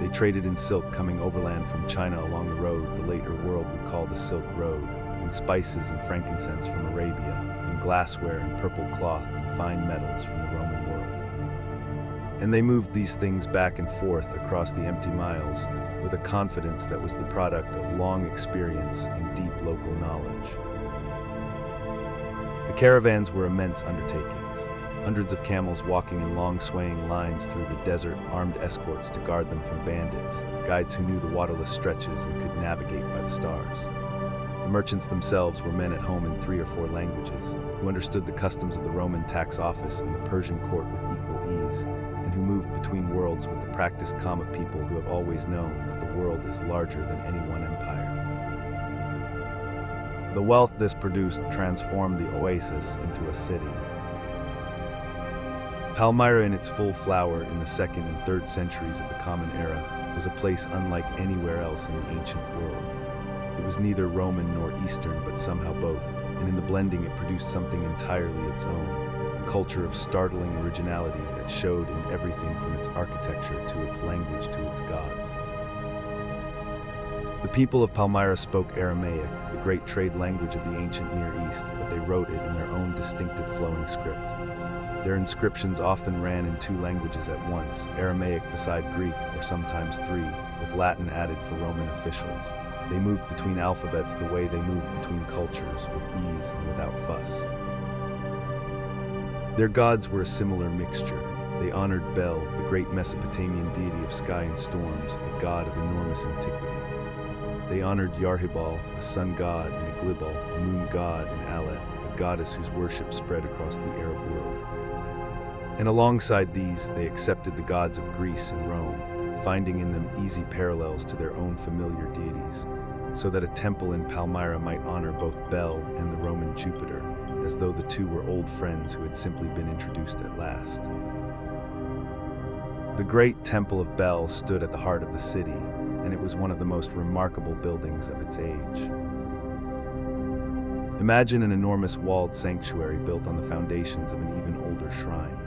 Speaker 1: They traded in silk coming overland from China along the road the later world would call the Silk Road, in spices and frankincense from Arabia, in glassware and purple cloth and fine metals from the Roman world. And they moved these things back and forth across the empty miles with a confidence that was the product of long experience and deep local knowledge. The caravans were immense undertakings. Hundreds of camels walking in long swaying lines through the desert, armed escorts to guard them from bandits, guides who knew the waterless stretches and could navigate by the stars. The merchants themselves were men at home in 3 or 4 languages, who understood the customs of the Roman tax office and the Persian court with equal ease, and who moved between worlds with the practiced calm of people who have always known that the world is larger than any one empire. The wealth this produced transformed the oasis into a city. Palmyra in its full flower in the 2nd and 3rd centuries of the Common Era was a place unlike anywhere else in the ancient world. It was neither Roman nor Eastern, but somehow both, and in the blending it produced something entirely its own, a culture of startling originality that showed in everything from its architecture to its language to its gods. The people of Palmyra spoke Aramaic, the great trade language of the ancient Near East, but they wrote it in their own distinctive flowing script. Their inscriptions often ran in 2 languages at once, Aramaic beside Greek, or sometimes 3, with Latin added for Roman officials. They moved between alphabets the way they moved between cultures, with ease and without fuss. Their gods were a similar mixture. They honored Bel, the great Mesopotamian deity of sky and storms, a god of enormous antiquity. They honored Yarhibal, a sun god, and Iglibal, a moon god, and Alet, a goddess whose worship spread across the Arab world. And alongside these, they accepted the gods of Greece and Rome, finding in them easy parallels to their own familiar deities, so that a temple in Palmyra might honor both Bel and the Roman Jupiter, as though the two were old friends who had simply been introduced at last. The great Temple of Bel stood at the heart of the city, and it was one of the most remarkable buildings of its age. Imagine an enormous walled sanctuary built on the foundations of an even older shrine.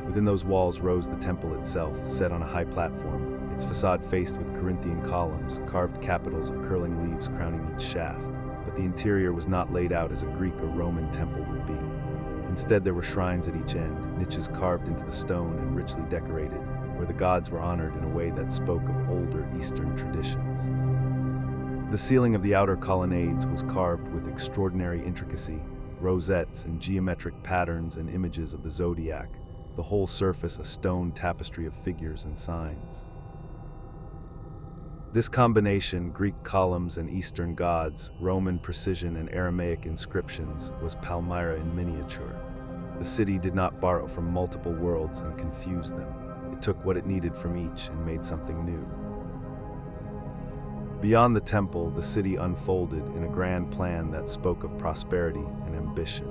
Speaker 1: Within those walls rose the temple itself, set on a high platform, its facade faced with Corinthian columns, carved capitals of curling leaves crowning each shaft. But the interior was not laid out as a Greek or Roman temple would be. Instead, there were shrines at each end, niches carved into the stone and richly decorated, where the gods were honored in a way that spoke of older Eastern traditions. The ceiling of the outer colonnades was carved with extraordinary intricacy, rosettes and geometric patterns and images of the zodiac, the whole surface a stone tapestry of figures and signs. This combination, Greek columns and Eastern gods, Roman precision and Aramaic inscriptions, was Palmyra in miniature. The city did not borrow from multiple worlds and confuse them. It took what it needed from each and made something new. Beyond the temple, the city unfolded in a grand plan that spoke of prosperity and ambition.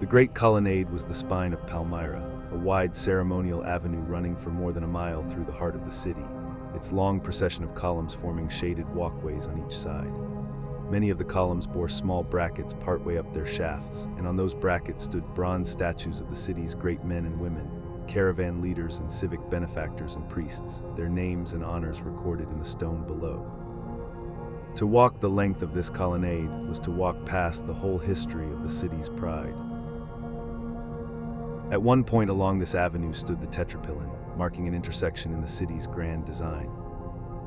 Speaker 1: The Great Colonnade was the spine of Palmyra, a wide ceremonial avenue running for more than a mile through the heart of the city, its long procession of columns forming shaded walkways on each side. Many of the columns bore small brackets partway up their shafts, and on those brackets stood bronze statues of the city's great men and women, caravan leaders and civic benefactors and priests, their names and honors recorded in the stone below. To walk the length of this colonnade was to walk past the whole history of the city's pride. At one point along this avenue stood the Tetrapilon, marking an intersection in the city's grand design.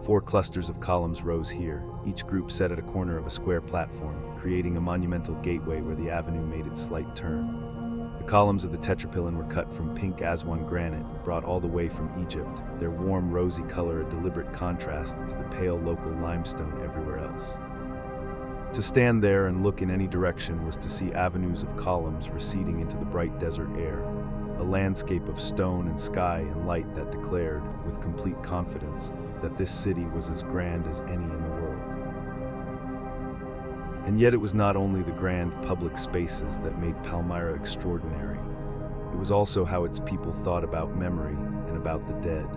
Speaker 1: 4 clusters of columns rose here, each group set at a corner of a square platform, creating a monumental gateway where the avenue made its slight turn. The columns of the Tetrapilon were cut from pink Aswan granite, brought all the way from Egypt, their warm rosy color a deliberate contrast to the pale local limestone everywhere else. To stand there and look in any direction was to see avenues of columns receding into the bright desert air, a landscape of stone and sky and light that declared, with complete confidence, that this city was as grand as any in the world. And yet it was not only the grand public spaces that made Palmyra extraordinary. It was also how its people thought about memory and about the dead.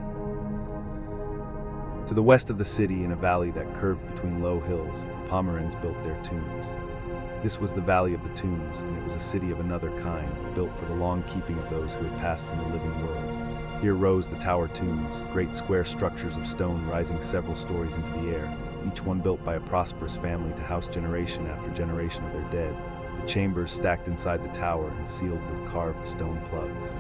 Speaker 1: To the west of the city, in a valley that curved between low hills, the Pomerans built their tombs. This was the Valley of the Tombs, and it was a city of another kind, built for the long keeping of those who had passed from the living world. Here rose the tower tombs, great square structures of stone rising several stories into the air, each one built by a prosperous family to house generation after generation of their dead, the chambers stacked inside the tower and sealed with carved stone plugs.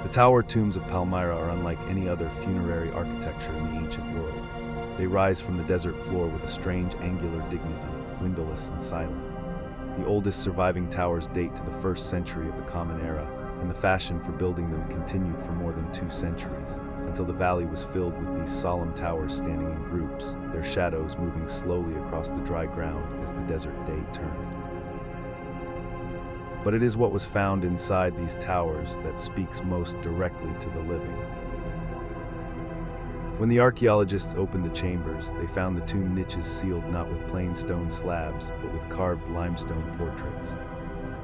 Speaker 1: The tower tombs of Palmyra are unlike any other funerary architecture in the ancient world. They rise from the desert floor with a strange angular dignity, windowless and silent. The oldest surviving towers date to the 1st century of the Common Era, and the fashion for building them continued for more than 2 centuries, until the valley was filled with these solemn towers standing in groups, their shadows moving slowly across the dry ground as the desert day turned. But it is what was found inside these towers that speaks most directly to the living. When the archaeologists opened the chambers, they found the tomb niches sealed not with plain stone slabs, but with carved limestone portraits.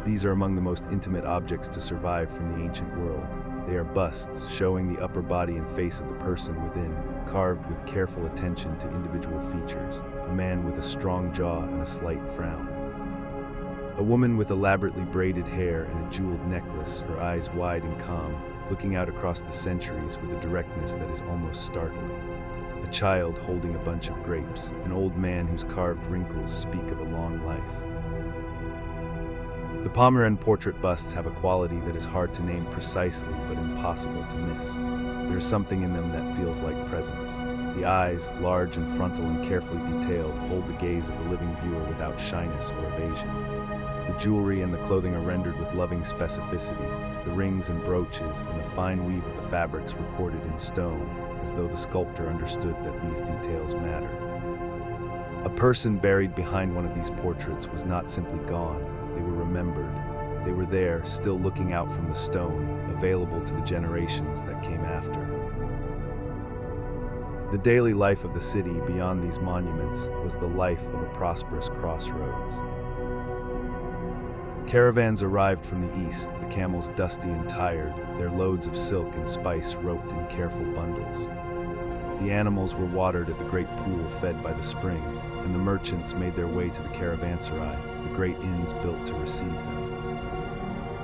Speaker 1: These are among the most intimate objects to survive from the ancient world. They are busts, showing the upper body and face of the person within, carved with careful attention to individual features, a man with a strong jaw and a slight frown. A woman with elaborately braided hair and a jeweled necklace, her eyes wide and calm, looking out across the centuries with a directness that is almost startling. A child holding a bunch of grapes, an old man whose carved wrinkles speak of a long life. The Pomeran portrait busts have a quality that is hard to name precisely but impossible to miss. There is something in them that feels like presence. The eyes, large and frontal and carefully detailed, hold the gaze of the living viewer without shyness or evasion. The jewelry and the clothing are rendered with loving specificity, the rings and brooches and the fine weave of the fabrics recorded in stone, as though the sculptor understood that these details matter. A person buried behind one of these portraits was not simply gone, they were remembered. They were there, still looking out from the stone, available to the generations that came after. The daily life of the city beyond these monuments was the life of a prosperous crossroads. Caravans arrived from the east, the camels dusty and tired, their loads of silk and spice roped in careful bundles. The animals were watered at the great pool fed by the spring, and the merchants made their way to the caravanserai, the great inns built to receive them.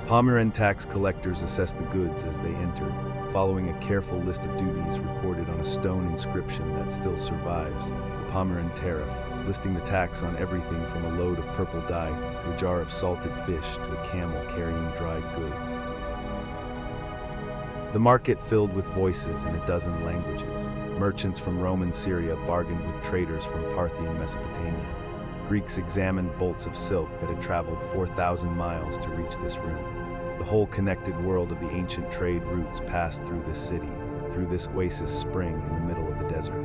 Speaker 1: Palmyran tax collectors assessed the goods as they entered, following a careful list of duties recorded on a stone inscription that still survives, the Palmyran tariff, listing the tax on everything from a load of purple dye to a jar of salted fish to a camel carrying dried goods. The market filled with voices in a dozen languages. Merchants from Roman Syria bargained with traders from Parthian Mesopotamia. Greeks examined bolts of silk that had traveled 4,000 miles to reach this room. The whole connected world of the ancient trade routes passed through this city, through this oasis spring in the middle of the desert.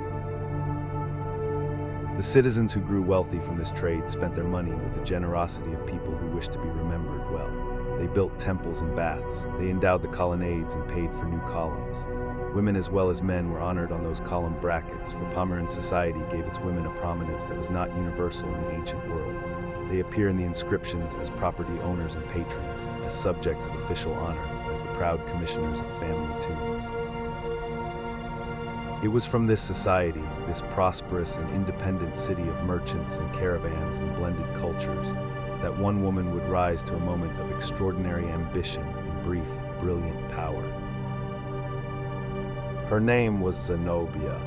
Speaker 1: The citizens who grew wealthy from this trade spent their money with the generosity of people who wished to be remembered well. They built temples and baths, they endowed the colonnades and paid for new columns. Women as well as men were honored on those column brackets, for Palmyran society gave its women a prominence that was not universal in the ancient world. They appear in the inscriptions as property owners and patrons, as subjects of official honor, as the proud commissioners of family tombs. It was from this society, this prosperous and independent city of merchants and caravans and blended cultures, that one woman would rise to a moment of extraordinary ambition and brief, brilliant power. Her name was Zenobia.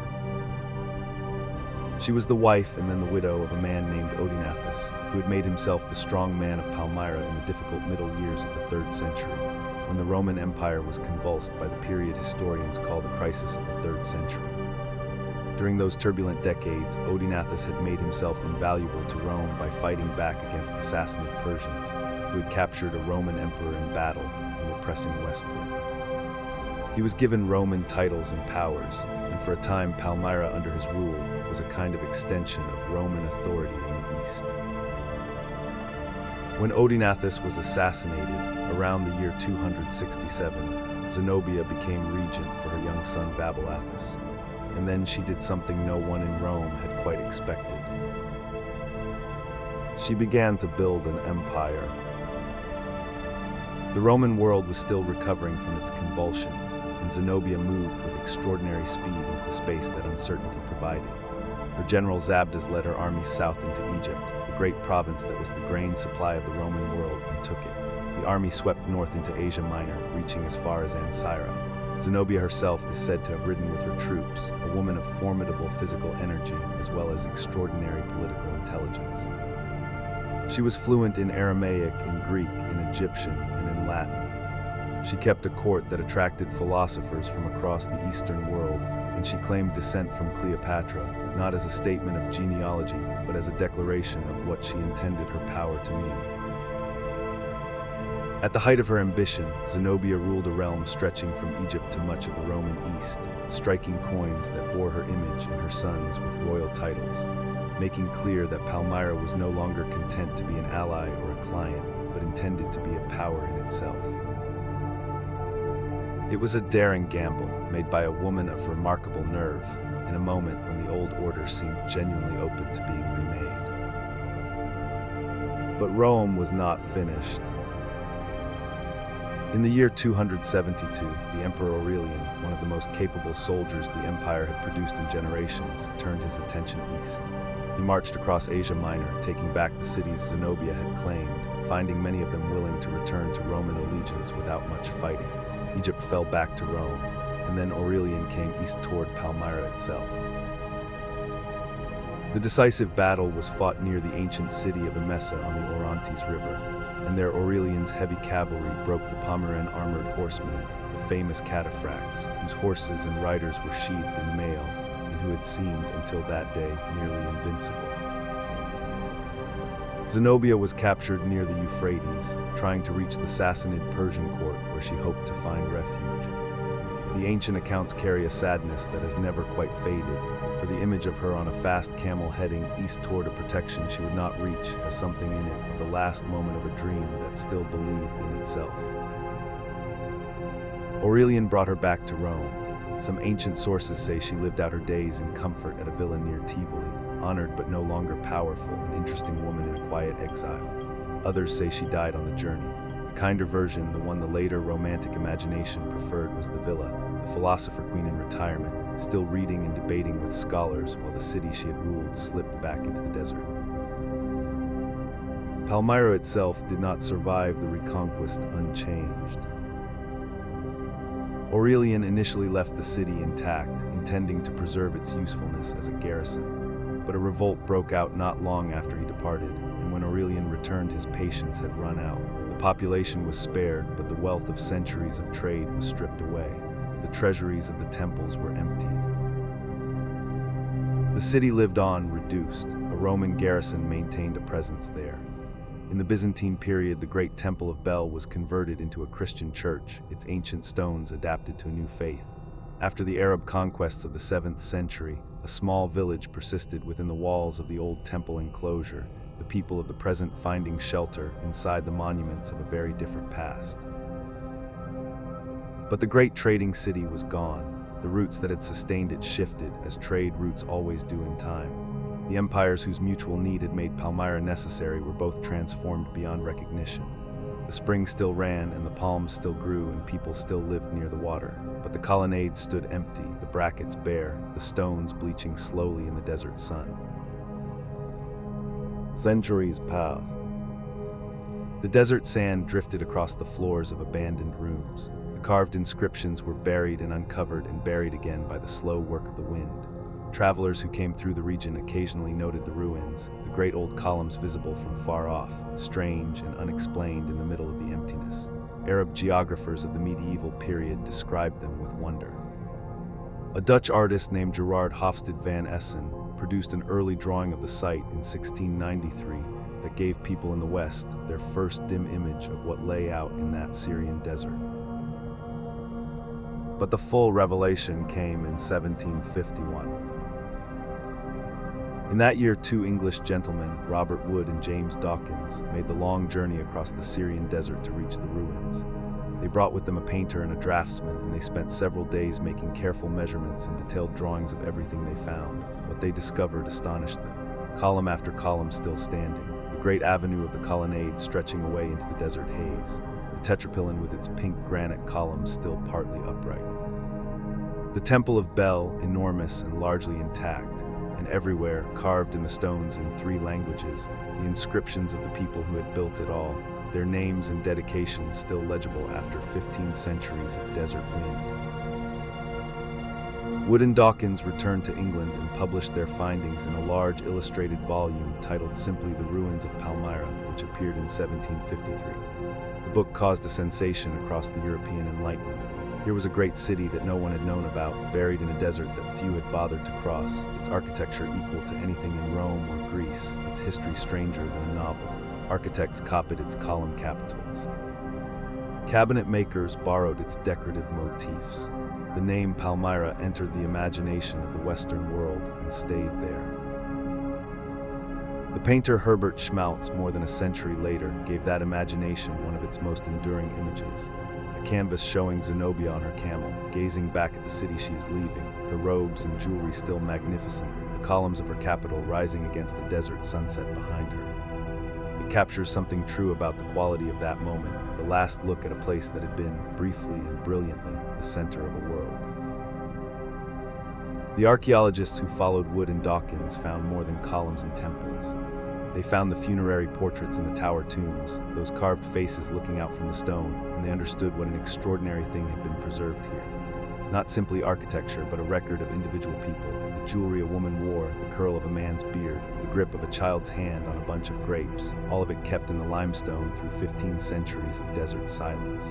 Speaker 1: She was the wife and then the widow of a man named Odenathus, who had made himself the strong man of Palmyra in the difficult middle years of the 3rd century, when the Roman Empire was convulsed by the period historians call the crisis of the 3rd century. During those turbulent decades, Odenathus had made himself invaluable to Rome by fighting back against the Sassanid Persians, who had captured a Roman emperor in battle and were pressing westward. He was given Roman titles and powers, and for a time Palmyra under his rule was a kind of extension of Roman authority in the east. When Odenathus was assassinated, around the year 267, Zenobia became regent for her young son Vabilathus, and then she did something no one in Rome had quite expected. She began to build an empire. The Roman world was still recovering from its convulsions, and Zenobia moved with extraordinary speed into the space that uncertainty provided. Her general Zabdas led her armies south into Egypt, the great province that was the grain supply of the Roman world, and took it. The army swept north into Asia Minor, reaching as far as Ancyra. Zenobia herself is said to have ridden with her troops, a woman of formidable physical energy as well as extraordinary political intelligence. She was fluent in Aramaic, in Greek, in Egyptian, and in Latin. She kept a court that attracted philosophers from across the Eastern world, and she claimed descent from Cleopatra, not as a statement of genealogy, but as a declaration of what she intended her power to mean. At the height of her ambition, Zenobia ruled a realm stretching from Egypt to much of the Roman East, striking coins that bore her image and her sons with royal titles, making clear that Palmyra was no longer content to be an ally or a client, but intended to be a power in itself. It was a daring gamble, made by a woman of remarkable nerve, in a moment when the old order seemed genuinely open to being remade. But Rome was not finished. In the year 272, the Emperor Aurelian, one of the most capable soldiers the empire had produced in generations, turned his attention east. He marched across Asia Minor, taking back the cities Zenobia had claimed, finding many of them willing to return to Roman allegiance without much fighting. Egypt fell back to Rome, and then Aurelian came east toward Palmyra itself. The decisive battle was fought near the ancient city of Emesa on the Orontes River, and there Aurelian's heavy cavalry broke the Palmyran armored horsemen, the famous cataphracts, whose horses and riders were sheathed in mail, and who had seemed, until that day, nearly invincible. Zenobia was captured near the Euphrates, trying to reach the Sassanid Persian court where she hoped to find refuge. The ancient accounts carry a sadness that has never quite faded, for the image of her on a fast camel heading east toward a protection she would not reach has something in it, the last moment of a dream that still believed in itself. Aurelian brought her back to Rome. Some ancient sources say she lived out her days in comfort at a villa near Tivoli, honored but no longer powerful, an interesting woman in a quiet exile. Others say she died on the journey. The kinder version, the one the later romantic imagination preferred, was the villa, the philosopher queen in retirement, still reading and debating with scholars while the city she had ruled slipped back into the desert. Palmyra itself did not survive the Reconquest unchanged. Aurelian initially left the city intact, intending to preserve its usefulness as a garrison. But a revolt broke out not long after he departed, and when Aurelian returned, his patience had run out. The population was spared, but the wealth of centuries of trade was stripped away. The treasuries of the temples were emptied. The city lived on, reduced. A Roman garrison maintained a presence there. In the Byzantine period, the great Temple of Bel was converted into a Christian church, its ancient stones adapted to a new faith. After the Arab conquests of the 7th century, a small village persisted within the walls of the old temple enclosure, the people of the present finding shelter inside the monuments of a very different past. But the great trading city was gone. The roots that had sustained it shifted, as trade routes always do in time. The empires whose mutual need had made Palmyra necessary were both transformed beyond recognition. The spring still ran, and the palms still grew, and people still lived near the water. But the colonnades stood empty, the brackets bare, the stones bleaching slowly in the desert sun. Centuries passed. The desert sand drifted across the floors of abandoned rooms. The carved inscriptions were buried and uncovered and buried again by the slow work of the wind. Travelers who came through the region occasionally noted the ruins, the great old columns visible from far off, strange and unexplained in the middle of the emptiness. Arab geographers of the medieval period described them with wonder. A Dutch artist named Gerard Hofstede van Essen produced an early drawing of the site in 1693 that gave people in the West their first dim image of what lay out in that Syrian desert. But the full revelation came in 1751. In that year, two English gentlemen, Robert Wood and James Dawkins, made the long journey across the Syrian desert to reach the ruins. They brought with them a painter and a draftsman, and they spent several days making careful measurements and detailed drawings of everything they found. What they discovered astonished them. Column after column still standing, the great avenue of the colonnade stretching away into the desert haze, the tetrapilon with its pink granite columns still partly upright. The Temple of Bel, enormous and largely intact, and everywhere, carved in the stones in 3 languages, the inscriptions of the people who had built it all, their names and dedications still legible after 15 centuries of desert wind. Wood and Dawkins returned to England and published their findings in a large illustrated volume titled simply The Ruins of Palmyra, which appeared in 1753. The book caused a sensation across the European Enlightenment. Here was a great city that no one had known about, buried in a desert that few had bothered to cross, its architecture equal to anything in Rome or Greece, its history stranger than a novel. Architects copied its column capitals. Cabinet makers borrowed its decorative motifs. The name Palmyra entered the imagination of the Western world and stayed there. The painter Herbert Schmaltz, more than a century later, gave that imagination one of its most enduring images. A canvas showing Zenobia on her camel, gazing back at the city she is leaving, her robes and jewelry still magnificent, the columns of her capital rising against a desert sunset behind her. It captures something true about the quality of that moment, the last look at a place that had been, briefly and brilliantly, the center of a world. The archaeologists who followed Wood and Dawkins found more than columns and temples. They found the funerary portraits in the tower tombs, those carved faces looking out from the stone, and they understood what an extraordinary thing had been preserved here. Not simply architecture, but a record of individual people, the jewelry a woman wore, the curl of a man's beard, the grip of a child's hand on a bunch of grapes, all of it kept in the limestone through 15 centuries of desert silence.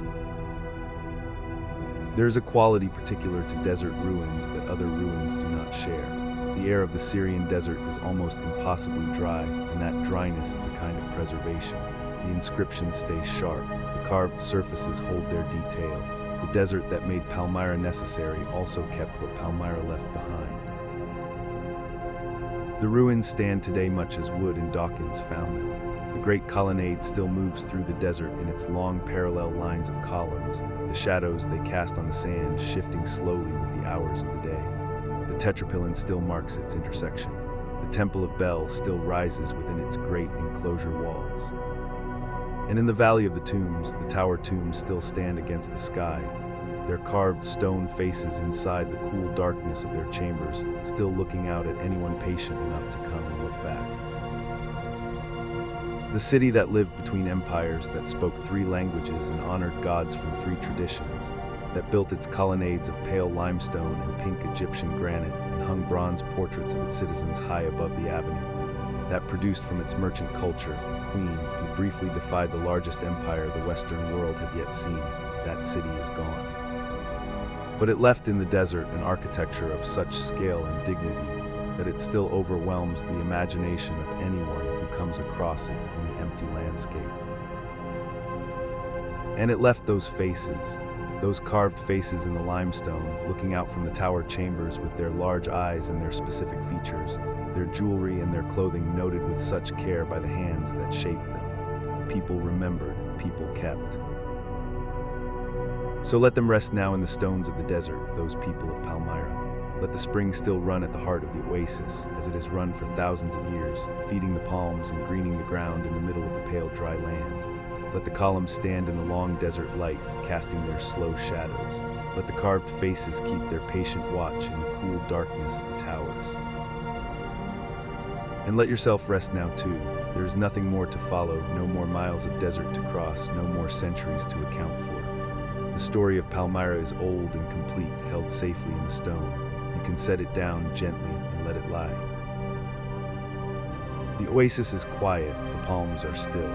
Speaker 1: There is a quality particular to desert ruins that other ruins do not share. The air of the Syrian desert is almost impossibly dry, and that dryness is a kind of preservation. The inscriptions stay sharp, the carved surfaces hold their detail, The desert that made Palmyra necessary also kept what Palmyra left behind. The ruins stand today much as Wood and Dawkins found them. The great colonnade still moves through the desert in its long parallel lines of columns, the shadows they cast on the sand shifting slowly with the hours of the day. The tetrapilin still marks its intersection. The Temple of Bel still rises within its great enclosure walls. And in the Valley of the Tombs, the tower tombs still stand against the sky, their carved stone faces inside the cool darkness of their chambers, still looking out at anyone patient enough to come and look back. The city that lived between empires, that spoke 3 languages and honored gods from 3 traditions, that built its colonnades of pale limestone and pink Egyptian granite and hung bronze portraits of its citizens high above the avenue, that produced from its merchant culture a queen who briefly defied the largest empire the Western world had yet seen. That city is gone. But it left in the desert an architecture of such scale and dignity that it still overwhelms the imagination of anyone who comes across it in the empty landscape. And it left those faces, those carved faces in the limestone, looking out from the tower chambers with their large eyes and their specific features, their jewelry and their clothing noted with such care by the hands that shaped them. People remembered, people kept. So let them rest now in the stones of the desert, those people of Palmyra. Let the spring still run at the heart of the oasis, as it has run for thousands of years, feeding the palms and greening the ground in the middle of the pale dry land. Let the columns stand in the long desert light, casting their slow shadows. Let the carved faces keep their patient watch in the cool darkness of the towers. And let yourself rest now too. There is nothing more to follow, no more miles of desert to cross, no more centuries to account for. The story of Palmyra is old and complete, held safely in the stone. You can set it down gently and let it lie. The oasis is quiet, the palms are still.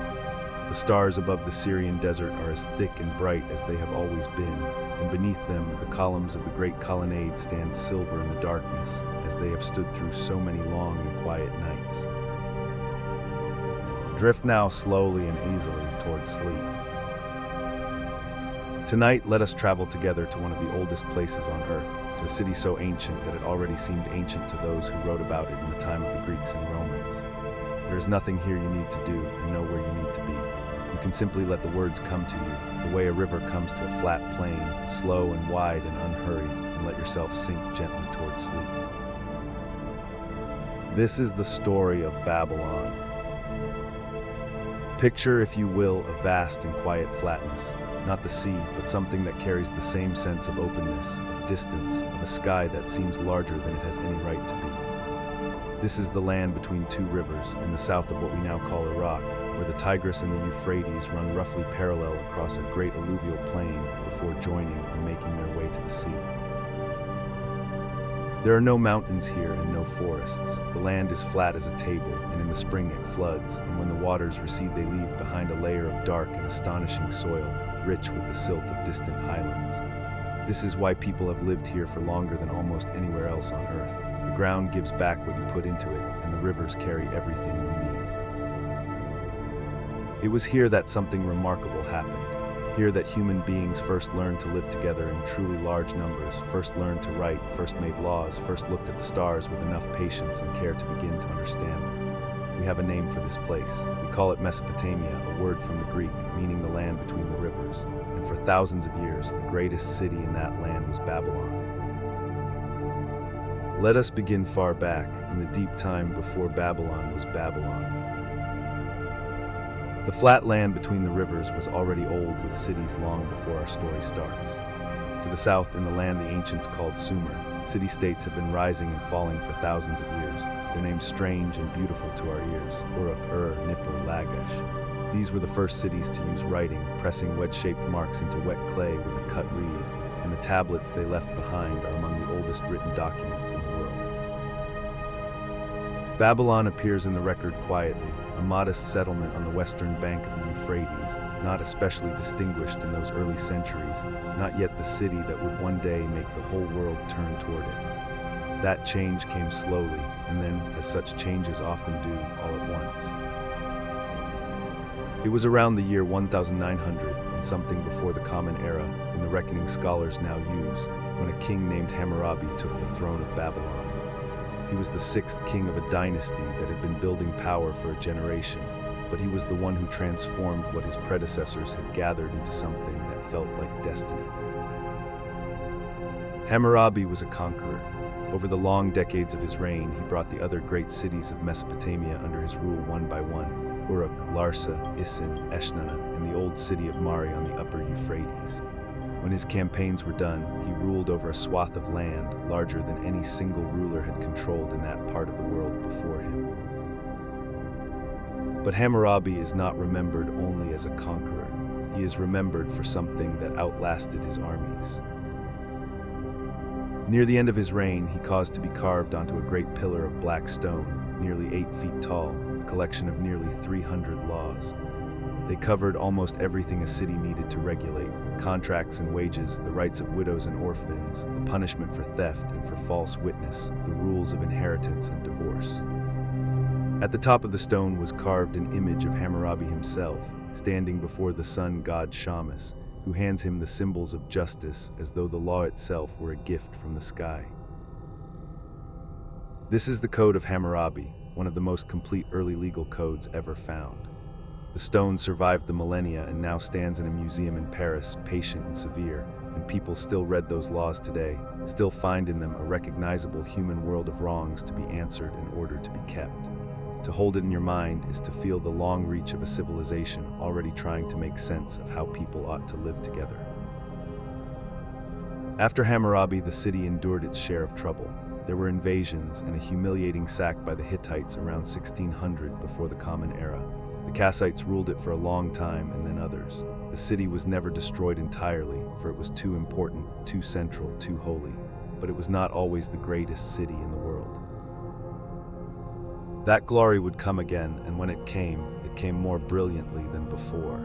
Speaker 1: The stars above the Syrian desert are as thick and bright as they have always been, and beneath them the columns of the great colonnade stand silver in the darkness, as they have stood through so many long and quiet nights. Drift now slowly and easily towards sleep. Tonight, let us travel together to one of the oldest places on Earth, to a city so ancient that it already seemed ancient to those who wrote about it in the time of the Greeks and Romans. There is nothing here you need to do and nowhere you need to be. You can simply let the words come to you, the way a river comes to a flat plain, slow and wide and unhurried, and let yourself sink gently towards sleep. This is the story of Babylon. Picture, if you will, a vast and quiet flatness, not the sea, but something that carries the same sense of openness, of distance, of a sky that seems larger than it has any right to be. This is the land between 2 rivers, in the south of what we now call Iraq, where the Tigris and the Euphrates run roughly parallel across a great alluvial plain before joining and making their way to the sea. There are no mountains here and no forests. The land is flat as a table, and in the spring it floods, and when the waters recede they leave behind a layer of dark and astonishing soil, rich with the silt of distant highlands. This is why people have lived here for longer than almost anywhere else on Earth. The ground gives back what you put into it, and the rivers carry everything you need. It was here that something remarkable happened. Here that human beings first learned to live together in truly large numbers, first learned to write, first made laws, first looked at the stars with enough patience and care to begin to understand them. We have a name for this place. We call it Mesopotamia, a word from the Greek, meaning the land between the rivers. And for thousands of years, the greatest city in that land was Babylon. Let us begin far back, in the deep time before Babylon was Babylon. The flat land between the rivers was already old with cities long before our story starts. To the south, in the land the ancients called Sumer, city-states have been rising and falling for thousands of years, their names strange and beautiful to our ears, Uruk, Nippur, Lagash. These were the first cities to use writing, pressing wedge-shaped marks into wet clay with a cut reed, and the tablets they left behind are among the oldest written documents in the world. Babylon appears in the record quietly, a modest settlement on the western bank of the Euphrates, not especially distinguished in those early centuries, not yet the city that would one day make the whole world turn toward it. That change came slowly, and then, as such changes often do, all at once. It was around the year 1900 and something before the Common Era, in the reckoning scholars now use, when a king named Hammurabi took the throne of Babylon. He was the sixth king of a dynasty that had been building power for a generation, but he was the one who transformed what his predecessors had gathered into something that felt like destiny. Hammurabi was a conqueror. Over the long decades of his reign, he brought the other great cities of Mesopotamia under his rule one by one: Uruk, Larsa, Isin, Eshnunna, and the old city of Mari on the upper Euphrates. When his campaigns were done, he ruled over a swath of land larger than any single ruler had controlled in that part of the world before him. But Hammurabi is not remembered only as a conqueror. He is remembered for something that outlasted his armies. Near the end of his reign, he caused to be carved onto a great pillar of black stone, nearly 8 feet tall, a collection of nearly 300 laws. They covered almost everything a city needed to regulate: contracts and wages, the rights of widows and orphans, the punishment for theft and for false witness, the rules of inheritance and divorce. At the top of the stone was carved an image of Hammurabi himself, standing before the sun god Shamash, who hands him the symbols of justice as though the law itself were a gift from the sky. This is the Code of Hammurabi, one of the most complete early legal codes ever found. The stone survived the millennia and now stands in a museum in Paris, patient and severe, and people still read those laws today, still find in them a recognizable human world of wrongs to be answered in order to be kept. To hold it in your mind is to feel the long reach of a civilization already trying to make sense of how people ought to live together. After Hammurabi, the city endured its share of trouble. There were invasions and a humiliating sack by the Hittites around 1600 before the Common Era. The Kassites ruled it for a long time, and then others. The city was never destroyed entirely, for it was too important, too central, too holy. But it was not always the greatest city in the world. That glory would come again, and when it came more brilliantly than before.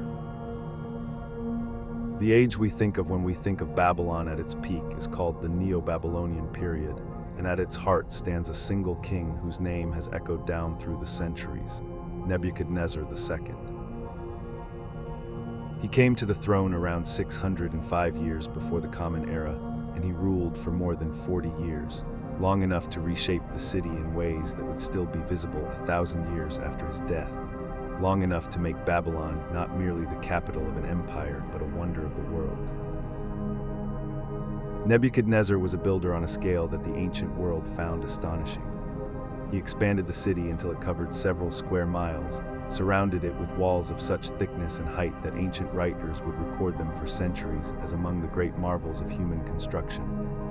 Speaker 1: The age we think of when we think of Babylon at its peak is called the Neo-Babylonian period, and at its heart stands a single king whose name has echoed down through the centuries: Nebuchadnezzar II. He came to the throne around 605 years before the Common Era, and he ruled for more than 40 years, long enough to reshape the city in ways that would still be visible 1,000 years after his death, long enough to make Babylon not merely the capital of an empire, but a wonder of the world. Nebuchadnezzar was a builder on a scale that the ancient world found astonishing. He expanded the city until it covered several square miles, surrounded it with walls of such thickness and height that ancient writers would record them for centuries as among the great marvels of human construction.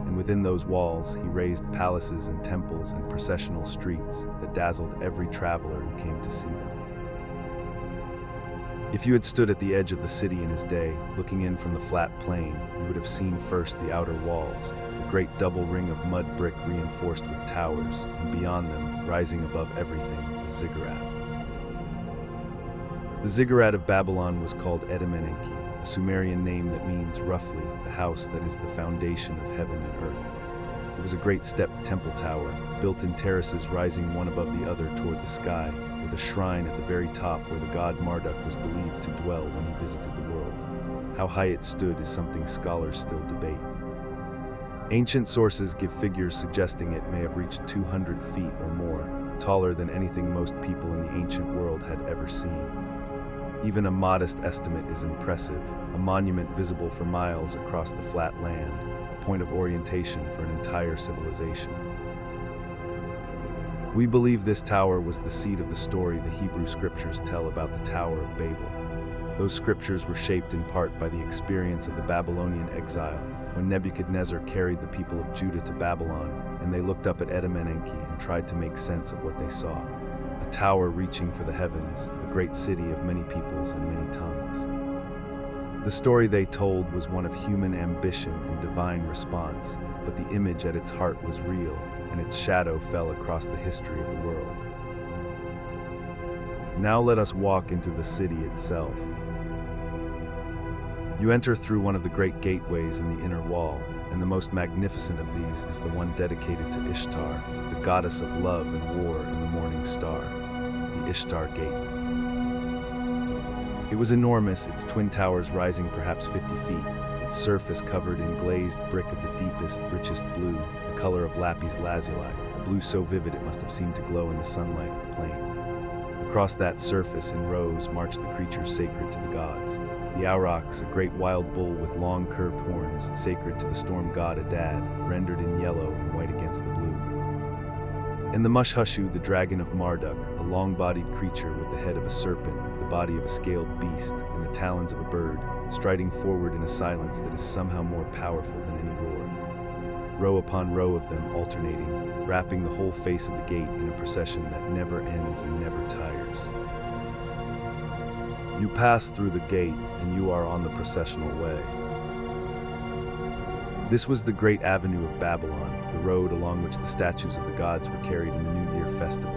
Speaker 1: And within those walls, he raised palaces and temples and processional streets that dazzled every traveler who came to see them. If you had stood at the edge of the city in his day, looking in from the flat plain, you would have seen first the outer walls, a great double ring of mud brick reinforced with towers, and beyond them, rising above everything, the ziggurat. The ziggurat of Babylon was called Enki, a Sumerian name that means, roughly, the house that is the foundation of heaven and earth. It was a great stepped temple tower, built in terraces rising one above the other toward the sky, with a shrine at the very top where the god Marduk was believed to dwell when he visited the world. How high it stood is something scholars still debate. Ancient sources give figures suggesting it may have reached 200 feet or more, taller than anything most people in the ancient world had ever seen. Even a modest estimate is impressive, a monument visible for miles across the flat land, a point of orientation for an entire civilization. We believe this tower was the seed of the story the Hebrew scriptures tell about the Tower of Babel. Those scriptures were shaped in part by the experience of the Babylonian exile, when Nebuchadnezzar carried the people of Judah to Babylon, and they looked up at Enki and tried to make sense of what they saw. A tower reaching for the heavens, a great city of many peoples and many tongues. The story they told was one of human ambition and divine response, but the image at its heart was real, and its shadow fell across the history of the world. Now let us walk into the city itself. You enter through one of the great gateways in the inner wall, and the most magnificent of these is the one dedicated to Ishtar, the goddess of love and war and the morning star, the Ishtar Gate. It was enormous, its twin towers rising perhaps 50 feet, its surface covered in glazed brick of the deepest, richest blue, the color of lapis lazuli, a blue so vivid it must have seemed to glow in the sunlight of the plain. Across that surface in rows marched the creatures sacred to the gods. The aurochs, a great wild bull with long curved horns, sacred to the storm god Adad, rendered in yellow and white against the blue. And the mushhushu, the dragon of Marduk, a long-bodied creature with the head of a serpent, the body of a scaled beast, and the talons of a bird, striding forward in a silence that is somehow more powerful than any roar. Row upon row of them alternating, wrapping the whole face of the gate in a procession that never ends and never tires. You pass through the gate, and you are on the processional way. This was the great avenue of Babylon, the road along which the statues of the gods were carried in the New Year festival,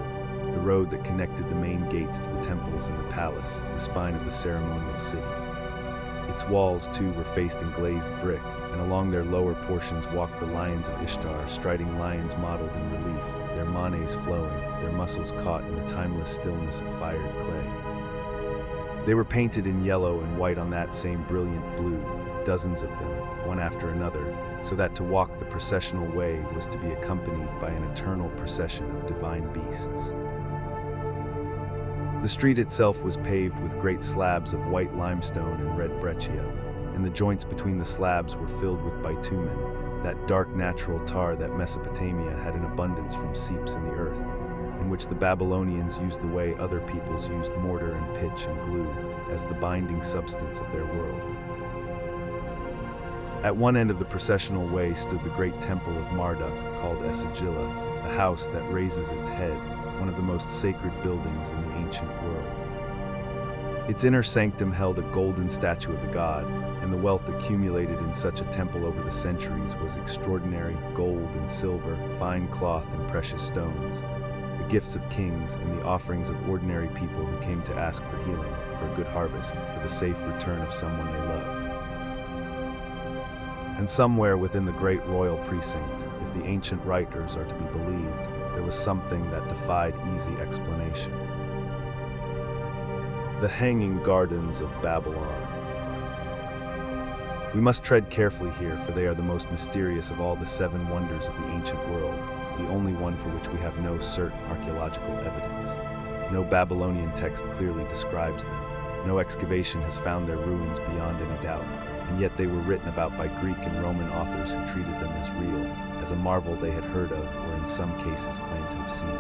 Speaker 1: the road that connected the main gates to the temples and the palace, the spine of the ceremonial city. Its walls, too, were faced in glazed brick, and along their lower portions walked the lions of Ishtar, striding lions modeled in relief, their manes flowing, their muscles caught in the timeless stillness of fired clay. They were painted in yellow and white on that same brilliant blue, dozens of them, one after another, so that to walk the processional way was to be accompanied by an eternal procession of divine beasts. The street itself was paved with great slabs of white limestone and red breccia, and the joints between the slabs were filled with bitumen, that dark natural tar that Mesopotamia had in abundance from seeps in the earth, in which the Babylonians used the way other peoples used mortar and pitch and glue as the binding substance of their world. At one end of the processional way stood the great temple of Marduk, called Esagila, the house that raises its head, one of the most sacred buildings in the ancient world. Its inner sanctum held a golden statue of the god, and the wealth accumulated in such a temple over the centuries was extraordinary: gold and silver, fine cloth and precious stones, the gifts of kings and the offerings of ordinary people who came to ask for healing, for a good harvest, for the safe return of someone they loved. And somewhere within the great royal precinct, if the ancient writers are to be believed, there was something that defied easy explanation. The Hanging Gardens of Babylon. We must tread carefully here, for they are the most mysterious of all the 7 wonders of the ancient world, the only one for which we have no certain archaeological evidence. No Babylonian text clearly describes them. No excavation has found their ruins beyond any doubt, and yet they were written about by Greek and Roman authors who treated them as real, as a marvel they had heard of, or in some cases claimed to have seen.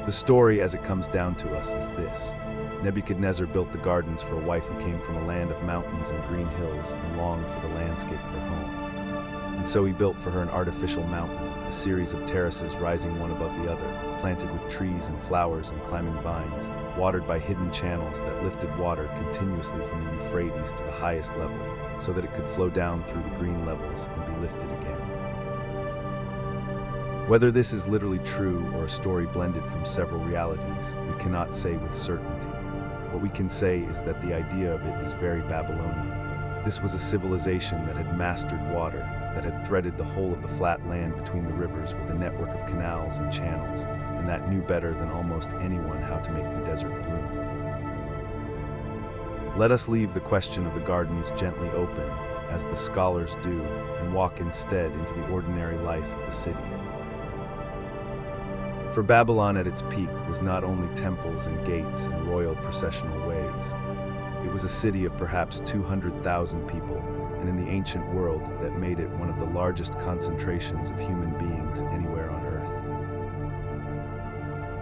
Speaker 1: The story, as it comes down to us, is this. Nebuchadnezzar built the gardens for a wife who came from a land of mountains and green hills and longed for the landscape of her home. And so he built for her an artificial mountain, a series of terraces rising one above the other, planted with trees and flowers and climbing vines, watered by hidden channels that lifted water continuously from the Euphrates to the highest level, so that it could flow down through the green levels and be lifted again. Whether this is literally true or a story blended from several realities, we cannot say with certainty. What we can say is that the idea of it is very Babylonian. This was a civilization that had mastered water, that had threaded the whole of the flat land between the rivers with a network of canals and channels, and that knew better than almost anyone how to make the desert bloom. Let us leave the question of the gardens gently open, as the scholars do, and walk instead into the ordinary life of the city. For Babylon at its peak was not only temples and gates and royal processional ways. It was a city of perhaps 200,000 people, and in the ancient world that made it one of the largest concentrations of human beings anywhere on earth.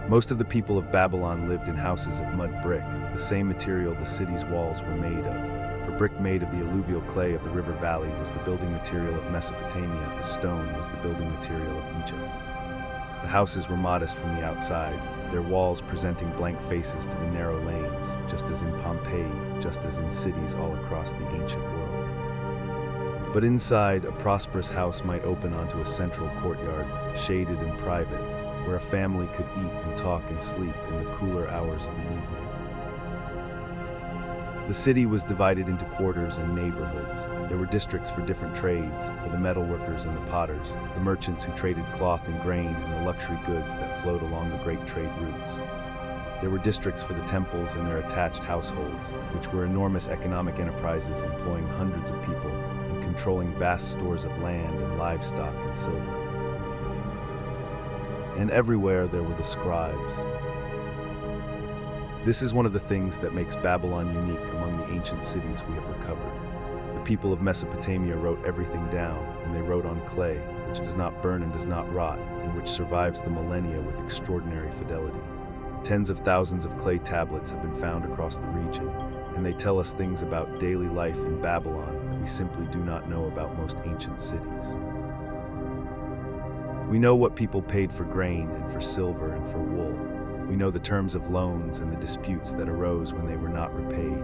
Speaker 1: Most of the people of Babylon lived in houses of mud brick, the same material the city's walls were made of. For brick made of the alluvial clay of the river valley was the building material of Mesopotamia, as stone was the building material of Egypt. The houses were modest from the outside, their walls presenting blank faces to the narrow lanes, just as in Pompeii, just as in cities all across the ancient world. But inside, a prosperous house might open onto a central courtyard, shaded and private, where a family could eat and talk and sleep in the cooler hours of the evening. The city was divided into quarters and neighborhoods. There were districts for different trades, for the metalworkers and the potters, the merchants who traded cloth and grain, and the luxury goods that flowed along the great trade routes. There were districts for the temples and their attached households, which were enormous economic enterprises employing hundreds of people and controlling vast stores of land and livestock and silver. And everywhere there were the scribes. This is one of the things that makes Babylon unique among the ancient cities we have recovered. The people of Mesopotamia wrote everything down, and they wrote on clay, which does not burn and does not rot, and which survives the millennia with extraordinary fidelity. Tens of thousands of clay tablets have been found across the region, and they tell us things about daily life in Babylon that we simply do not know about most ancient cities. We know what people paid for grain and for silver and for wool. We know the terms of loans and the disputes that arose when they were not repaid.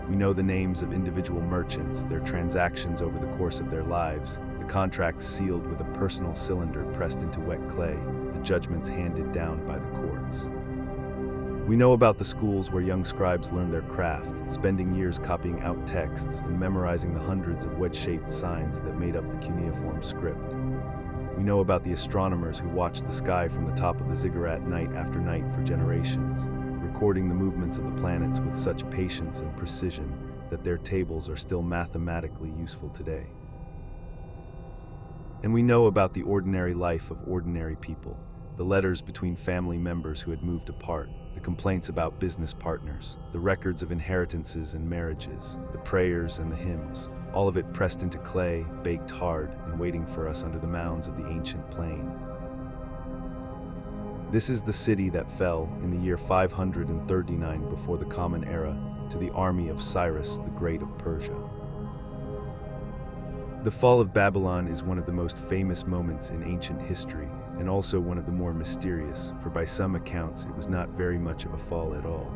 Speaker 1: We know the names of individual merchants, their transactions over the course of their lives, the contracts sealed with a personal cylinder pressed into wet clay, the judgments handed down by the courts. We know about the schools where young scribes learned their craft, spending years copying out texts and memorizing the hundreds of wedge-shaped signs that made up the cuneiform script. We know about the astronomers who watched the sky from the top of the ziggurat night after night for generations, recording the movements of the planets with such patience and precision that their tables are still mathematically useful today. And we know about the ordinary life of ordinary people, the letters between family members who had moved apart, the complaints about business partners, the records of inheritances and marriages, the prayers and the hymns, all of it pressed into clay, baked hard, and waiting for us under the mounds of the ancient plain. This is the city that fell in the year 539 before the Common Era to the army of Cyrus the Great of Persia. The fall of Babylon is one of the most famous moments in ancient history, and also one of the more mysterious, for by some accounts it was not very much of a fall at all.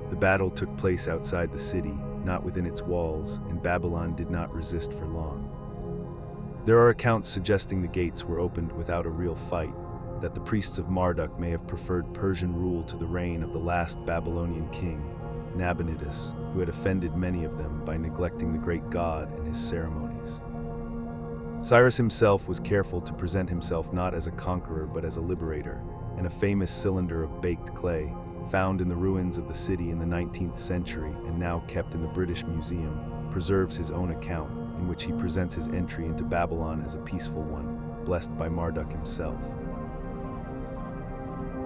Speaker 1: The battle took place outside the city, not within its walls, and Babylon did not resist for long. There are accounts suggesting the gates were opened without a real fight, that the priests of Marduk may have preferred Persian rule to the reign of the last Babylonian king, Nabonidus, who had offended many of them by neglecting the great god and his ceremonies. Cyrus himself was careful to present himself not as a conqueror but as a liberator, and a famous cylinder of baked clay, found in the ruins of the city in the 19th century and now kept in the British Museum, preserves his own account, in which he presents his entry into Babylon as a peaceful one, blessed by Marduk himself.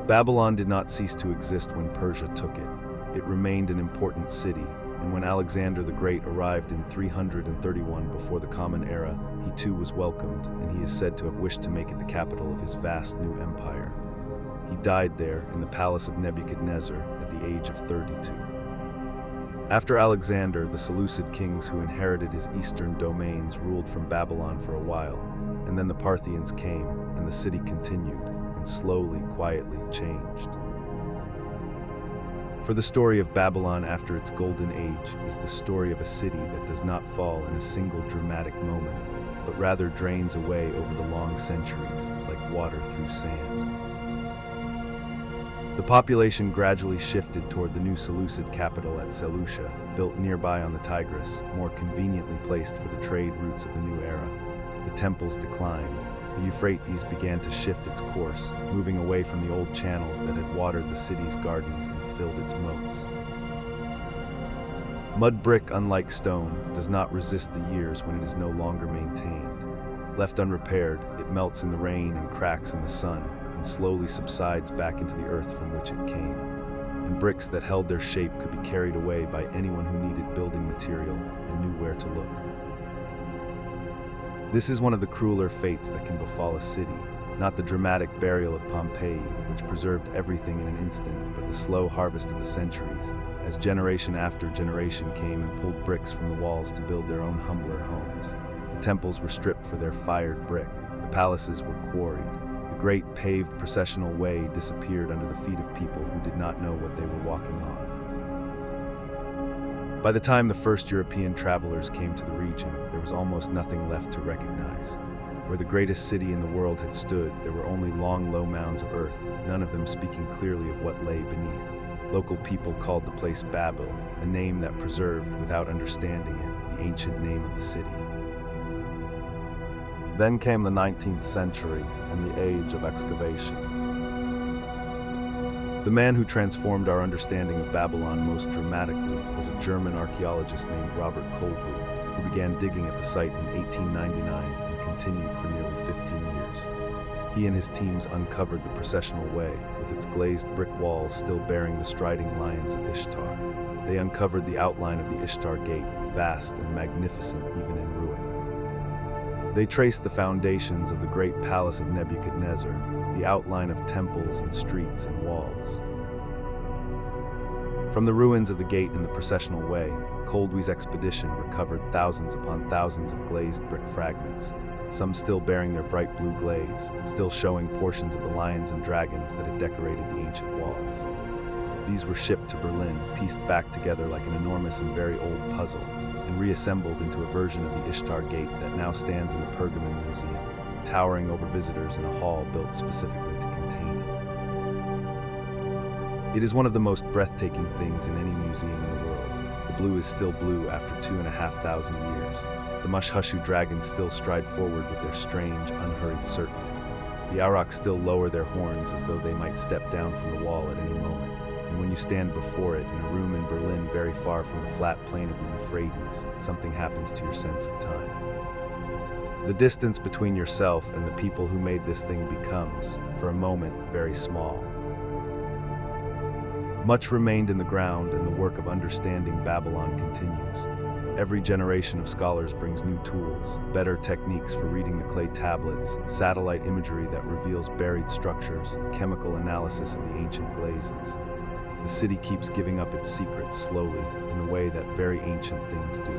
Speaker 1: Babylon did not cease to exist when Persia took it. It remained an important city, and when Alexander the Great arrived in 331 before the Common Era, he too was welcomed, and he is said to have wished to make it the capital of his vast new empire. He died there in the palace of Nebuchadnezzar at the age of 32. After Alexander, the Seleucid kings who inherited his eastern domains ruled from Babylon for a while, and then the Parthians came, and the city continued, and slowly, quietly changed. For the story of Babylon after its golden age is the story of a city that does not fall in a single dramatic moment, but rather drains away over the long centuries like water through sand. The population gradually shifted toward the new Seleucid capital at Seleucia, built nearby on the Tigris, more conveniently placed for the trade routes of the new era. The temples declined. The Euphrates began to shift its course, moving away from the old channels that had watered the city's gardens and filled its moats. Mud brick, unlike stone, does not resist the years when it is no longer maintained. Left unrepaired, it melts in the rain and cracks in the sun, and slowly subsides back into the earth from which it came. And bricks that held their shape could be carried away by anyone who needed building material and knew where to look. This is one of the crueler fates that can befall a city, not the dramatic burial of Pompeii, which preserved everything in an instant, but the slow harvest of the centuries, as generation after generation came and pulled bricks from the walls to build their own humbler homes. The temples were stripped for their fired brick, the palaces were quarried, the great paved processional way disappeared under the feet of people who did not know what they were walking on. By the time the first European travelers came to the region, there was almost nothing left to recognize. Where the greatest city in the world had stood, there were only long, low mounds of earth, none of them speaking clearly of what lay beneath. Local people called the place Babel, a name that preserved, without understanding it, the ancient name of the city. Then came the 19th century and the age of excavation. The man who transformed our understanding of Babylon most dramatically was a German archaeologist named Robert Koldewey, who began digging at the site in 1899 and continued for nearly 15 years. He and his teams uncovered the processional way, with its glazed brick walls still bearing the striding lions of Ishtar. They uncovered the outline of the Ishtar Gate, vast and magnificent even in ruin. They traced the foundations of the great palace of Nebuchadnezzar, the outline of temples and streets and walls. From the ruins of the gate in the processional way, Koldewey's expedition recovered thousands upon thousands of glazed brick fragments, some still bearing their bright blue glaze, still showing portions of the lions and dragons that had decorated the ancient walls. These were shipped to Berlin, pieced back together like an enormous and very old puzzle, and reassembled into a version of the Ishtar Gate that now stands in the Pergamon Museum, towering over visitors in a hall built specifically to contain it. It is one of the most breathtaking things in any museum in the world. The blue is still blue after 2,500 years. The Mohenjo-daro dragons still stride forward with their strange, unhurried certainty. The aurochs still lower their horns as though they might step down from the wall at any moment. And when you stand before it in a room in Berlin very far from the flat plain of the Euphrates, something happens to your sense of time. The distance between yourself and the people who made this thing becomes, for a moment, very small. Much remained in the ground, and the work of understanding Babylon continues. Every generation of scholars brings new tools, better techniques for reading the clay tablets, satellite imagery that reveals buried structures, chemical analysis of the ancient glazes. The city keeps giving up its secrets slowly, in the way that very ancient things do.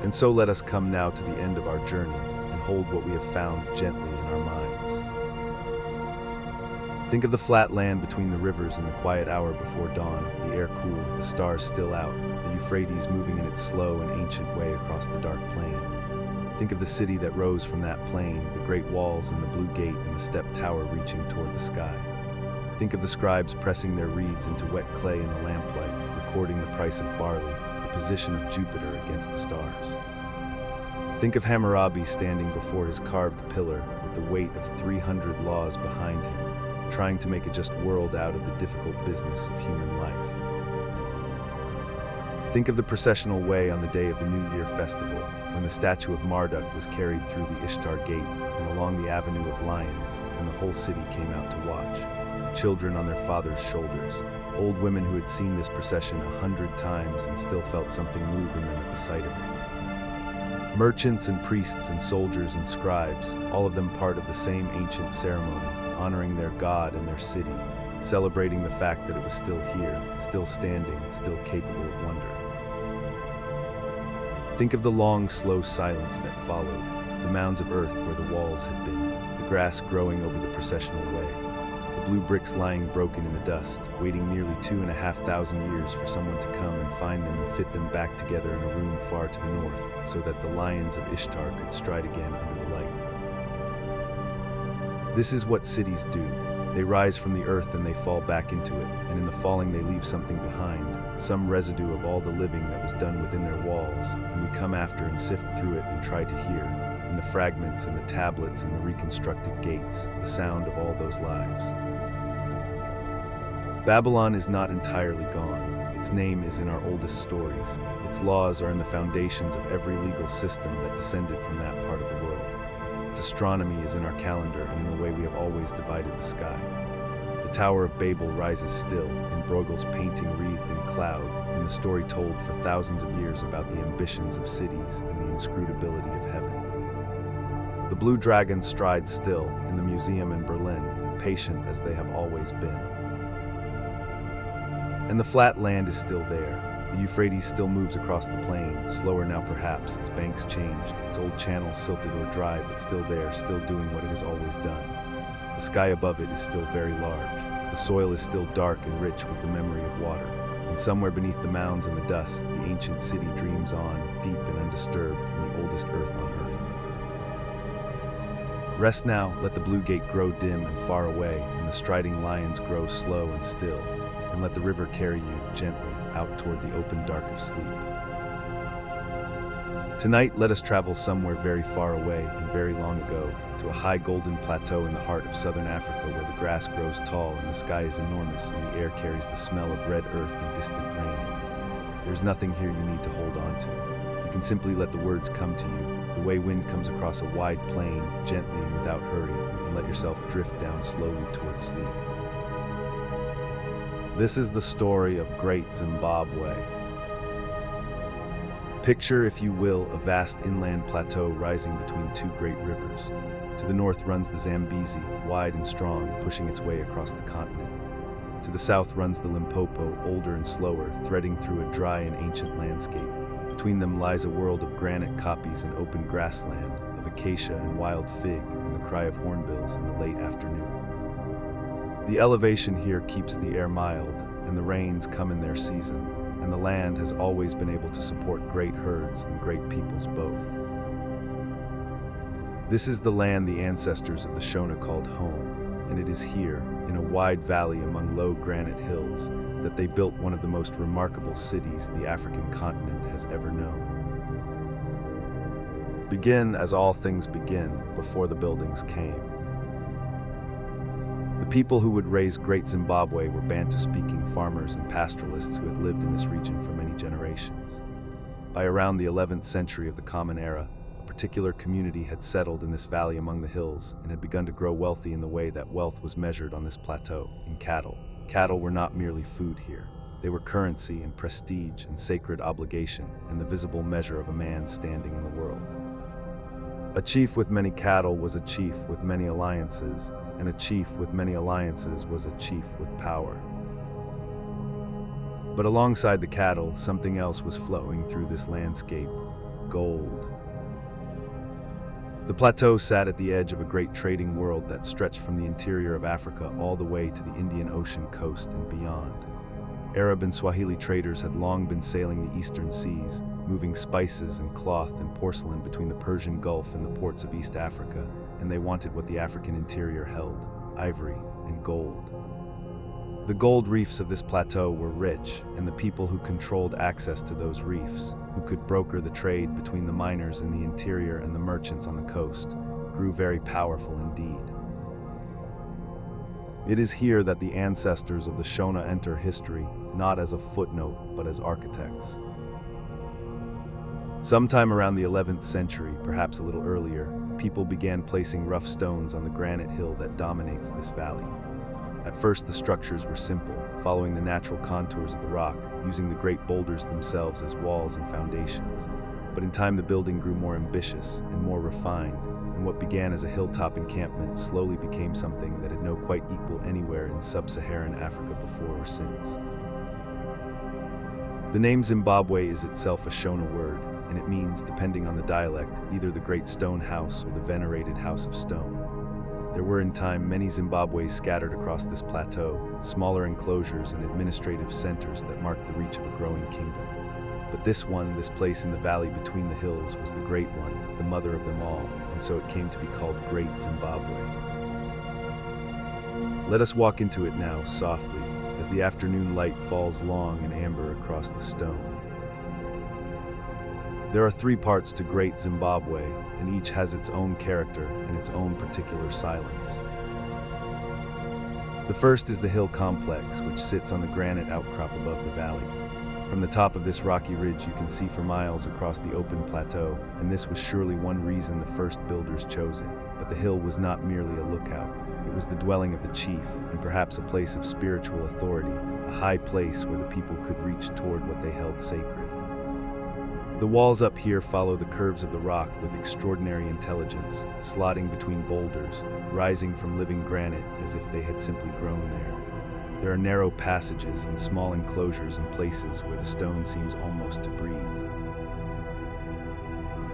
Speaker 1: And so let us come now to the end of our journey and hold what we have found gently in our minds. Think of the flat land between the rivers in the quiet hour before dawn, the air cool, the stars still out, the Euphrates moving in its slow and ancient way across the dark plain. Think of the city that rose from that plain, the great walls and the blue gate and the step tower reaching toward the sky. Think of the scribes pressing their reeds into wet clay in the lamplight, recording the price of barley, the position of Jupiter against the stars. Think of Hammurabi standing before his carved pillar with the weight of 300 laws behind him, trying to make a just world out of the difficult business of human life. Think of the processional way on the day of the New Year festival, when the statue of Marduk was carried through the Ishtar Gate and along the Avenue of Lions, and the whole city came out to watch. Children on their fathers' shoulders, old women who had seen this procession 100 times and still felt something move in them at the sight of it. Merchants and priests and soldiers and scribes, all of them part of the same ancient ceremony, honoring their god and their city, celebrating the fact that it was still here, still standing, still capable of wonder. Think of the long, slow silence that followed, the mounds of earth where the walls had been, the grass growing over the processional way, the blue bricks lying broken in the dust, waiting nearly 2,500 years for someone to come and find them and fit them back together in a room far to the north, so that the lions of Ishtar could stride again under the light. This is what cities do. They rise from the earth and they fall back into it, and in the falling they leave something behind, some residue of all the living that was done within their walls, and we come after and sift through it and try to hear, in the fragments and the tablets and the reconstructed gates, the sound of all those lives. Babylon is not entirely gone. Its name is in our oldest stories. Its laws are in the foundations of every legal system that descended from that part of the world. Its astronomy is in our calendar and in the way we have always divided the sky. The Tower of Babel rises still, in Bruegel's painting wreathed in cloud, in the story told for thousands of years about the ambitions of cities and the inscrutability of heaven. The blue dragons stride still, in the museum in Berlin, patient as they have always been. And the flat land is still there. The Euphrates still moves across the plain, slower now perhaps, its banks changed, its old channels silted or dry, but still there, still doing what it has always done. The sky above it is still very large. The soil is still dark and rich with the memory of water. And somewhere beneath the mounds and the dust, the ancient city dreams on, deep and undisturbed, in the oldest earth on earth. Rest now, let the blue gate grow dim and far away, and the striding lions grow slow and still, and let the river carry you, gently, out toward the open dark of sleep. Tonight, let us travel somewhere very far away and very long ago, to a high golden plateau in the heart of southern Africa where the grass grows tall and the sky is enormous and the air carries the smell of red earth and distant rain. There's nothing here you need to hold on to. You can simply let the words come to you, the way wind comes across a wide plain, gently and without hurry, and let yourself drift down slowly towards sleep. This is the story of Great Zimbabwe. Picture, if you will, a vast inland plateau rising between two great rivers. To the north runs the Zambezi, wide and strong, pushing its way across the continent. To the south runs the Limpopo, older and slower, threading through a dry and ancient landscape. Between them lies a world of granite kopjes and open grassland, of acacia and wild fig, and the cry of hornbills in the late afternoon. The elevation here keeps the air mild, and the rains come in their season, and the land has always been able to support great herds and great peoples both. This is the land the ancestors of the Shona called home, and it is here, in a wide valley among low granite hills, that they built one of the most remarkable cities the African continent has ever known. Begin as all things begin, before the buildings came. The people who would raise Great Zimbabwe were Bantu-speaking farmers and pastoralists who had lived in this region for many generations. By around the 11th century of the Common Era, a particular community had settled in this valley among the hills and had begun to grow wealthy in the way that wealth was measured on this plateau, in cattle. Cattle were not merely food here. They were currency and prestige and sacred obligation and the visible measure of a man's standing in the world. A chief with many cattle was a chief with many alliances, and a chief with many alliances was a chief with power. But alongside the cattle, something else was flowing through this landscape: gold. The plateau sat at the edge of a great trading world that stretched from the interior of Africa all the way to the Indian Ocean coast and beyond. Arab and Swahili traders had long been sailing the eastern seas, moving spices and cloth and porcelain between the Persian Gulf and the ports of East Africa, and they wanted what the African interior held: ivory and gold. The gold reefs of this plateau were rich, and the people who controlled access to those reefs, who could broker the trade between the miners in the interior and the merchants on the coast, grew very powerful indeed. It is here that the ancestors of the Shona enter history, not as a footnote, but as architects. Sometime around the 11th century, perhaps a little earlier, people began placing rough stones on the granite hill that dominates this valley. At first, the structures were simple, following the natural contours of the rock, using the great boulders themselves as walls and foundations. But in time, the building grew more ambitious and more refined, and what began as a hilltop encampment slowly became something that had no quite equal anywhere in sub-Saharan Africa before or since. The name Zimbabwe is itself a Shona word, and it means, depending on the dialect, either the Great Stone House or the Venerated House of Stone. There were in time many Zimbabwes scattered across this plateau, smaller enclosures and administrative centers that marked the reach of a growing kingdom. But this place in the valley between the hills, was the great one, the mother of them all, and so it came to be called Great Zimbabwe. Let us walk into it now, softly, as the afternoon light falls long and amber across the stone. There are 3 parts to Great Zimbabwe, and each has its own character and its own particular silence. The first is the hill complex, which sits on the granite outcrop above the valley. From the top of this rocky ridge you can see for miles across the open plateau, and this was surely one reason the first builders chose it. But the hill was not merely a lookout. It was the dwelling of the chief, and perhaps a place of spiritual authority, a high place where the people could reach toward what they held sacred. The walls up here follow the curves of the rock with extraordinary intelligence, slotting between boulders, rising from living granite as if they had simply grown there. There are narrow passages and small enclosures in places where the stone seems almost to breathe.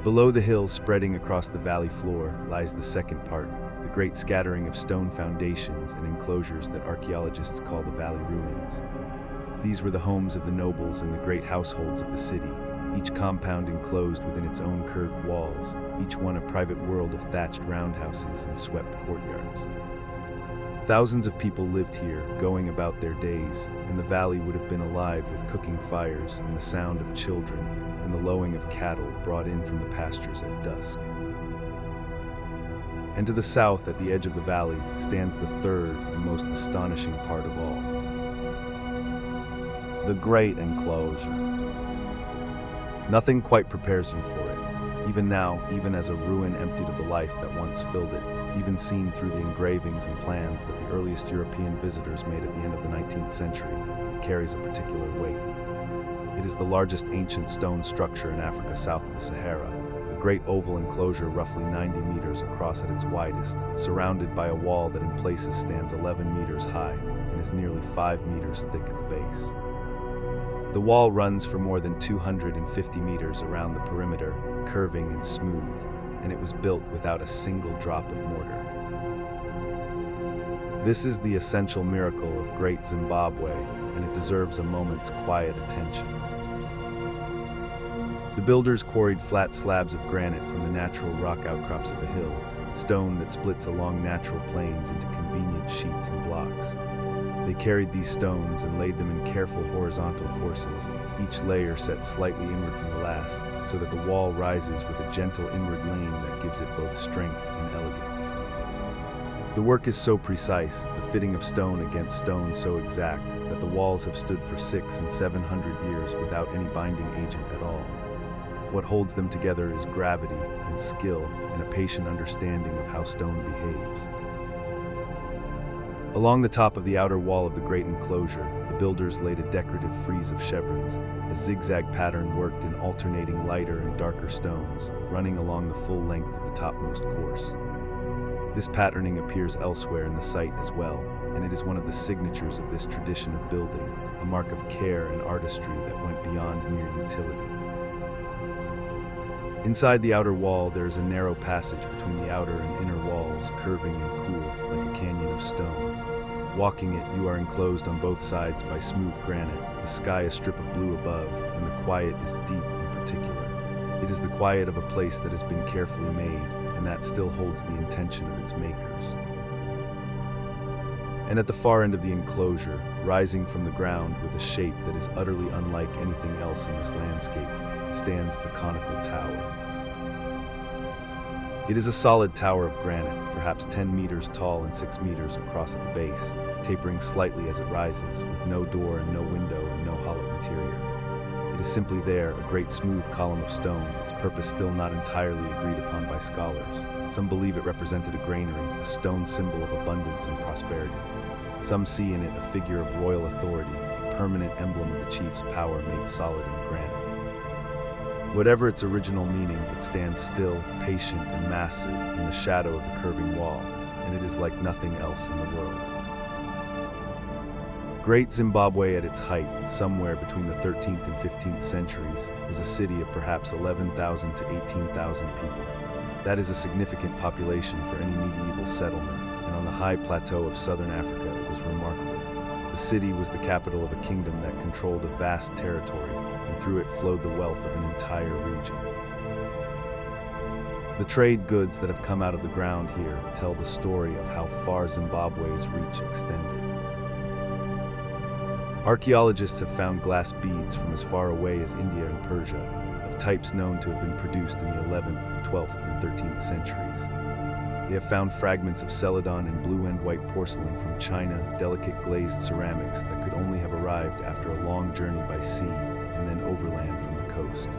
Speaker 1: Below the hill, spreading across the valley floor, lies the second part, the great scattering of stone foundations and enclosures that archaeologists call the valley ruins. These were the homes of the nobles and the great households of the city, each compound enclosed within its own curved walls, each one a private world of thatched roundhouses and swept courtyards. Thousands of people lived here, going about their days, and the valley would have been alive with cooking fires and the sound of children, and the lowing of cattle brought in from the pastures at dusk. And to the south, at the edge of the valley, stands the third and most astonishing part of all: the great enclosure. Nothing quite prepares you for it. Even now, even as a ruin emptied of the life that once filled it, even seen through the engravings and plans that the earliest European visitors made at the end of the 19th century, it carries a particular weight. It is the largest ancient stone structure in Africa south of the Sahara, a great oval enclosure roughly 90 meters across at its widest, surrounded by a wall that in places stands 11 meters high and is nearly 5 meters thick at the base. The wall runs for more than 250 meters around the perimeter, curving and smooth, and it was built without a single drop of mortar. This is the essential miracle of Great Zimbabwe, and it deserves a moment's quiet attention. The builders quarried flat slabs of granite from the natural rock outcrops of the hill, stone that splits along natural plains into convenient sheets and blocks. They carried these stones and laid them in careful horizontal courses, each layer set slightly inward from the last, so that the wall rises with a gentle inward lean that gives it both strength and elegance. The work is so precise, the fitting of stone against stone so exact, that the walls have stood for 600 and 700 years without any binding agent at all. What holds them together is gravity and skill and a patient understanding of how stone behaves. Along the top of the outer wall of the great enclosure, the builders laid a decorative frieze of chevrons, a zigzag pattern worked in alternating lighter and darker stones, running along the full length of the topmost course. This patterning appears elsewhere in the site as well, and it is one of the signatures of this tradition of building, a mark of care and artistry that went beyond mere utility. Inside the outer wall, there is a narrow passage between the outer and inner walls, curving and cool, like a canyon of stone. Walking it, you are enclosed on both sides by smooth granite, the sky a strip of blue above, and the quiet is deep and particular. It is the quiet of a place that has been carefully made, and that still holds the intention of its makers. And at the far end of the enclosure, rising from the ground with a shape that is utterly unlike anything else in this landscape, stands the conical tower. It is a solid tower of granite, perhaps 10 meters tall and 6 meters across at the base, tapering slightly as it rises, with no door and no window and no hollow interior. It is simply there, a great smooth column of stone, its purpose still not entirely agreed upon by scholars. Some believe it represented a granary, a stone symbol of abundance and prosperity. Some see in it a figure of royal authority, a permanent emblem of the chief's power made solid in granite. Whatever its original meaning, it stands still, patient, and massive in the shadow of the curving wall, and it is like nothing else in the world. Great Zimbabwe at its height, somewhere between the 13th and 15th centuries, was a city of perhaps 11,000 to 18,000 people. That is a significant population for any medieval settlement, and on the high plateau of southern Africa it was remarkable. The city was the capital of a kingdom that controlled a vast territory, and through it flowed the wealth of an entire region. The trade goods that have come out of the ground here tell the story of how far Zimbabwe's reach extended. Archaeologists have found glass beads from as far away as India and Persia, of types known to have been produced in the 11th, 12th, and 13th centuries. They have found fragments of celadon and blue and white porcelain from China, delicate glazed ceramics that could only have arrived after a long journey by sea and then overland from the coast.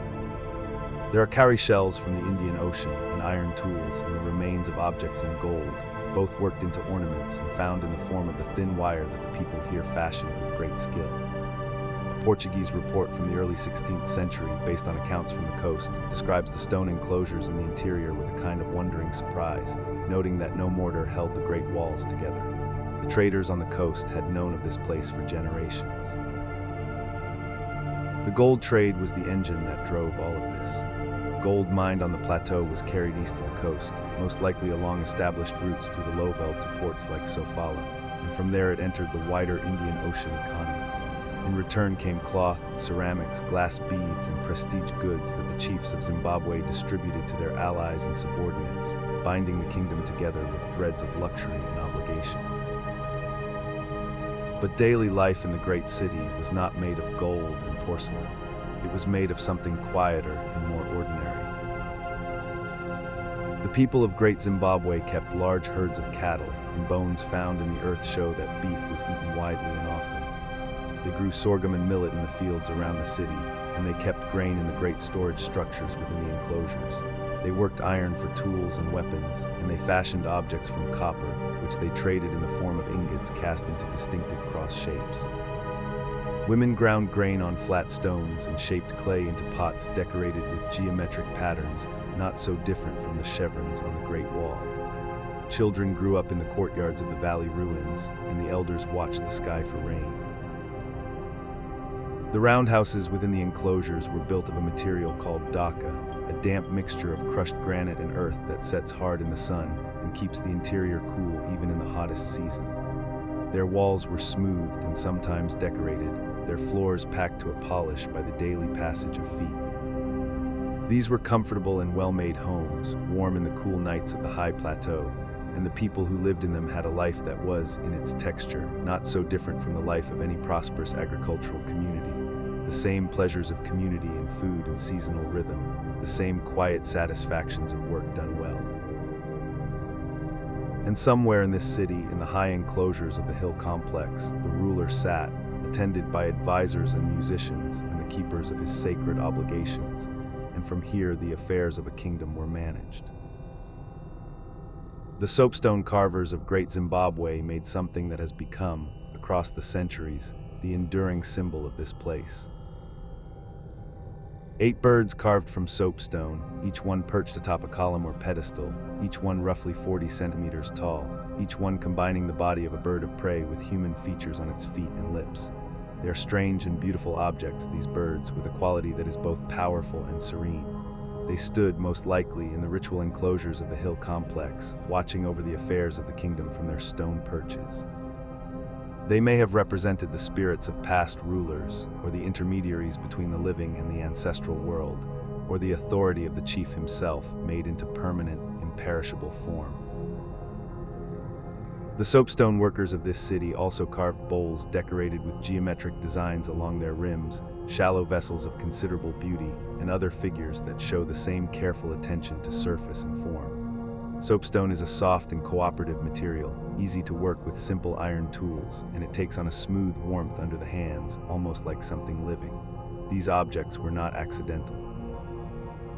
Speaker 1: There are cowrie shells from the Indian Ocean and iron tools and the remains of objects in gold, both worked into ornaments and found in the form of the thin wire that the people here fashioned with great skill. A Portuguese report from the early 16th century, based on accounts from the coast, describes the stone enclosures in the interior with a kind of wondering surprise, noting that no mortar held the great walls together. The traders on the coast had known of this place for generations. The gold trade was the engine that drove all of this. Gold mined on the plateau was carried east to the coast, most likely along established routes through the lowveld to ports like Sofala, and from there it entered the wider Indian Ocean economy. In return came cloth, ceramics, glass beads, and prestige goods that the chiefs of Zimbabwe distributed to their allies and subordinates, binding the kingdom together with threads of luxury and obligation. But daily life in the great city was not made of gold and porcelain. It was made of something quieter and more ordinary. The people of Great Zimbabwe kept large herds of cattle, and bones found in the earth show that beef was eaten widely and often. They grew sorghum and millet in the fields around the city, and they kept grain in the great storage structures within the enclosures. They worked iron for tools and weapons, and they fashioned objects from copper, which they traded in the form of ingots cast into distinctive cross shapes. Women ground grain on flat stones and shaped clay into pots decorated with geometric patterns, not so different from the chevrons on the Great Wall. Children grew up in the courtyards of the valley ruins, and the elders watched the sky for rain. The roundhouses within the enclosures were built of a material called daka, a damp mixture of crushed granite and earth that sets hard in the sun and keeps the interior cool even in the hottest season. Their walls were smoothed and sometimes decorated, their floors packed to a polish by the daily passage of feet. These were comfortable and well-made homes, warm in the cool nights of the high plateau, and the people who lived in them had a life that was, in its texture, not so different from the life of any prosperous agricultural community. The same pleasures of community and food and seasonal rhythm, the same quiet satisfactions of work done well. And somewhere in this city, in the high enclosures of the hill complex, the ruler sat, attended by advisors and musicians and the keepers of his sacred obligations, and from here the affairs of a kingdom were managed. The soapstone carvers of Great Zimbabwe made something that has become, across the centuries, the enduring symbol of this place. 8 birds carved from soapstone, each one perched atop a column or pedestal, each one roughly 40 centimeters tall, each one combining the body of a bird of prey with human features on its feet and lips. They are strange and beautiful objects, these birds, with a quality that is both powerful and serene. They stood, most likely, in the ritual enclosures of the hill complex, watching over the affairs of the kingdom from their stone perches. They may have represented the spirits of past rulers, or the intermediaries between the living and the ancestral world, or the authority of the chief himself made into permanent, imperishable form. The soapstone workers of this city also carved bowls decorated with geometric designs along their rims, shallow vessels of considerable beauty, and other figures that show the same careful attention to surface and form. Soapstone is a soft and cooperative material, easy to work with simple iron tools, and it takes on a smooth warmth under the hands, almost like something living. These objects were not accidental.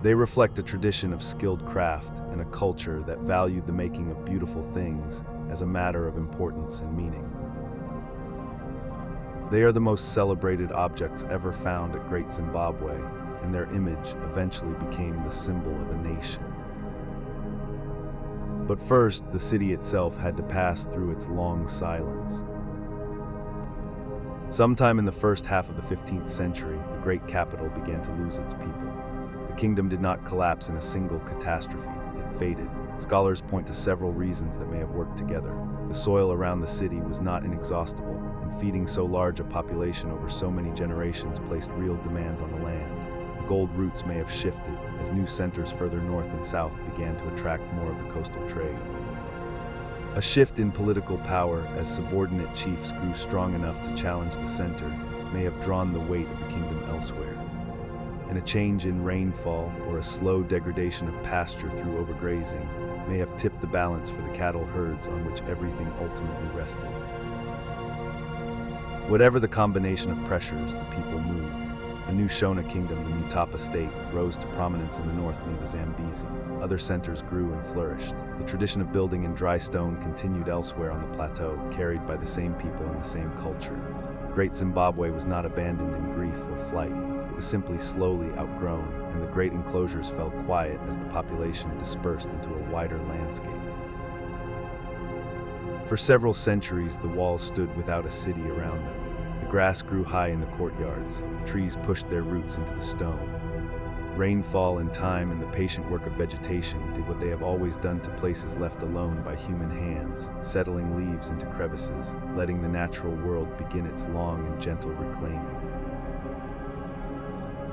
Speaker 1: They reflect a tradition of skilled craft and a culture that valued the making of beautiful things as a matter of importance and meaning. They are the most celebrated objects ever found at Great Zimbabwe, and their image eventually became the symbol of a nation. But first, the city itself had to pass through its long silence. Sometime in the first half of the 15th century, the great capital began to lose its people. The kingdom did not collapse in a single catastrophe, it faded. Scholars point to several reasons that may have worked together. The soil around the city was not inexhaustible, and feeding so large a population over so many generations placed real demands on the land. The gold routes may have shifted, as new centers further north and south began to attract more of the coastal trade. A shift in political power as subordinate chiefs grew strong enough to challenge the center may have drawn the weight of the kingdom elsewhere. And a change in rainfall or a slow degradation of pasture through overgrazing may have tipped the balance for the cattle herds on which everything ultimately rested. Whatever the combination of pressures, the people moved. A new Shona kingdom, the Mutapa state, rose to prominence in the north near the Zambezi. Other centers grew and flourished. The tradition of building in dry stone continued elsewhere on the plateau, carried by the same people and the same culture. Great Zimbabwe was not abandoned in grief or flight. It was simply slowly outgrown, and the great enclosures fell quiet as the population dispersed into a wider landscape. For several centuries, the walls stood without a city around them. The grass grew high in the courtyards, trees pushed their roots into the stone. Rainfall and time and the patient work of vegetation did what they have always done to places left alone by human hands, settling leaves into crevices, letting the natural world begin its long and gentle reclaiming.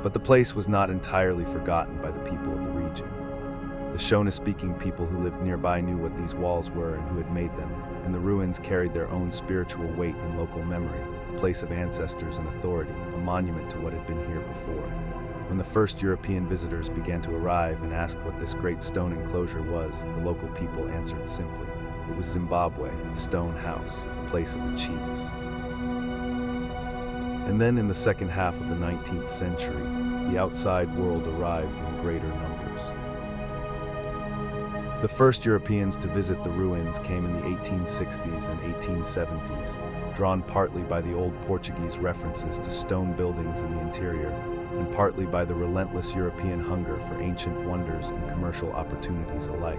Speaker 1: But the place was not entirely forgotten by the people of the region. The The Shona-speaking people who lived nearby knew what these walls were and who had made them, and the ruins carried their own spiritual weight in local memory, a place of ancestors and authority, a monument to what had been here before. When the first European visitors began to arrive and asked what this great stone enclosure was, the local people answered simply. It was Zimbabwe, the stone house, the place of the chiefs. And then in the second half of the 19th century, the outside world arrived in greater numbers. The first Europeans to visit the ruins came in the 1860s and 1870s, drawn partly by the old Portuguese references to stone buildings in the interior, and partly by the relentless European hunger for ancient wonders and commercial opportunities alike.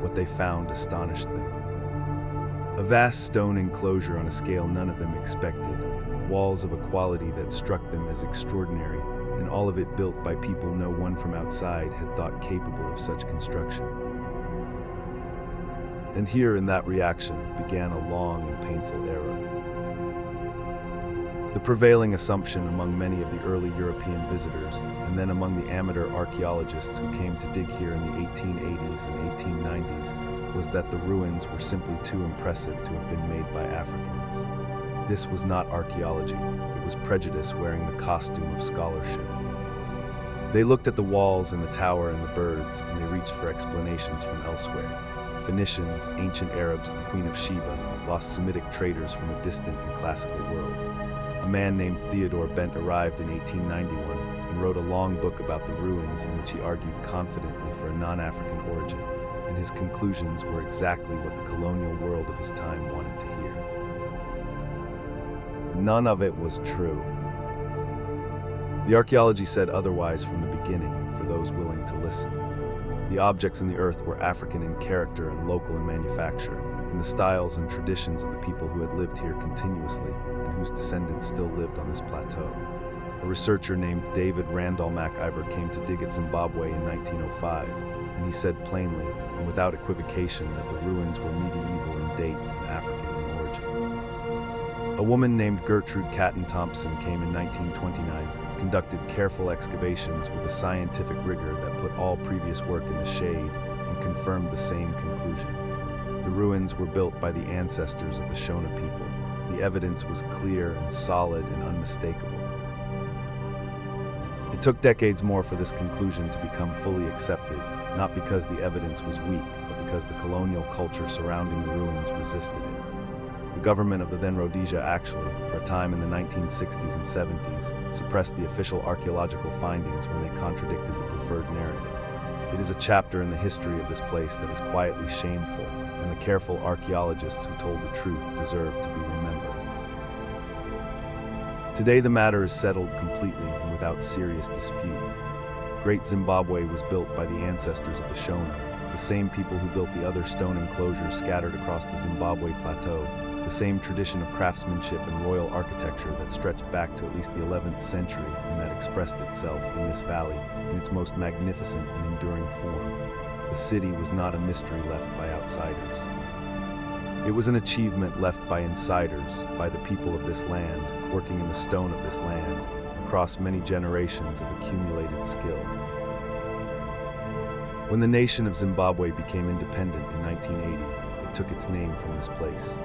Speaker 1: What they found astonished them. A vast stone enclosure on a scale none of them expected, walls of a quality that struck them as extraordinary, and all of it built by people no one from outside had thought capable of such construction. And here in that reaction began a long and painful era. The prevailing assumption among many of the early European visitors, and then among the amateur archaeologists who came to dig here in the 1880s and 1890s, was that the ruins were simply too impressive to have been made by Africans. This was not archaeology, it was prejudice wearing the costume of scholarship. They looked at the walls and the tower and the birds, and they reached for explanations from elsewhere. Phoenicians, ancient Arabs, the Queen of Sheba, lost Semitic traders from a distant and classical world. A man named Theodore Bent arrived in 1891 and wrote a long book about the ruins in which he argued confidently for a non-African origin, and his conclusions were exactly what the colonial world of his time wanted to hear. None of it was true. The archaeology said otherwise from the beginning, for those willing to listen. The objects in the earth were African in character and local in manufacture, in the styles and traditions of the people who had lived here continuously and whose descendants still lived on this plateau. A researcher named David Randall MacIver came to dig at Zimbabwe in 1905, and he said plainly and without equivocation that the ruins were medieval in date and African in origin. A woman named Gertrude Catton Thompson came in 1929, conducted careful excavations with a scientific rigor that put all previous work in the shade and confirmed the same conclusion. The ruins were built by the ancestors of the Shona people. The evidence was clear and solid and unmistakable. It took decades more for this conclusion to become fully accepted, not because the evidence was weak, but because the colonial culture surrounding the ruins resisted it. The government of the then Rhodesia actually, for a time in the 1960s and 70s, suppressed the official archaeological findings when they contradicted the preferred narrative. It is a chapter in the history of this place that is quietly shameful, and the careful archaeologists who told the truth deserve to be remembered. Today the matter is settled completely and without serious dispute. Great Zimbabwe was built by the ancestors of the Shona, the same people who built the other stone enclosures scattered across the Zimbabwe plateau, the same tradition of craftsmanship and royal architecture that stretched back to at least the 11th century and that expressed itself in this valley in its most magnificent and enduring form. The city was not a mystery left by outsiders. It was an achievement left by insiders, by the people of this land, working in the stone of this land, across many generations of accumulated skill. When the nation of Zimbabwe became independent in 1980, it took its name from this place.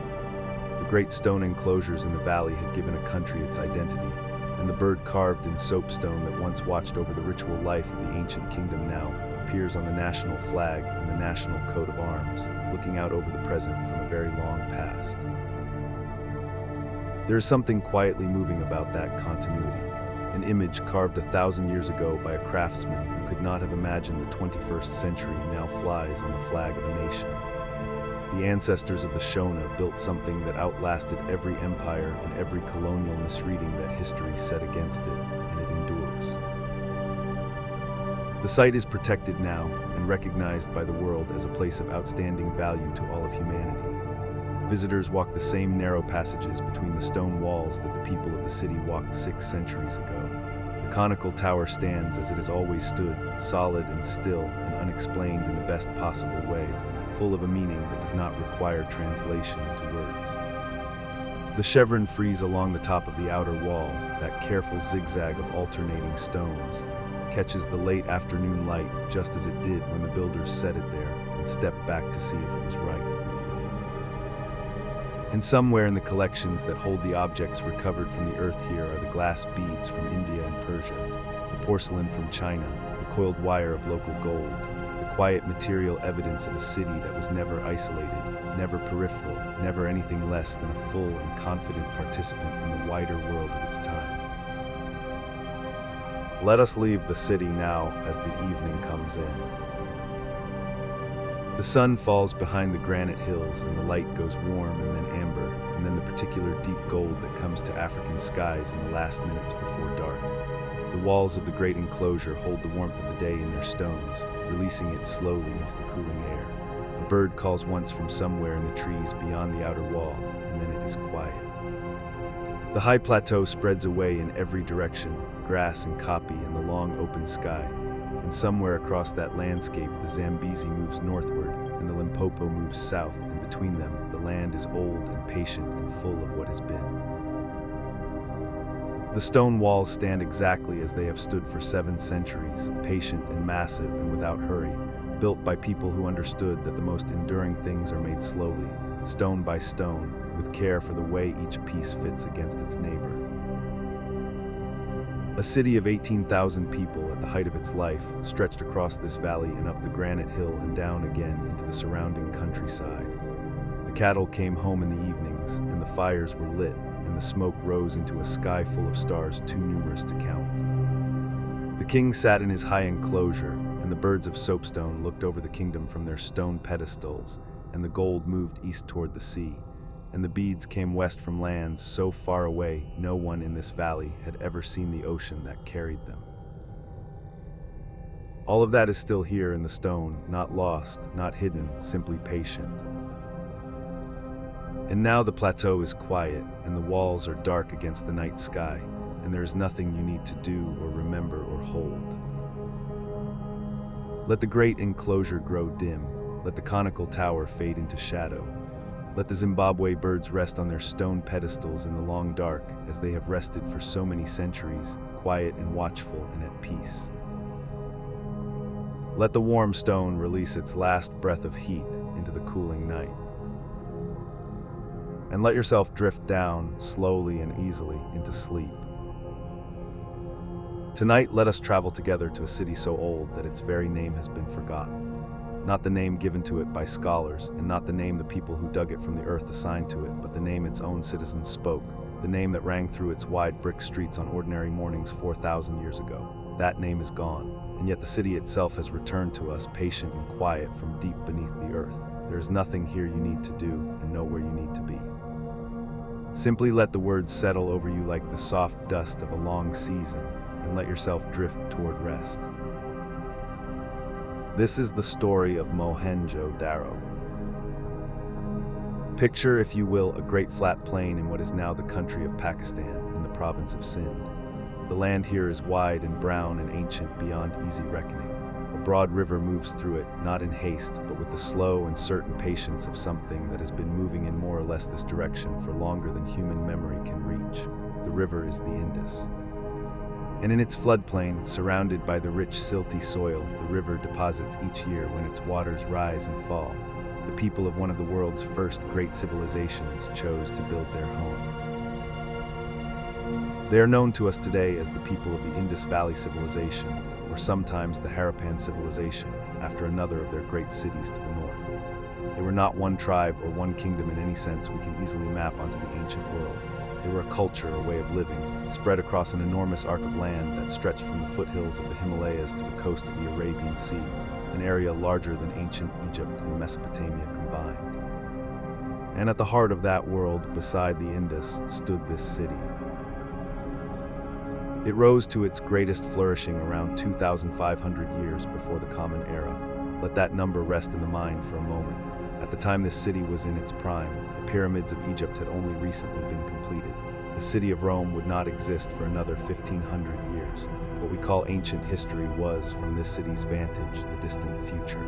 Speaker 1: The great stone enclosures in the valley had given a country its identity, and the bird carved in soapstone that once watched over the ritual life of the ancient kingdom now appears on the national flag and the national coat of arms, looking out over the present from a very long past. There is something quietly moving about that continuity, an image carved 1,000 years ago by a craftsman who could not have imagined the 21st century now flies on the flag of a nation. The ancestors of the Shona built something that outlasted every empire and every colonial misreading that history set against it, and it endures. The site is protected now and recognized by the world as a place of outstanding value to all of humanity. Visitors walk the same narrow passages between the stone walls that the people of the city walked 6 centuries ago. The conical tower stands as it has always stood, solid and still and unexplained in the best possible way, full of a meaning that does not require translation into words. The chevron frieze along the top of the outer wall, that careful zigzag of alternating stones, catches the late afternoon light just as it did when the builders set it there and stepped back to see if it was right. And somewhere in the collections that hold the objects recovered from the earth here are the glass beads from India and Persia, the porcelain from China, the coiled wire of local gold, the quiet material evidence of a city that was never isolated, never peripheral, never anything less than a full and confident participant in the wider world of its time. Let us leave the city now as the evening comes in. The sun falls behind the granite hills and the light goes warm and then amber, and then the particular deep gold that comes to African skies in the last minutes before dark. The walls of the great enclosure hold the warmth of the day in their stones, releasing it slowly into the cooling air. A bird calls once from somewhere in the trees beyond the outer wall, and then it is quiet. The high plateau spreads away in every direction, grass and copy and the long open sky. And somewhere across that landscape, the Zambezi moves northward, and the Limpopo moves south, and between them, the land is old and patient and full of what has been. The stone walls stand exactly as they have stood for 7 centuries, patient and massive and without hurry, built by people who understood that the most enduring things are made slowly, stone by stone, with care for the way each piece fits against its neighbor. A city of 18,000 people at the height of its life stretched across this valley and up the granite hill and down again into the surrounding countryside. The cattle came home in the evenings, and the fires were lit, and the smoke rose into a sky full of stars too numerous to count. The king sat in his high enclosure, and the birds of soapstone looked over the kingdom from their stone pedestals, and the gold moved east toward the sea, and the beads came west from lands so far away no one in this valley had ever seen the ocean that carried them. All of that is still here in the stone, not lost, not hidden, simply patient. And now the plateau is quiet, and the walls are dark against the night sky, and there is nothing you need to do or remember or hold. Let the great enclosure grow dim, let the conical tower fade into shadow. Let the Zimbabwe birds rest on their stone pedestals in the long dark, as they have rested for so many centuries, quiet and watchful and at peace. Let the warm stone release its last breath of heat into the cooling night. And let yourself drift down, slowly and easily, into sleep. Tonight, let us travel together to a city so old that its very name has been forgotten. Not the name given to it by scholars, and not the name the people who dug it from the earth assigned to it, but the name its own citizens spoke, the name that rang through its wide brick streets on ordinary mornings 4,000 years ago. That name is gone, and yet the city itself has returned to us, patient and quiet from deep beneath the earth. There is nothing here you need to do, and nowhere you need to be. Simply let the words settle over you like the soft dust of a long season, and let yourself drift toward rest. This is the story of Mohenjo-daro. Picture, if you will, a great flat plain in what is now the country of Pakistan, in the province of Sindh. The land here is wide and brown and ancient beyond easy reckoning. A broad river moves through it, not in haste, but with the slow and certain patience of something that has been moving in more or less this direction for longer than human memory can reach. The river is the Indus. And in its floodplain, surrounded by the rich silty soil, the river deposits each year when its waters rise and fall. The people of one of the world's first great civilizations chose to build their home. They are known to us today as the people of the Indus Valley Civilization, or sometimes the Harappan Civilization, after another of their great cities to the north. They were not one tribe or one kingdom in any sense we can easily map onto the ancient world. They were a culture, a way of living, spread across an enormous arc of land that stretched from the foothills of the Himalayas to the coast of the Arabian Sea, an area larger than ancient Egypt and Mesopotamia combined. And at the heart of that world, beside the Indus, stood this city. It rose to its greatest flourishing around 2,500 years before the Common Era. Let that number rest in the mind for a moment. At the time this city was in its prime, the pyramids of Egypt had only recently been completed. The city of Rome would not exist for another 1,500 years. What we call ancient history was, from this city's vantage, the distant future.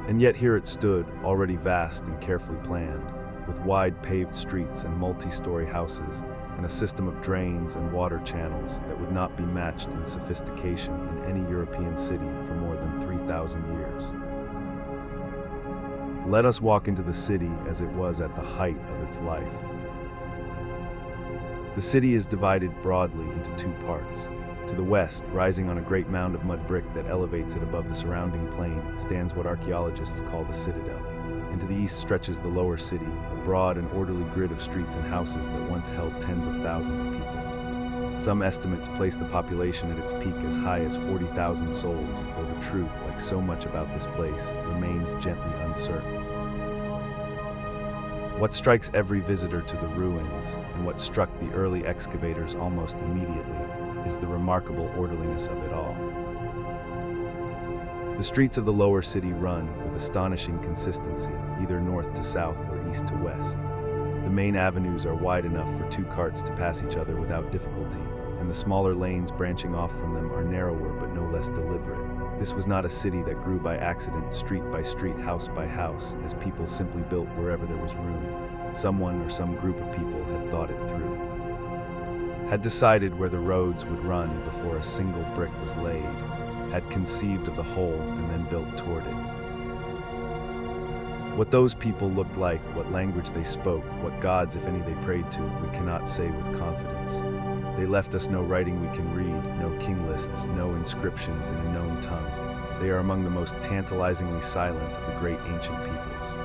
Speaker 1: And yet here it stood, already vast and carefully planned, with wide paved streets and multi-story houses, and a system of drains and water channels that would not be matched in sophistication in any European city for more than 3,000 years. Let us walk into the city as it was at the height of its life. The city is divided broadly into two parts. To the west, rising on a great mound of mud brick that elevates it above the surrounding plain, stands what archaeologists call the citadel. And to the east stretches the lower city, a broad and orderly grid of streets and houses that once held tens of thousands of people. Some estimates place the population at its peak as high as 40,000 souls, though the truth, like so much about this place, remains gently uncertain. What strikes every visitor to the ruins, and what struck the early excavators almost immediately, is the remarkable orderliness of it all. The streets of the lower city run with astonishing consistency, either north to south or east to west. The main avenues are wide enough for two carts to pass each other without difficulty, and the smaller lanes branching off from them are narrower but no less deliberate. This was not a city that grew by accident, street by street, house by house, as people simply built wherever there was room. Someone or some group of people had thought it through, had decided where the roads would run before a single brick was laid, had conceived of the whole and then built toward it. What those people looked like, what language they spoke, what gods, if any, they prayed to, we cannot say with confidence. They left us no writing we can read, no king lists, no inscriptions in a known tongue. They are among the most tantalizingly silent of the great ancient peoples.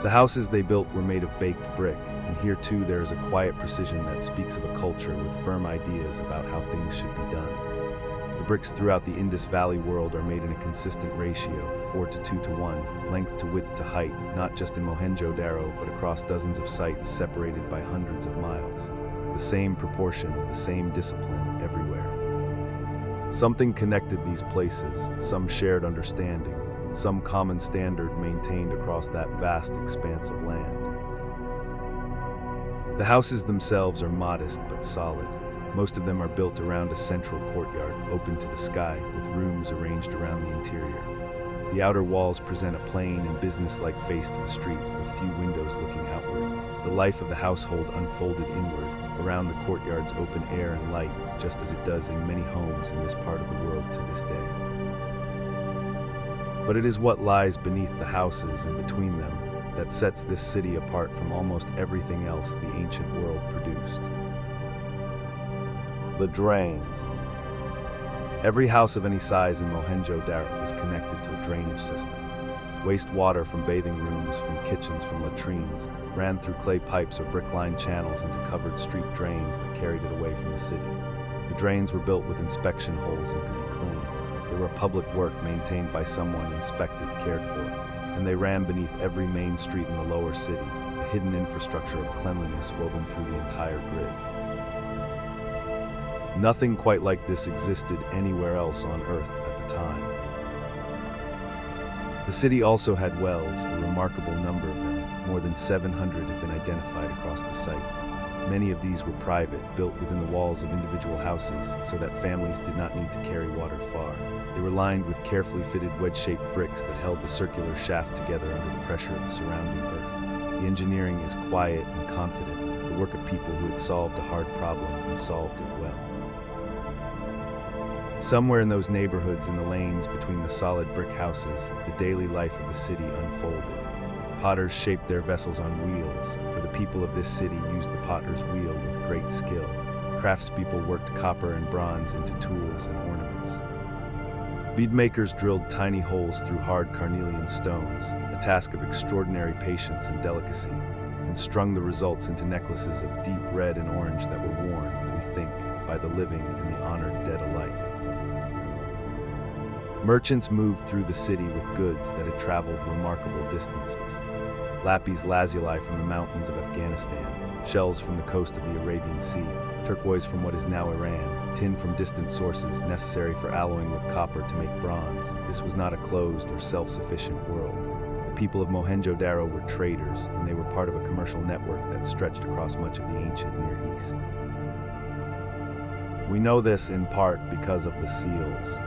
Speaker 1: The houses they built were made of baked brick, and here too there is a quiet precision that speaks of a culture with firm ideas about how things should be done. The bricks throughout the Indus Valley world are made in a consistent ratio, 4 to 2 to 1, length to width to height, not just in Mohenjo-daro, but across dozens of sites separated by hundreds of miles. The same proportion, the same discipline everywhere. Something connected these places, some shared understanding, some common standard maintained across that vast expanse of land. The houses themselves are modest but solid. Most of them are built around a central courtyard, open to the sky, with rooms arranged around the interior. The outer walls present a plain and businesslike face to the street, with few windows looking outward. The life of the household unfolded inward, around the courtyard's open air and light, just as it does in many homes in this part of the world to this day. But it is what lies beneath the houses and between them that sets this city apart from almost everything else the ancient world produced. The drains. Every house of any size in Mohenjo-daro was connected to a drainage system. Wastewater from bathing rooms, from kitchens, from latrines, ran through clay pipes or brick-lined channels into covered street drains that carried it away from the city. The drains were built with inspection holes and could be cleaned. They were a public work maintained by someone, inspected, cared for, and they ran beneath every main street in the lower city, a hidden infrastructure of cleanliness woven through the entire grid. Nothing quite like this existed anywhere else on Earth at the time. The city also had wells, a remarkable number of them. More than 700 had been identified across the site. Many of these were private, built within the walls of individual houses, so that families did not need to carry water far. They were lined with carefully fitted wedge-shaped bricks that held the circular shaft together under the pressure of the surrounding earth. The engineering is quiet and confident, the work of people who had solved a hard problem and solved it well. Somewhere in those neighborhoods, in the lanes between the solid brick houses, the daily life of the city unfolded. Potters shaped their vessels on wheels, for the people of this city used the potter's wheel with great skill. Craftspeople worked copper and bronze into tools and ornaments. Beadmakers drilled tiny holes through hard carnelian stones, a task of extraordinary patience and delicacy, and strung the results into necklaces of deep red and orange that were worn, we think, by the living and the honored dead alike. Merchants moved through the city with goods that had traveled remarkable distances. Lapis lazuli from the mountains of Afghanistan, shells from the coast of the Arabian Sea, turquoise from what is now Iran, tin from distant sources necessary for alloying with copper to make bronze. This was not a closed or self-sufficient world. The people of Mohenjo-daro were traders, and they were part of a commercial network that stretched across much of the ancient Near East. We know this in part because of the seals.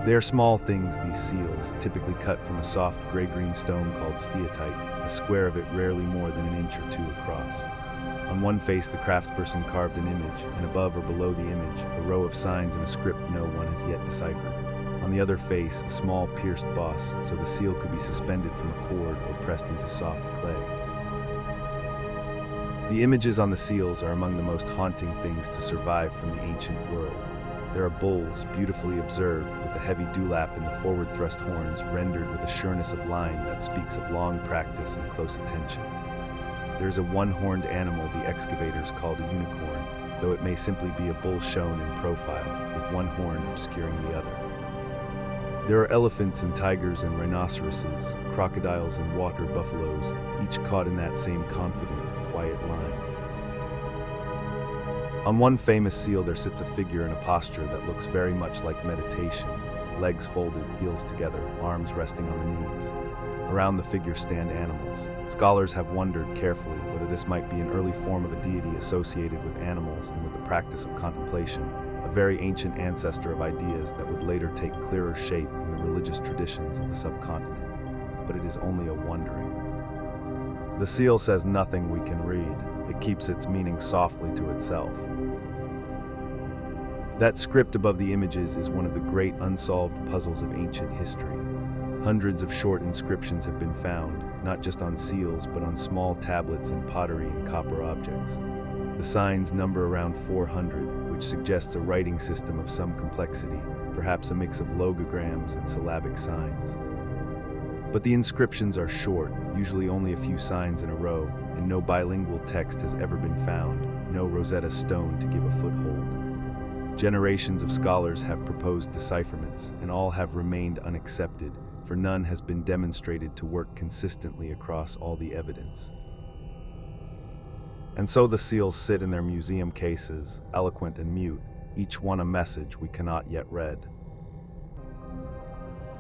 Speaker 1: They are small things, these seals, typically cut from a soft gray-green stone called steatite, a square of it rarely more than an inch or two across. On one face, the craftsperson carved an image, and above or below the image, a row of signs in a script no one has yet deciphered. On the other face, a small pierced boss, so the seal could be suspended from a cord or pressed into soft clay. The images on the seals are among the most haunting things to survive from the ancient world. There are bulls, beautifully observed, with the heavy dewlap in the forward thrust horns rendered with a sureness of line that speaks of long practice and close attention. There is a one-horned animal the excavators called a unicorn, though it may simply be a bull shown in profile, with one horn obscuring the other. There are elephants and tigers and rhinoceroses, crocodiles and water buffaloes, each caught in that same confident, quiet line. On one famous seal there sits a figure in a posture that looks very much like meditation, legs folded, heels together, arms resting on the knees. Around the figure stand animals. Scholars have wondered carefully whether this might be an early form of a deity associated with animals and with the practice of contemplation, a very ancient ancestor of ideas that would later take clearer shape in the religious traditions of the subcontinent. But it is only a wondering. The seal says nothing we can read. It keeps its meaning softly to itself. That script above the images is one of the great unsolved puzzles of ancient history. Hundreds of short inscriptions have been found, not just on seals, but on small tablets and pottery and copper objects. The signs number around 400, which suggests a writing system of some complexity, perhaps a mix of logograms and syllabic signs. But the inscriptions are short, usually only a few signs in a row, and no bilingual text has ever been found, no Rosetta Stone to give a foothold. Generations of scholars have proposed decipherments, and all have remained unaccepted, for none has been demonstrated to work consistently across all the evidence. And so the seals sit in their museum cases, eloquent and mute, each one a message we cannot yet read.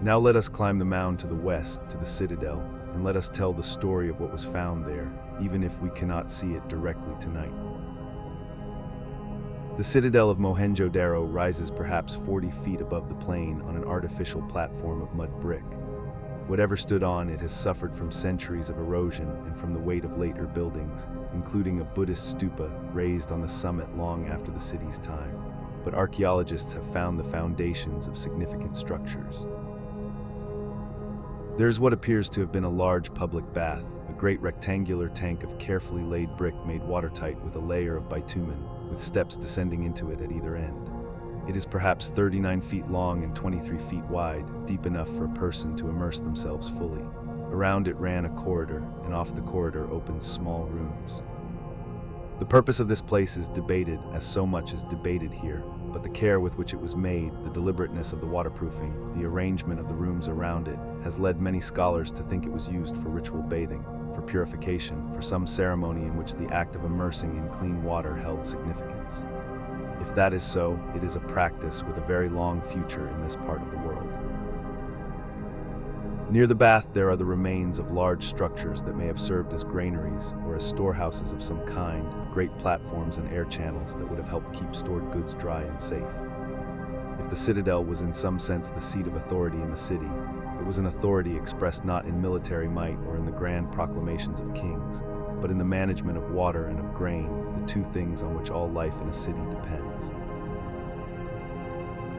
Speaker 1: Now let us climb the mound to the west, to the citadel, and let us tell the story of what was found there, even if we cannot see it directly tonight. The citadel of Mohenjo-daro rises perhaps 40 feet above the plain on an artificial platform of mud brick. Whatever stood on it has suffered from centuries of erosion and from the weight of later buildings, including a Buddhist stupa raised on the summit long after the city's time. But archaeologists have found the foundations of significant structures. There is what appears to have been a large public bath, a great rectangular tank of carefully laid brick made watertight with a layer of bitumen, with steps descending into it at either end. It is perhaps 39 feet long and 23 feet wide, deep enough for a person to immerse themselves fully. Around it ran a corridor, and off the corridor opened small rooms. The purpose of this place is debated, as so much is debated here, but the care with which it was made, the deliberateness of the waterproofing, the arrangement of the rooms around it, has led many scholars to think it was used for ritual bathing, for purification, for some ceremony in which the act of immersing in clean water held significance. If that is so, it is a practice with a very long future in this part of the world. Near the bath there are the remains of large structures that may have served as granaries or as storehouses of some kind, great platforms and air channels that would have helped keep stored goods dry and safe. If the citadel was in some sense the seat of authority in the city, it was an authority expressed not in military might or in the grand proclamations of kings, but in the management of water and of grain, the two things on which all life in a city depends.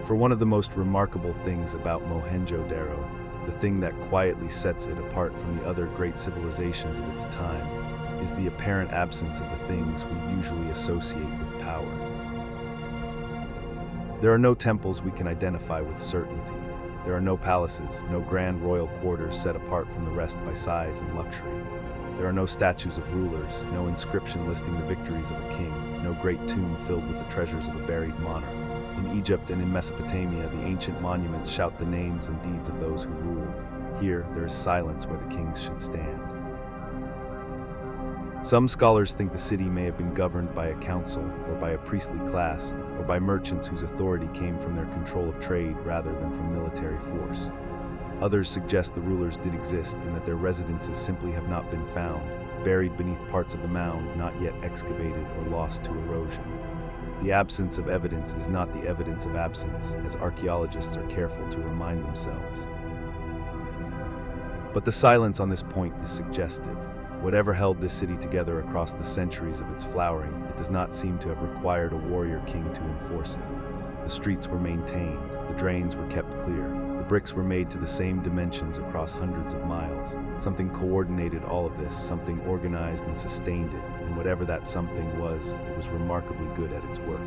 Speaker 1: For one of the most remarkable things about Mohenjo-daro, the thing that quietly sets it apart from the other great civilizations of its time, is the apparent absence of the things we usually associate with power. There are no temples we can identify with certainty. There are no palaces, no grand royal quarters set apart from the rest by size and luxury. There are no statues of rulers, no inscription listing the victories of a king, no great tomb filled with the treasures of a buried monarch. In Egypt and in Mesopotamia, the ancient monuments shout the names and deeds of those who ruled. Here, there is silence where the kings should stand. Some scholars think the city may have been governed by a council, or by a priestly class, or by merchants whose authority came from their control of trade rather than from military force. Others suggest the rulers did exist and that their residences simply have not been found, buried beneath parts of the mound not yet excavated or lost to erosion. The absence of evidence is not the evidence of absence, as archaeologists are careful to remind themselves. But the silence on this point is suggestive. Whatever held this city together across the centuries of its flowering, it does not seem to have required a warrior king to enforce it. The streets were maintained, the drains were kept clear, the bricks were made to the same dimensions across hundreds of miles. Something coordinated all of this, something organized and sustained it, and whatever that something was, it was remarkably good at its work.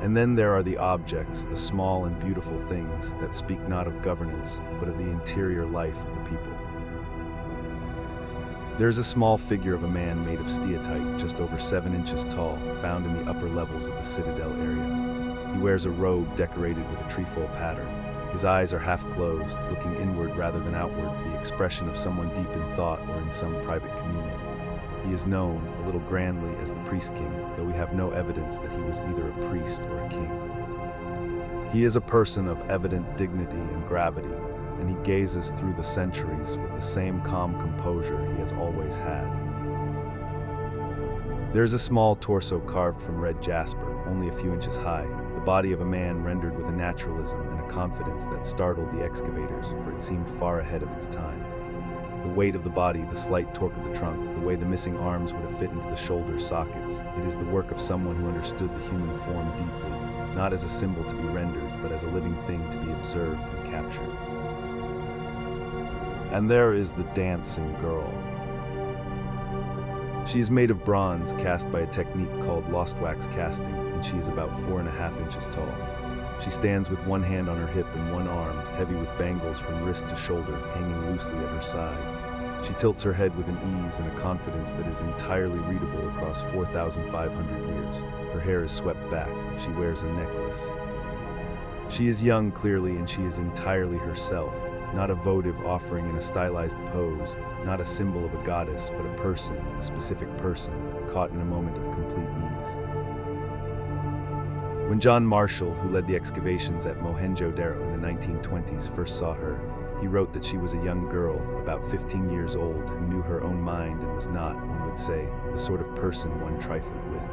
Speaker 1: And then there are the objects, the small and beautiful things that speak not of governance, but of the interior life of the people. There is a small figure of a man made of steatite, just over 7 inches tall, found in the upper levels of the citadel area. He wears a robe decorated with a trefoil pattern. His eyes are half closed, looking inward rather than outward, the expression of someone deep in thought or in some private communion. He is known, a little grandly, as the priest king, though we have no evidence that he was either a priest or a king. He is a person of evident dignity and gravity, and he gazes through the centuries with the same calm composure he has always had. There is a small torso carved from red jasper, only a few inches high, the body of a man rendered with a naturalism and a confidence that startled the excavators, for it seemed far ahead of its time. The weight of the body, the slight torque of the trunk, the way the missing arms would have fit into the shoulder sockets, it is the work of someone who understood the human form deeply, not as a symbol to be rendered, but as a living thing to be observed and captured. And there is the dancing girl. She is made of bronze, cast by a technique called lost wax casting, and she is about 4.5 inches tall. She stands with one hand on her hip and one arm, heavy with bangles from wrist to shoulder, hanging loosely at her side. She tilts her head with an ease and a confidence that is entirely readable across 4,500 years. Her hair is swept back. She wears a necklace. She is young, clearly, and she is entirely herself, not a votive offering in a stylized pose, not a symbol of a goddess, but a person, a specific person, caught in a moment of complete ease. When John Marshall, who led the excavations at Mohenjo-daro in the 1920s, first saw her, he wrote that she was a young girl, about 15 years old, who knew her own mind and was not, one would say, the sort of person one trifled with.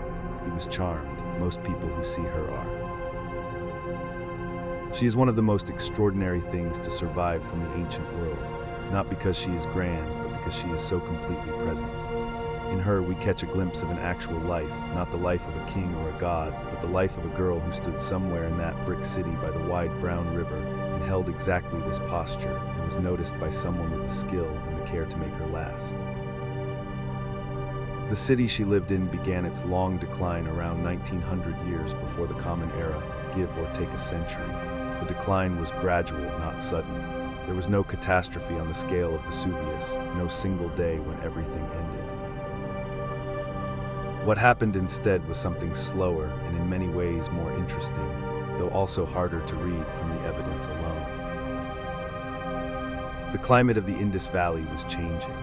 Speaker 1: He was charmed. Most people who see her are. She is one of the most extraordinary things to survive from the ancient world, not because she is grand, but because she is so completely present. In her, we catch a glimpse of an actual life, not the life of a king or a god, but the life of a girl who stood somewhere in that brick city by the wide brown river and held exactly this posture and was noticed by someone with the skill and the care to make her last. The city she lived in began its long decline around 1900 years before the Common Era, give or take a century. The decline was gradual, not sudden. There was no catastrophe on the scale of Vesuvius, no single day when everything ended. What happened instead was something slower and in many ways more interesting, though also harder to read from the evidence alone. The climate of the Indus Valley was changing.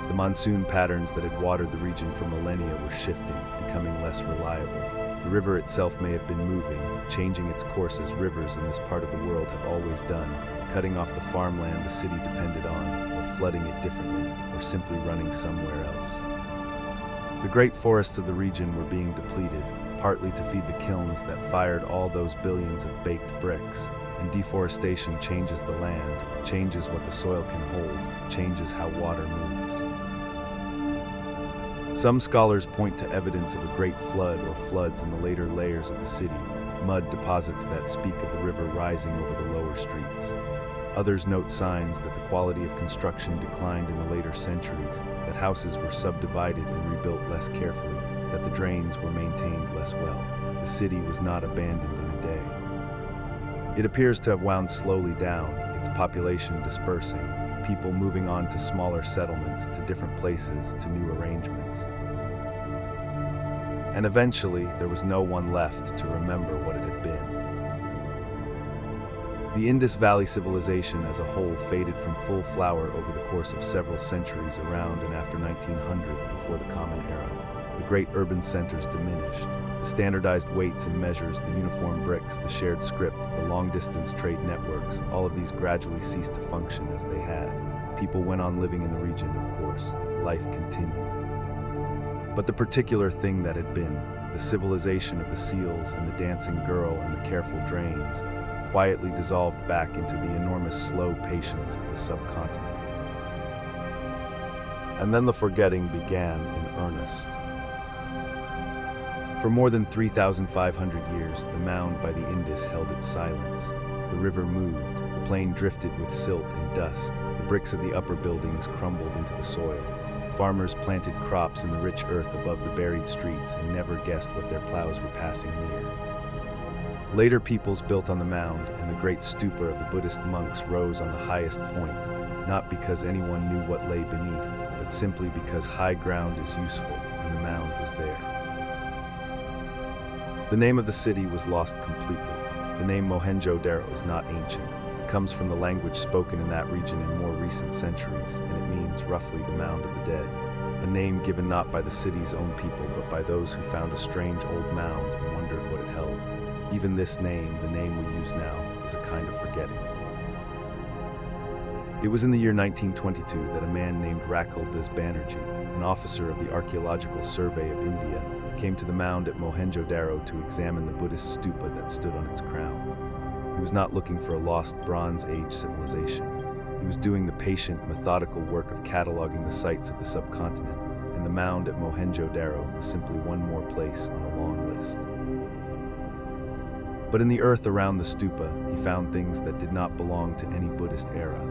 Speaker 1: The monsoon patterns that had watered the region for millennia were shifting, becoming less reliable. The river itself may have been moving, changing its course as rivers in this part of the world have always done, cutting off the farmland the city depended on, or flooding it differently, or simply running somewhere else. The great forests of the region were being depleted, partly to feed the kilns that fired all those billions of baked bricks, and deforestation changes the land, changes what the soil can hold, changes how water moves. Some scholars point to evidence of a great flood or floods in the later layers of the city, mud deposits that speak of the river rising over the lower streets. Others note signs that the quality of construction declined in the later centuries, that houses were subdivided and rebuilt less carefully, that the drains were maintained less well. The city was not abandoned in a day. It appears to have wound slowly down, its population dispersing, people moving on to smaller settlements, to different places, to new arrangements. And eventually, there was no one left to remember what it had been. The Indus Valley civilization as a whole faded from full flower over the course of several centuries around and after 1900 before the Common Era. The great urban centers diminished. The standardized weights and measures, the uniform bricks, the shared script, the long-distance trade networks, all of these gradually ceased to function as they had. People went on living in the region, of course. Life continued. But the particular thing that had been the civilization of the seals and the dancing girl and the careful drains quietly dissolved back into the enormous slow patience of the subcontinent. And then the forgetting began in earnest. For more than 3,500 years, the mound by the Indus held its silence. The river moved, the plain drifted with silt and dust, the bricks of the upper buildings crumbled into the soil. Farmers planted crops in the rich earth above the buried streets and never guessed what their plows were passing near. Later peoples built on the mound, and the great stupa of the Buddhist monks rose on the highest point, not because anyone knew what lay beneath, but simply because high ground is useful, and the mound was there. The name of the city was lost completely. The name Mohenjo-daro is not ancient. It comes from the language spoken in that region in more recent centuries, and it means roughly the mound of the dead, a name given not by the city's own people, but by those who found a strange old mound and wondered what it held. Even this name, the name we use now, is a kind of forgetting. It was in the year 1922 that a man named Rakul Das Banerjee, an officer of the Archaeological Survey of India, came to the mound at Mohenjo-daro to examine the Buddhist stupa that stood on its crown. He was not looking for a lost Bronze Age civilization. He was doing the patient, methodical work of cataloging the sites of the subcontinent, and the mound at Mohenjo-daro was simply one more place on a long list. But in the earth around the stupa, he found things that did not belong to any Buddhist era.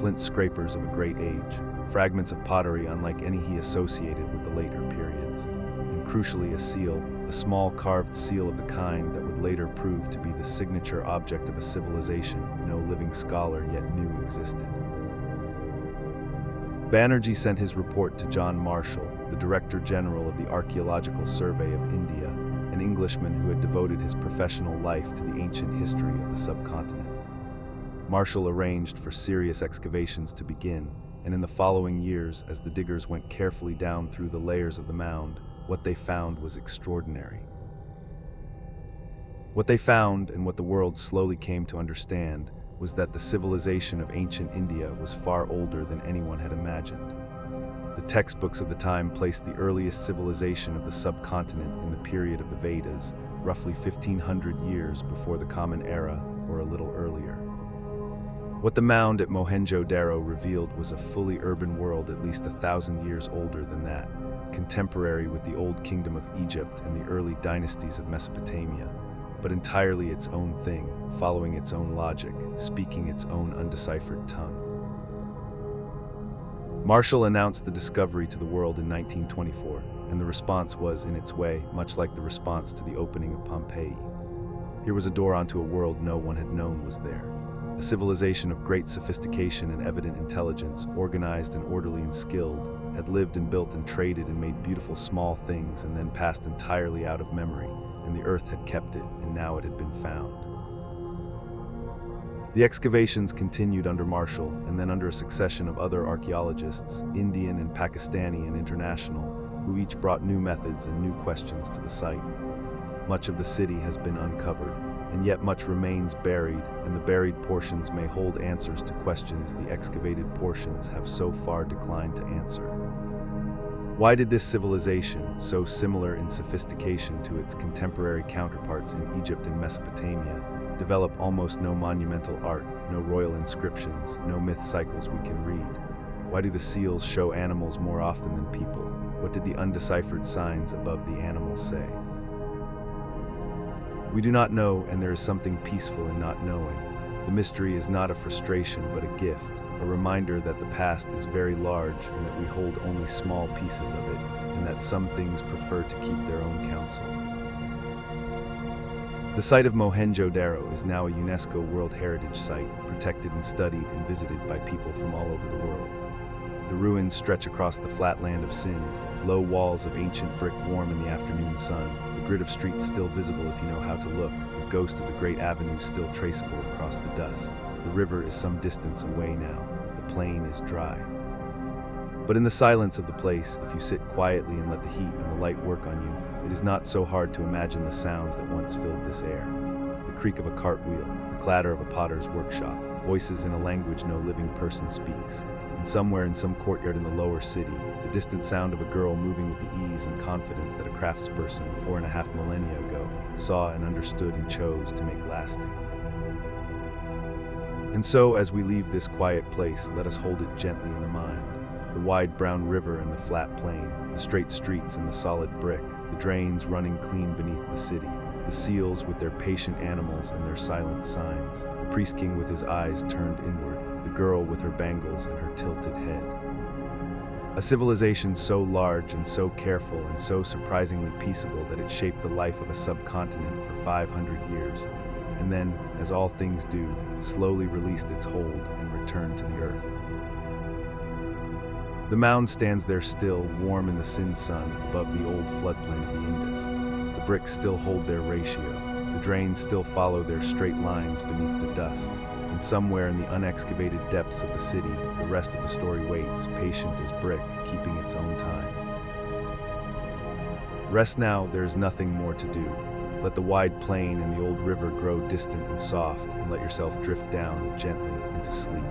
Speaker 1: Flint scrapers of a great age, fragments of pottery unlike any he associated with the later periods, and crucially a seal, a small carved seal of the kind that would later prove to be the signature object of a civilization no living scholar yet knew existed. Banerjee sent his report to John Marshall, the Director General of the Archaeological Survey of India, an Englishman who had devoted his professional life to the ancient history of the subcontinent. Marshall arranged for serious excavations to begin, and in the following years, as the diggers went carefully down through the layers of the mound, what they found was extraordinary. What they found, and what the world slowly came to understand, was that the civilization of ancient India was far older than anyone had imagined. The textbooks of the time placed the earliest civilization of the subcontinent in the period of the Vedas, roughly 1,500 years before the Common Era, or a little earlier. What the mound at Mohenjo-daro revealed was a fully urban world at least 1,000 years older than that, contemporary with the Old Kingdom of Egypt and the early dynasties of Mesopotamia, but entirely its own thing, following its own logic, speaking its own undeciphered tongue. Marshall announced the discovery to the world in 1924, and the response was, in its way, much like the response to the opening of Pompeii. Here was a door onto a world no one had known was there. A civilization of great sophistication and evident intelligence, organized and orderly and skilled, had lived and built and traded and made beautiful small things and then passed entirely out of memory, and the earth had kept it, and now it had been found. The excavations continued under Marshall, and then under a succession of other archaeologists, Indian and Pakistani and international, who each brought new methods and new questions to the site. Much of the city has been uncovered, and yet much remains buried, and the buried portions may hold answers to questions the excavated portions have so far declined to answer. Why did this civilization, so similar in sophistication to its contemporary counterparts in Egypt and Mesopotamia, develop almost no monumental art, no royal inscriptions, no myth cycles we can read? Why do the seals show animals more often than people? What did the undeciphered signs above the animals say? We do not know, and there is something peaceful in not knowing. The mystery is not a frustration, but a gift, a reminder that the past is very large and that we hold only small pieces of it, and that some things prefer to keep their own counsel. The site of Mohenjo-daro is now a UNESCO World Heritage Site, protected and studied and visited by people from all over the world. The ruins stretch across the flat land of Sind, low walls of ancient brick warm in the afternoon sun, the grid of streets still visible if you know how to look, the ghost of the great avenue still traceable across the dust. The river is some distance away now, the plain is dry. But in the silence of the place, if you sit quietly and let the heat and the light work on you, it is not so hard to imagine the sounds that once filled this air. The creak of a cartwheel, the clatter of a potter's workshop, voices in a language no living person speaks, And somewhere in some courtyard in the lower city, the distant sound of a girl moving with the ease and confidence that a craftsperson 4.5 millennia ago saw and understood and chose to make lasting. And so, as we leave this quiet place, let us hold it gently in the mind. The wide brown river and the flat plain, the straight streets and the solid brick, the drains running clean beneath the city, the seals with their patient animals and their silent signs, the priest king with his eyes turned inward, the girl with her bangles and her tilted head. A civilization so large and so careful and so surprisingly peaceable that it shaped the life of a subcontinent for 500 years, and then, as all things do, slowly released its hold and returned to the earth. The mound stands there still, warm in the sin sun, above the old floodplain of the Indus. The bricks still hold their ratio, the drains still follow their straight lines beneath the dust, and somewhere in the unexcavated depths of the city, the rest of the story waits, patient as brick, keeping its own time. Rest now, there is nothing more to do. Let the wide plain and the old river grow distant and soft, and let yourself drift down gently into sleep.